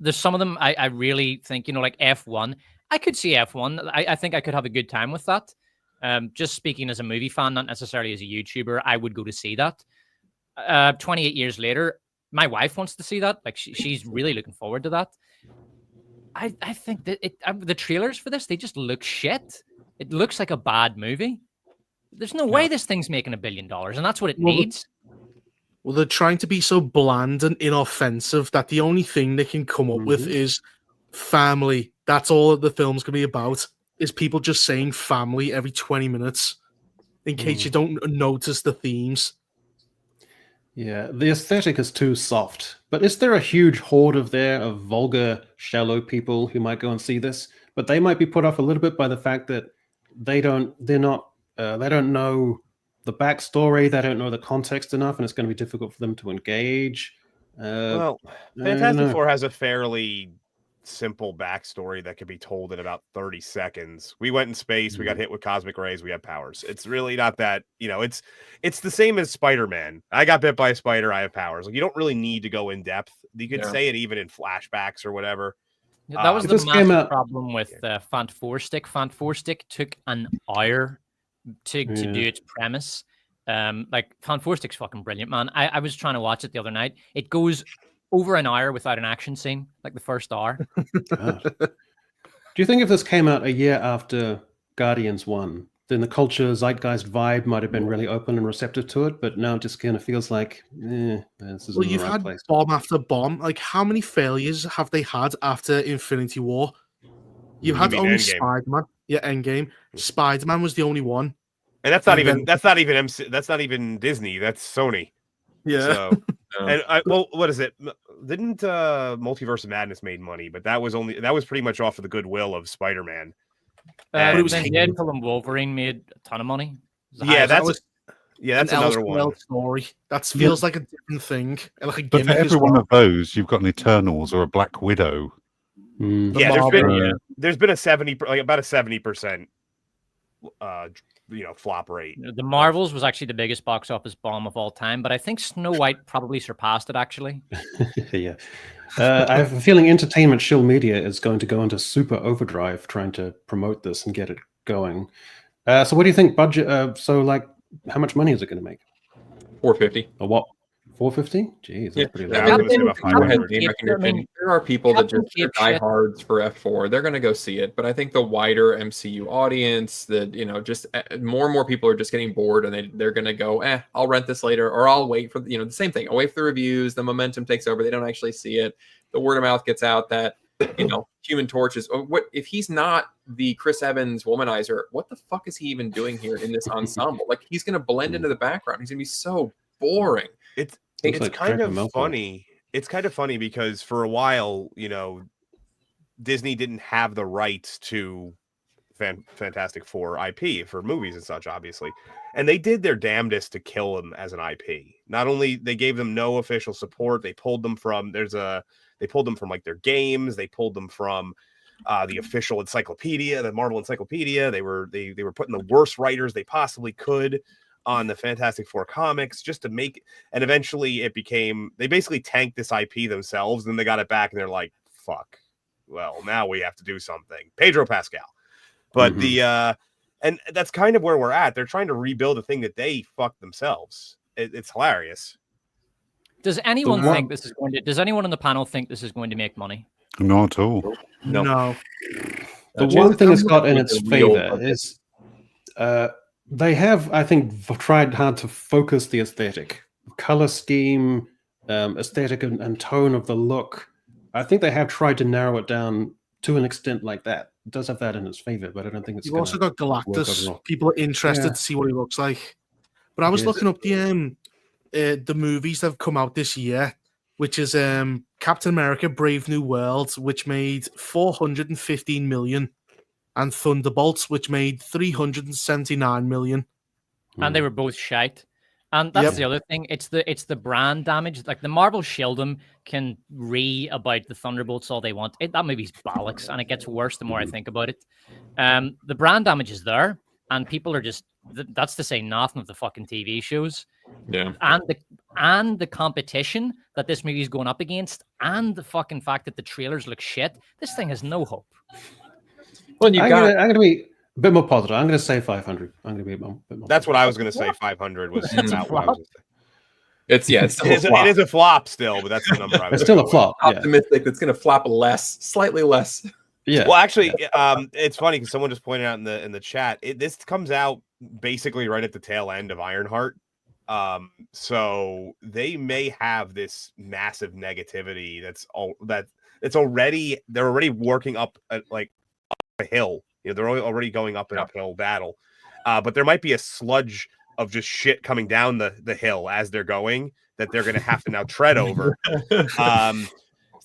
there's some of them I really think, like F1. I could see F1. I think I could have a good time with that. Just speaking as a movie fan, not necessarily as a YouTuber, I would go to see that. 28 years later, my wife wants to see that. Like she's really looking forward to that. I think that the trailers for this, they just look shit. It looks like a bad movie. There's no way this thing's making $1 billion, and that's what it needs. Well, they're trying to be so bland and inoffensive that the only thing they can come up with is family. That's all the film's going to be about, is people just saying family every 20 minutes, in case you don't notice the themes. Yeah, the aesthetic is too soft. But is there a huge horde of vulgar, shallow people who might go and see this? But they might be put off a little bit by the fact that they don't know the backstory, they don't know the context enough, and it's going to be difficult for them to engage. Well, I don't Fantastic know. Four has a fairly simple backstory that could be told in about 30 seconds. We went in space, we got hit with cosmic rays, we have powers. It's really not that, it's the same as Spider-Man. I got bit by a spider, I have powers. Like, you don't really need to go in depth. You could say it even in flashbacks or whatever. Yeah, that was It the just came massive out- problem with Fant 4 Stick. Fant 4 Stick took an hour to do its premise. Like Fant 4 Stick's fucking brilliant, man. I was trying to watch it the other night. It goes over an hour without an action scene, like the first hour. God. Do you think if this came out a year after Guardians 1, then the culture zeitgeist vibe might have been really open and receptive to it, but now it just kind of feels like, this isn't Well, the you've right had place. bomb after bomb. Like, how many failures have they had after Infinity War? You've had mean only Endgame? Spider-Man. Yeah, Endgame. Spider-Man was the only one. And that's not And even then- that's not even Disney. That's Sony. Yeah. So, Yeah. and well, what is it? Didn't Multiverse of Madness made money? But that was pretty much off of the goodwill of Spider-Man. But it was then hated. Deadpool and Wolverine made a ton of money. It was the Yeah, highest- that's an another one. Elseworld story. That feels like a different thing. Like a But for gimmick as every one well. of those, you've got an Eternals or a Black Widow. Mm. The Yeah, Marvel- there's been a 70% flop rate. The Marvels was actually the biggest box office bomb of all time, but I think Snow White probably surpassed it, actually. Yeah. I have a feeling Entertainment Shill Media is going to go into super overdrive trying to promote this and get it going. So what do you think budget? How much money is it going to make? 450. Or what? 450? Jeez, that's Yeah. pretty Yeah, low. I'm gonna say about 500. Name recognition. There are people that Captain just they're Cape shit. diehards for F4. They're going to go see it, but I think the wider MCU audience, that just more and more people are just getting bored, and they're going to go, I'll rent this later, or I'll wait for the same thing. I'll wait for the reviews. The momentum takes over. They don't actually see it. The word of mouth gets out that Human Torch is. What if he's not the Chris Evans womanizer? What the fuck is he even doing here in this ensemble? Like, he's going to blend into the background. He's going to be so boring. It's like kind Draco of Malfoy. funny. It's kind of funny because for a while, Disney didn't have the rights to Fantastic Four IP for movies and such, obviously, and they did their damnedest to kill them as an IP. Not only they gave them no official support, they pulled them from like their games, they pulled them from the official encyclopedia, the Marvel Encyclopedia. They were putting the worst writers they possibly could on the Fantastic Four comics just to make, and eventually it became, they basically tanked this IP themselves, then they got it back and they're like, fuck, well, now we have to do something. Pedro Pascal. But and that's kind of where we're at. They're trying to rebuild a thing that they fucked themselves. It's hilarious. Does anyone think this is going to? Does anyone on the panel think this is going to make money? Not at all. No. The one thing it's got in its favor is they have, I think, tried hard to focus the aesthetic, color scheme, aesthetic and tone of the look. I think they have tried to narrow it down to an extent like that. It does have that in its favor, but I don't think it's. You've also got Galactus. overall. People are interested to see what he looks like. But I was Yes. looking up the movies that have come out this year, which is Captain America: Brave New World, which made 415 million, and Thunderbolts, which made 379 million. And they were both shite. And that's the other thing. It's the brand damage. Like, the Marvel Sheldom can about the Thunderbolts all they want. That movie's bollocks, and it gets worse the more I think about it. The brand damage is there, and people are just. That's to say nothing of the fucking TV shows. Yeah. And the competition that this movie is going up against, and the fucking fact that the trailers look shit. This thing has no hope. Well, I'm going to be a bit more positive. I'm going to say 500. I'm going to be a bit more. That's what I was going to say. 500 was about what I was going to say. It's still a flop. It is a flop still, but that's the number I was. It's still a flop. Yeah. Optimistic. That's going to flop slightly less. Yeah. Well, actually, it's funny because someone just pointed out in the chat. This comes out basically right at the tail end of Ironheart. So they may have this massive negativity they're already working up a hill. They're already going up an uphill battle. But there might be a sludge of just shit coming down the hill as they're going that they're going to have to now tread over.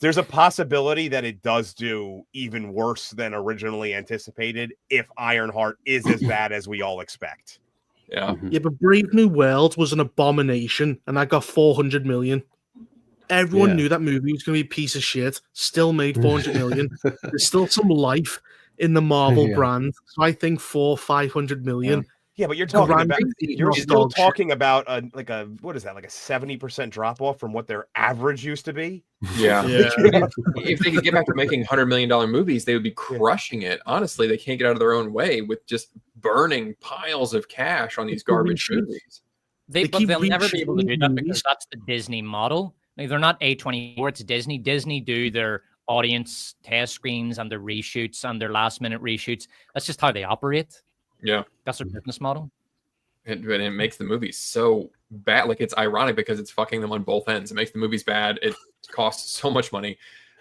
There's a possibility that it does do even worse than originally anticipated if Ironheart is as bad as we all expect. Yeah. Yeah, but Brave New World was an abomination, and I got 400 million. Everyone knew that movie was going to be a piece of shit. Still made 400 million. There's still some life in the Marvel brand, so I think 500 million. Yeah, but you're talking about you're still talking about a 70% drop off from what their average used to be. Yeah. If they could get back to making $100 million movies, they would be crushing it. Honestly, they can't get out of their own way with just burning piles of cash on these garbage movies. They'll never be able to do that because that's the Disney model. Like, they're not A24, it's Disney. Disney do their audience test screens and their reshoots and their last minute reshoots. That's just how they operate. Yeah. That's their business model. It makes the movies so bad. Like, it's ironic because it's fucking them on both ends. It makes the movies bad. It costs so much money.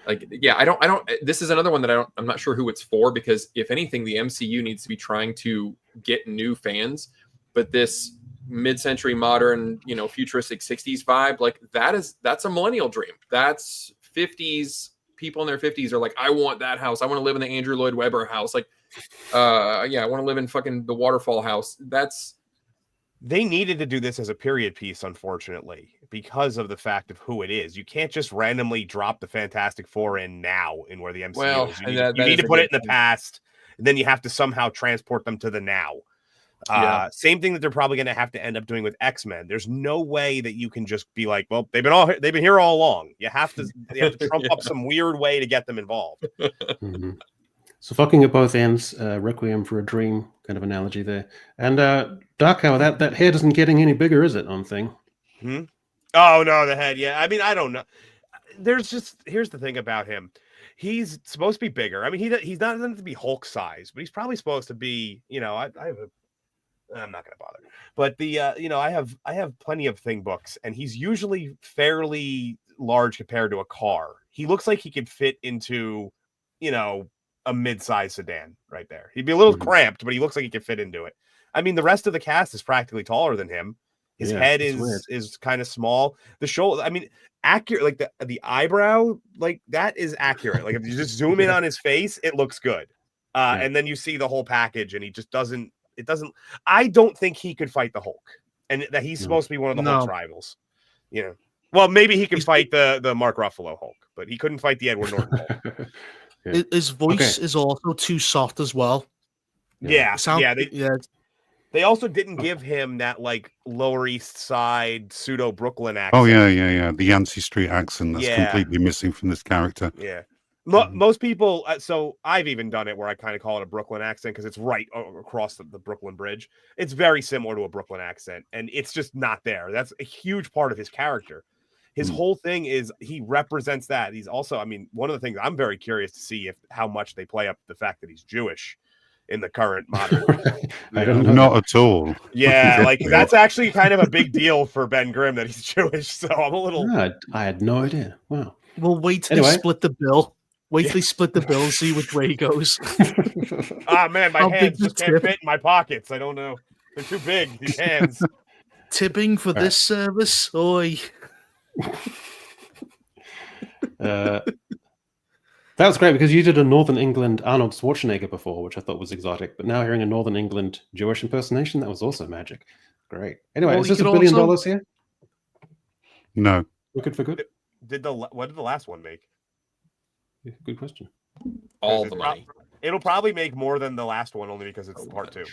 Like, yeah, I don't, this is another one that I'm not sure who it's for, because if anything, the MCU needs to be trying to get new fans, but this mid-century modern, futuristic 60s vibe, like that's a millennial dream. That's 50s, people in their 50s are like, I want that house. I want to live in the Andrew Lloyd Webber house. Like, I want to live in fucking the waterfall house. They needed to do this as a period piece, unfortunately, because of the fact of who it is. You can't just randomly drop the Fantastic Four in now in where the MCU is. You need to put it in the past, and then you have to somehow transport them to the now. Same thing that they're probably going to have to end up doing with X-Men. There's no way that you can just be like, well, they've been here all along. You have to trump up some weird way to get them involved. Mm-hmm. So fucking at both ends, Requiem for a Dream kind of analogy there. And DarkHour, that head isn't getting any bigger, is it, on thing? Oh, no, the head, yeah. I mean, I don't know. Here's the thing about him. He's supposed to be bigger. I mean, he's not going to be Hulk size, but he's probably supposed to be, I'm not going to bother. But I have plenty of thing books, and he's usually fairly large compared to a car. He looks like he could fit into, a mid-sized sedan right there. He'd be a little cramped, but he looks like he could fit into it. I mean, the rest of the cast is practically taller than him. His head is kind of small. The shoulder, I mean, accurate, like the eyebrow, like that is accurate. Like if you just zoom in on his face, it looks good. And then you see the whole package, and he just doesn't. It doesn't. I don't think he could fight the Hulk, and that he's supposed to be one of the Hulk's rivals. Well, maybe he could fight the Mark Ruffalo Hulk, but he couldn't fight the Edward Norton Hulk. His voice is also too soft as well. They also didn't give him that like Lower East Side pseudo Brooklyn accent. Oh yeah. The Yancey Street accent that's completely missing from this character. Yeah. Most people, so I've even done it where I kind of call it a Brooklyn accent because it's right across the Brooklyn Bridge. It's very similar to a Brooklyn accent, and it's just not there. That's a huge part of his character. His whole thing is he represents that. He's also, I mean, one of the things I'm very curious to see how much they play up the fact that he's Jewish in the current modern. Not at all. Yeah, like that's actually kind of a big deal for Ben Grimm that he's Jewish. So I'm a little. I had no idea. Wow. We'll wait till they split the bill. Wait till they split the bill and see which way he goes. Man, my hands just can't fit in my pockets. I don't know. They're too big, these hands. Tipping for this service? Oi. That was great because you did a Northern England Arnold Schwarzenegger before, which I thought was exotic. But now hearing a Northern England Jewish impersonation, that was also magic. Great. Anyway, is this $1 billion here? No. Good for good. What did the last one make? Good question. All the money. It'll probably make more than the last one, only because it's part 2.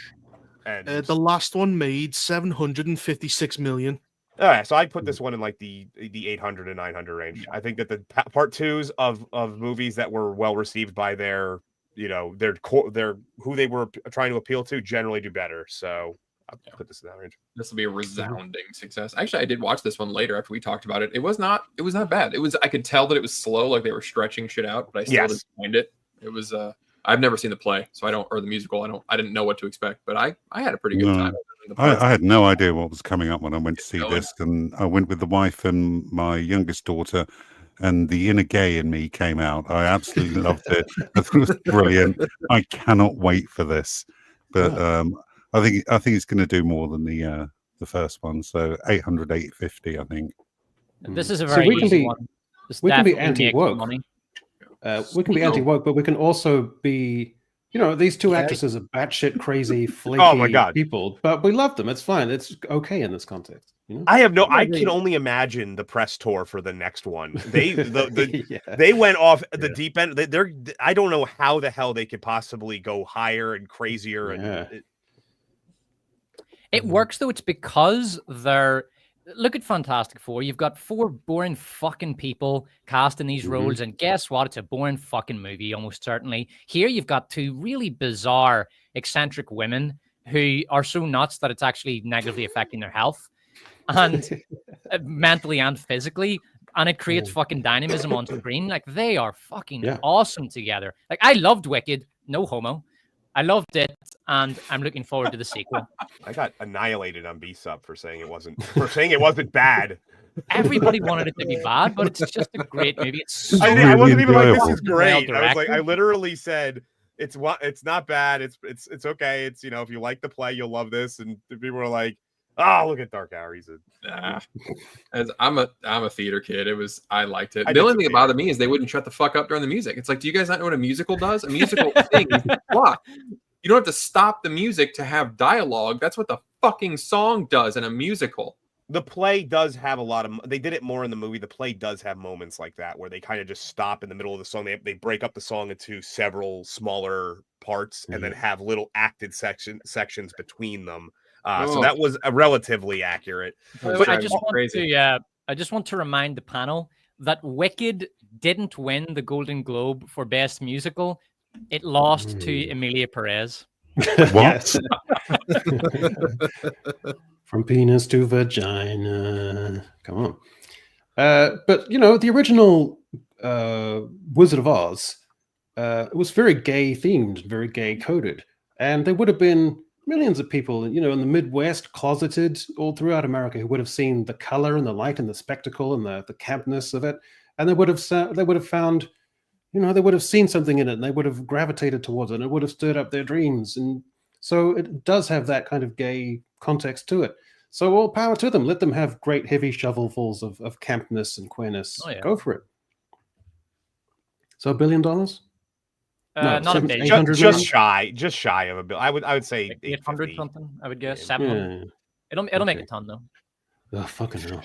And the last one made 756 million. All right, so I put this one in like the 800 to 900 range. I think that the part 2s of movies that were well received by their who they were trying to appeal to generally do better. So I'll put this in that range. This will be a resounding success. Actually, I did watch this one later after we talked about it. It was not bad. I could tell that it was slow, like they were stretching shit out, but I still didn't mind it. It was I've never seen the play, so or the musical. I didn't know what to expect, but I had a pretty good time. I had no idea what was coming up when I went to see this, and I went with the wife and my youngest daughter, and the inner gay in me came out. I absolutely loved it. It was brilliant. I cannot wait for this, but I think it's going to do more than the first one. So 800, 850, I think. This is a very easy one. We can be anti-woke. We can be anti-woke, but we can also be, these two actresses are batshit crazy, flaky people, but we love them. It's fine. It's okay in this context. I can only imagine the press tour for the next one. They they went off the deep end. I don't know how the hell they could possibly go higher and crazier. It works though. It's because look at Fantastic Four. You've got 4 boring fucking people cast in these roles, and guess what? It's a boring fucking movie, almost certainly. Here you've got 2 really bizarre, eccentric women who are so nuts that it's actually negatively affecting their health, and mentally and physically. and it creates fucking dynamism on screen. Like, they are fucking Yeah. awesome together. Like, I loved Wicked, no homo. I loved it, and I'm looking forward to the sequel. I got annihilated on B-Sub for saying it wasn't bad. Everybody wanted it to be bad, but it's just a great movie. It's so I wasn't even like, this enjoyable. is great. I was like, I well-directed. literally said it's not bad. It's okay. It's, you know, if you like the play, you'll love this. And people were like, oh, look at DarkHour. He's a As I'm a theater kid. I liked it. I The did only some thing that bothered me is they wouldn't shut the fuck up during the music. It's like, do you guys not know what a musical does? A musical thing is what? You don't have to stop the music to have dialogue. That's what the fucking song does in a musical. The play does have a lot of. They did it more in the movie. The play does have moments like that where they kind of just stop in the middle of the song. They break up the song into several smaller parts and then have little acted sections between them. So that was relatively accurate. But I just want to remind the panel that Wicked didn't win the Golden Globe for Best Musical. It lost to Emilia Perez. What? From penis to vagina. Come on. But, you know, the original Wizard of Oz, it was very gay themed, very gay coded. And there would have been millions of people, you know, in the Midwest, closeted all throughout America, who would have seen the color and the light and the spectacle and the campness of it. And they would have found, you know, they would have seen something in it and they would have gravitated towards it and it would have stirred up their dreams. And so it does have that kind of gay context to it. So all power to them. Let them have great heavy shovelfuls of campness and queerness. Oh, yeah. Go for it. So $1 billion? Not a billion. 800 just million? shy of a bill. I would say Like 800 850. something, I would guess. Yeah. 700. Yeah. It'll make Okay. a ton, though. Oh, fucking hell.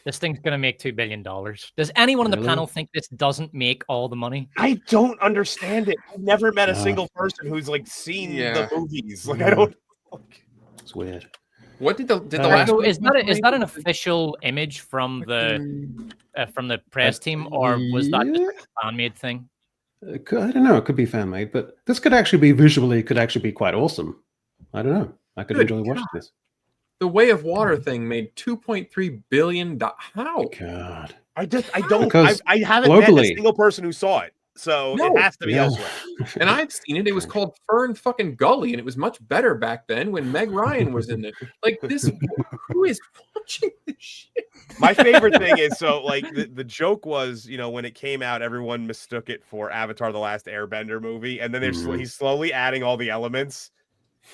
This thing's going to make $2 billion. Does anyone on the Really? panel think this doesn't make all the money? I don't understand it. I've never met a No. single person who's like seen Yeah. the movies. Like, I don't. It's weird. What did the Uh, last? So one is that make? an official image from the press team, or was that just like a fan-made thing? I don't know. It could be fan made, but this could actually be visually quite awesome. I don't know. I could Good enjoy watching this. The Way of Water thing made $2.3 billion. How? God. I don't. Because I haven't met a globally- single person who saw it, so No. it has to be Yeah. elsewhere. And I've seen it. It was called Fern fucking Gully, and it was much better back then when Meg Ryan was in it. Like this, who is watching this shit? My favorite thing is like the joke was, you know, when it came out, everyone mistook it for Avatar: The Last Airbender movie, and then he's slowly adding all the elements.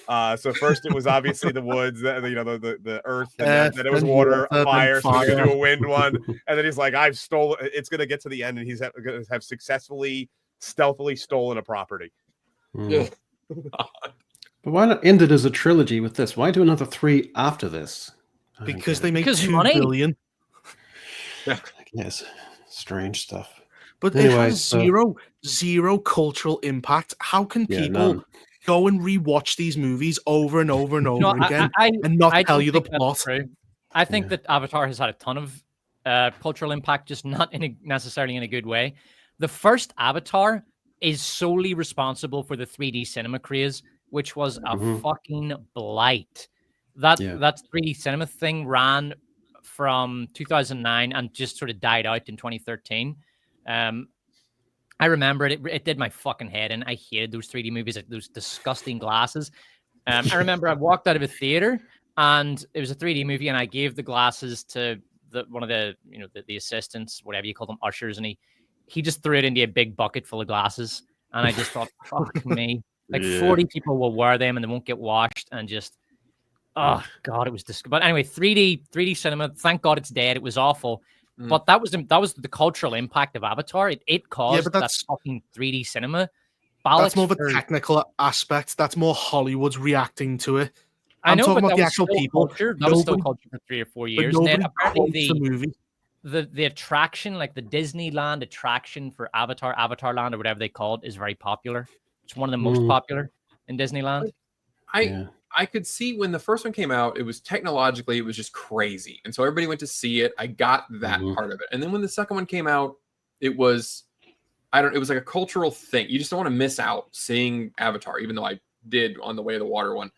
So first it was obviously the woods, the earth, and then it was water, fire, so we could do a wind one, and then he's like, I've stolen. It's gonna get to the end, and he's gonna have successfully, stealthily stolen a property. Mm. But why not end it as a trilogy with this? Why do another 3 after this? I don't Because get they it. make Because 2 money. billion. Yes, strange stuff. But it Anyway, has so- zero cultural impact. How can Yeah, people none. go and rewatch these movies over and over and over No, again I and not I tell don't you the think that's plot? true. I think Yeah. that Avatar has had a ton of cultural impact, just not necessarily in a good way. The first Avatar is solely responsible for the 3D cinema craze, which was a fucking blight. That 3D cinema thing ran from 2009 and just sort of died out in 2013. I remember it did my fucking head in. I hated those 3D movies, like those disgusting glasses. I remember I walked out of a theater and it was a 3D movie, and I gave the glasses to one of the the assistants, whatever you call them, ushers, and he just threw it into a big bucket full of glasses, and I just thought, fuck me, like 40 people will wear them and they won't get washed, and just oh god, it was disgusting. But anyway, 3D cinema, thank God it's dead. It was awful. But that was the cultural impact of Avatar. It caused but that that's- fucking 3D cinema. That's more of for- a technical aspect. That's more Hollywood's reacting to it. I I'm know, talking but about that the was actual still people. culture. That was still Nobody- culture for 3 or 4 But years. And then nobody apparently quotes the movie. the attraction, like the Disneyland attraction for Avatar Land or whatever they call it, is very popular. It's one of the most popular in Disneyland. I could see when the first one came out, it was technologically, it was just crazy. And so everybody went to see it. I got that part of it. And then when the second one came out, it was, it was like a cultural thing. You just don't want to miss out seeing Avatar, even though I did on the Way of the Water one.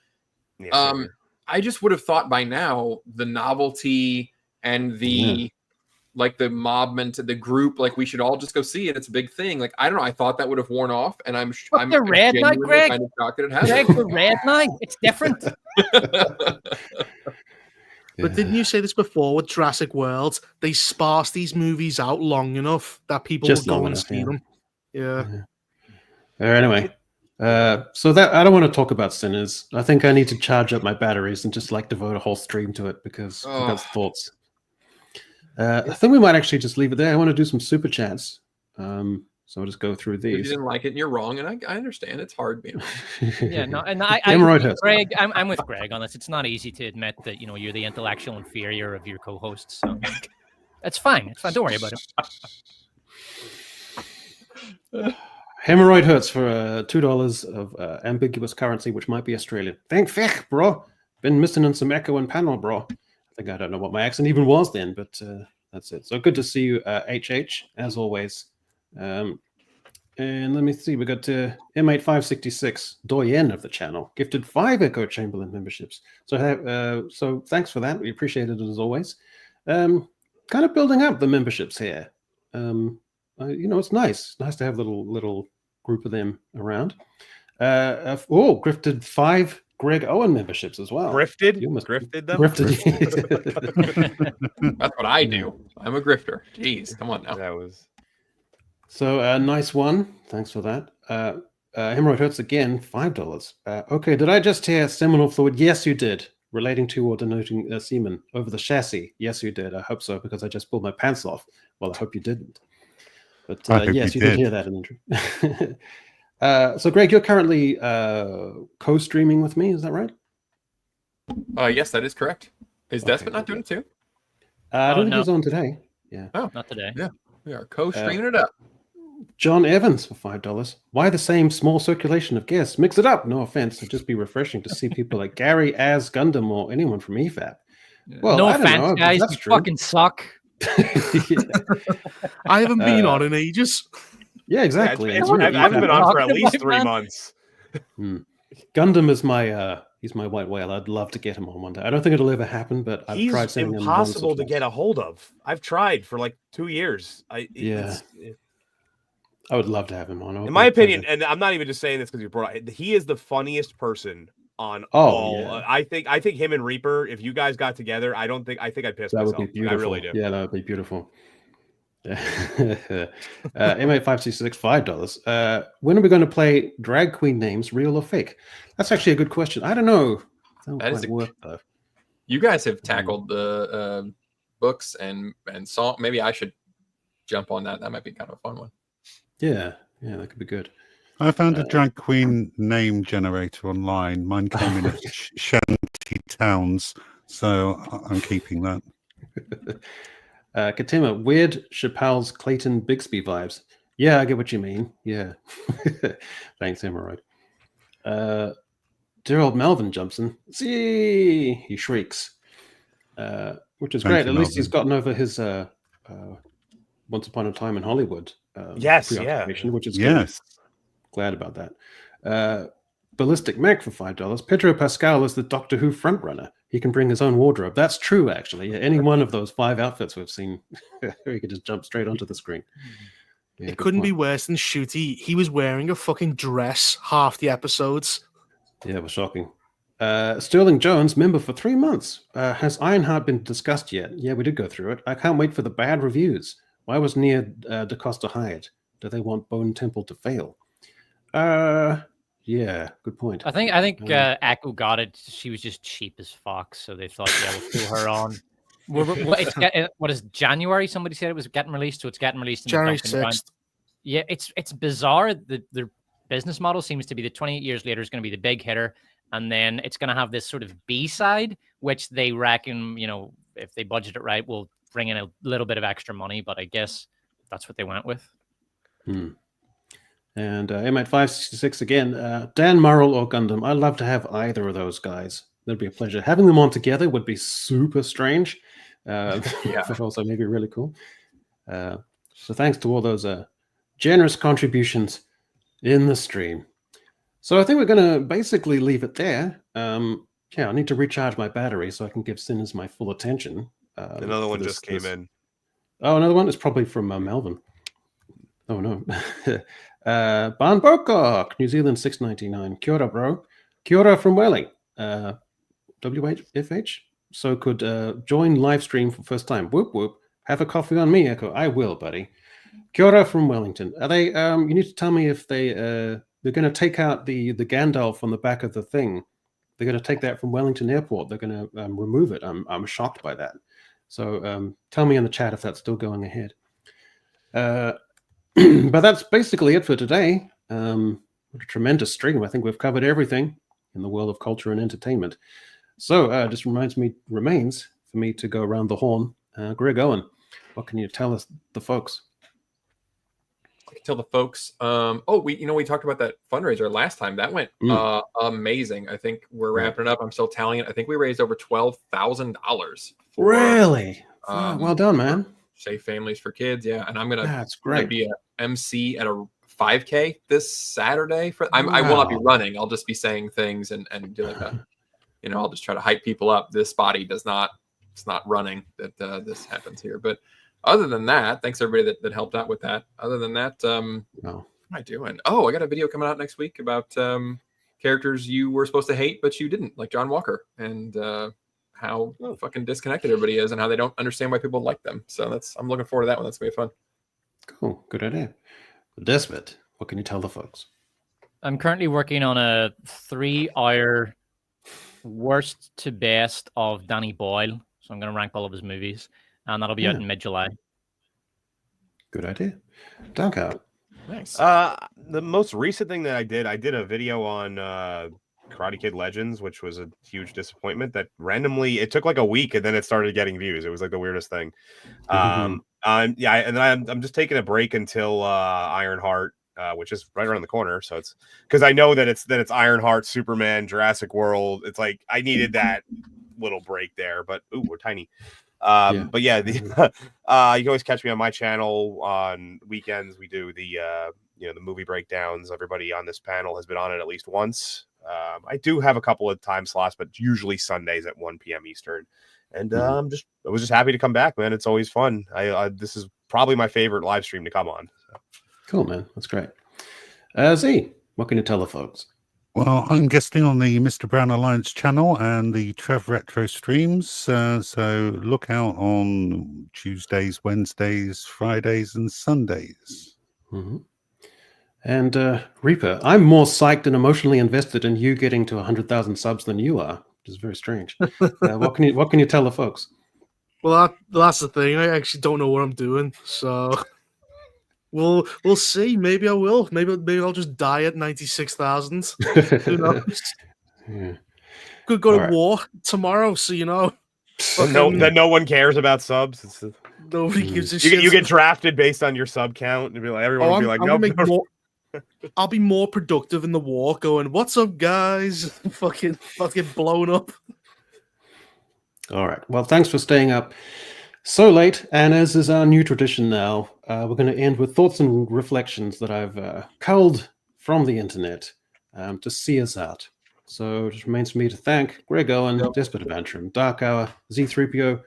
I just would have thought by now the novelty and the like the mob the group, like we should all just go see it. It's a big thing. Like I don't know. I thought that would have worn off, and I'm the red night, genuinely Greg. kind of shocked that it Greg, hasn't. the red night. It's different. But didn't you say this before with Jurassic World? They sparse these movies out long enough that people Just will long go and enough, see them. Yeah. Anyway, so that I don't want to talk about Sinners. I think I need to charge up my batteries and just like devote a whole stream to it because I've got thoughts. I think we might actually just leave it there. I want to do some super chats. So I'll just go through If you these. didn't like it and you're wrong, and I understand it's hard being wrong. Yeah, no, and Greg, I'm with Greg on this. It's not easy to admit that you're the intellectual inferior of your co-hosts. So it's fine. It's fine. Don't worry about it. Hemorrhoid hurts for $2 of ambiguous currency, which might be Australian. Thank fech, bro. Been missing in some echo and panel, bro. I don't know what my accent even was then, but that's it. So good to see you, HH, as always. And let me see, we got M8566, Doyen of the channel, gifted 5 Echo Chamberlain memberships. So thanks for that. We appreciate it as always. Kind of building up the memberships here. It's nice. It's nice to have a little group of them around. Grifted 5 Greg Owen memberships as well. Grifted? You must Grifted them? Grifted. That's what I do. I'm a grifter. Jeez, come on now. That was... So nice one. Thanks for that. Hemorrhoid hurts again, $5. Okay, did I just hear seminal fluid? Yes, you did. Relating to or denoting semen over the chassis. Yes, you did. I hope so, because I just pulled my pants off. Well, I hope you didn't. But yes, you did hear that in the intro. So, Greg, you're currently co-streaming with me. Is that right? Yes, that is correct. Is Despot not doing it too? I don't think he's on today. Yeah. Oh, not today. Yeah, we are co-streaming it up. John Evans for $5. Why the same small circulation of guests? Mix it up. No offense. It'd just be refreshing to see people like Gary, Az, Gundam, or anyone from EFAP. Well, no I don't offense, know, guys. You fucking suck. I haven't been on in ages. Yeah, exactly. I haven't been on for at least 3 months. Gundam is he's my white whale. I'd love to get him on one day. I don't think it'll ever happen, but I've tried sending him. He's impossible to get a hold of. I've tried for like 2 years. I would love to have him on. In my opinion, and I'm not even just saying this because you brought it, he is the funniest person on all. Yeah. I think him and Reaper, if you guys got together, I think I'd piss myself. Would be beautiful. I really do. Yeah, that would be beautiful. M8566, $5. When are we going to play drag queen names, real or fake? That's actually a good question. I don't know. That is work though. You guys have tackled the books and song. Maybe I should jump on that. That might be kind of a fun one. Yeah, that could be good. I found a drag queen name generator online. Mine came in at Shanty Towns, so I'm keeping that. Katima, weird Chappelle's Clayton Bixby vibes. Yeah, I get what you mean. Yeah. Thanks, Hemorrhoid. Dear old Melvin jumps in. See, he shrieks. Which is great. At least he's gotten over his Once Upon a Time in Hollywood. Which is good. Glad about that. Ballistic Mac for $5. Pedro Pascal is the Doctor Who frontrunner. He can bring his own wardrobe. That's true, actually. Any one of those 5 outfits we've seen, he could just jump straight onto the screen. Yeah, it couldn't be worse than Shooty. He was wearing a fucking dress half the episodes. Yeah, it was shocking. Sterling Jones, member for 3 months. Has Ironheart been discussed yet? Yeah, we did go through it. I can't wait for the bad reviews. Why was Nia DaCosta hired? Do they want Bone Temple to fail? Yeah, good point. I think Echo got it. She was just cheap as fuck, so they thought, yeah, we'll throw her on. What is January? Somebody said it was getting released, so it's getting released in January 6th. Yeah, it's bizarre. Their business model seems to be that 28 years later is going to be the big hitter, and then it's going to have this sort of B side, which they reckon, if they budget it right, will bring in a little bit of extra money. But I guess that's what they went with. And M8566 again, Dan Murrell or Gundam. I'd love to have either of those guys. That'd be a pleasure. Having them on together would be super strange, but also maybe really cool. So thanks to all those generous contributions in the stream. So I think we're going to basically leave it there. I need to recharge my battery so I can give Sinners my full attention. Another one just came in. Oh, another one is probably from Melbourne. Oh no. Barn Bocock, New Zealand 699. Kia ora, bro. Kia ora from Welling. WHFH. So could join live stream for first time. Whoop whoop. Have a coffee on me, Echo. I will, buddy. Kia ora from Wellington. Are they? You need to tell me if they're going to take out the Gandalf on the back of the thing. They're going to take that from Wellington Airport. They're going to remove it. I'm shocked by that. So tell me in the chat if that's still going ahead. But that's basically it for today. What a tremendous stream. I think we've covered everything in the world of culture and entertainment. So just remains for me to go around the horn. Greg Owen, what can you tell us, the folks? I can tell the folks. We talked about that fundraiser last time. That went amazing. I think we're wrapping it up. I'm still tallying it. I think we raised over $12,000. Really? Well done, man. Safe Families for Kids. Yeah, and I'm gonna be a MC at a 5K this Saturday. I will not be running. I'll just be saying things and doing I'll just try to hype people up. This body does not. It's not running that this happens here. But other than that, thanks everybody that helped out with that. Other than that, what am I doing? Oh, I got a video coming out next week about characters you were supposed to hate but you didn't, like John Walker, and how fucking disconnected everybody is and how they don't understand why people like them. So I'm looking forward to that one. That's gonna be fun. Cool, good idea. Despot, what can you tell the folks? I'm currently working on a 3-hour worst to best of Danny Boyle. So I'm going to rank all of his movies, and that'll be out in mid-July. Good idea. DarkHour. Nice. The most recent thing that I did a video on Karate Kid Legends, which was a huge disappointment. That randomly it took like a week, and then it started getting views. It was like the weirdest thing. And then I'm just taking a break until Ironheart, which is right around the corner. So it's because I know that it's Ironheart, Superman, Jurassic World. It's like I needed that little break there, but we're tiny. But yeah, you can always catch me on my channel on weekends. We do the the movie breakdowns. Everybody on this panel has been on it at least once. I do have a couple of time slots, but usually Sundays at 1 p.m. Eastern. And I was just happy to come back, man. It's always fun. This is probably my favorite live stream to come on. So. Cool, man. That's great. Zee, what can you tell the folks? Well, I'm guesting on the Mr. Brown Alliance channel and the Trev Retro streams. So look out on Tuesdays, Wednesdays, Fridays, and Sundays. Mm-hmm. And Reaper, I'm more psyched and emotionally invested in you getting to 100,000 subs than you are, which is very strange. What can you tell the folks? Well, that's the thing. I actually don't know what I'm doing, so we'll see. Maybe I will. Maybe I'll just die at 96,000. Who knows? Yeah. Could go to war tomorrow, so No one cares about subs. Nobody gives a shit. You get drafted based on your sub count, and be like, everyone will be like, nope. I'll be more productive in the war going, what's up, guys? fucking blown up. All right. Well, thanks for staying up so late. And as is our new tradition now, we're going to end with thoughts and reflections that I've culled from the internet to see us out. So it just remains for me to thank Greg Owen, Despot of Antrim, DarkHour, Zee Threepio,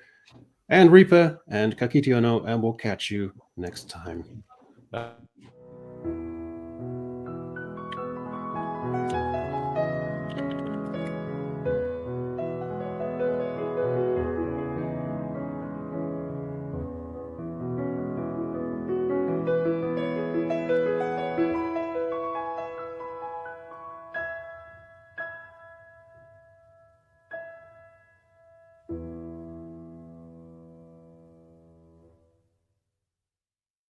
and Reaper, and Kakiti Ono, and we'll catch you next time. Bye.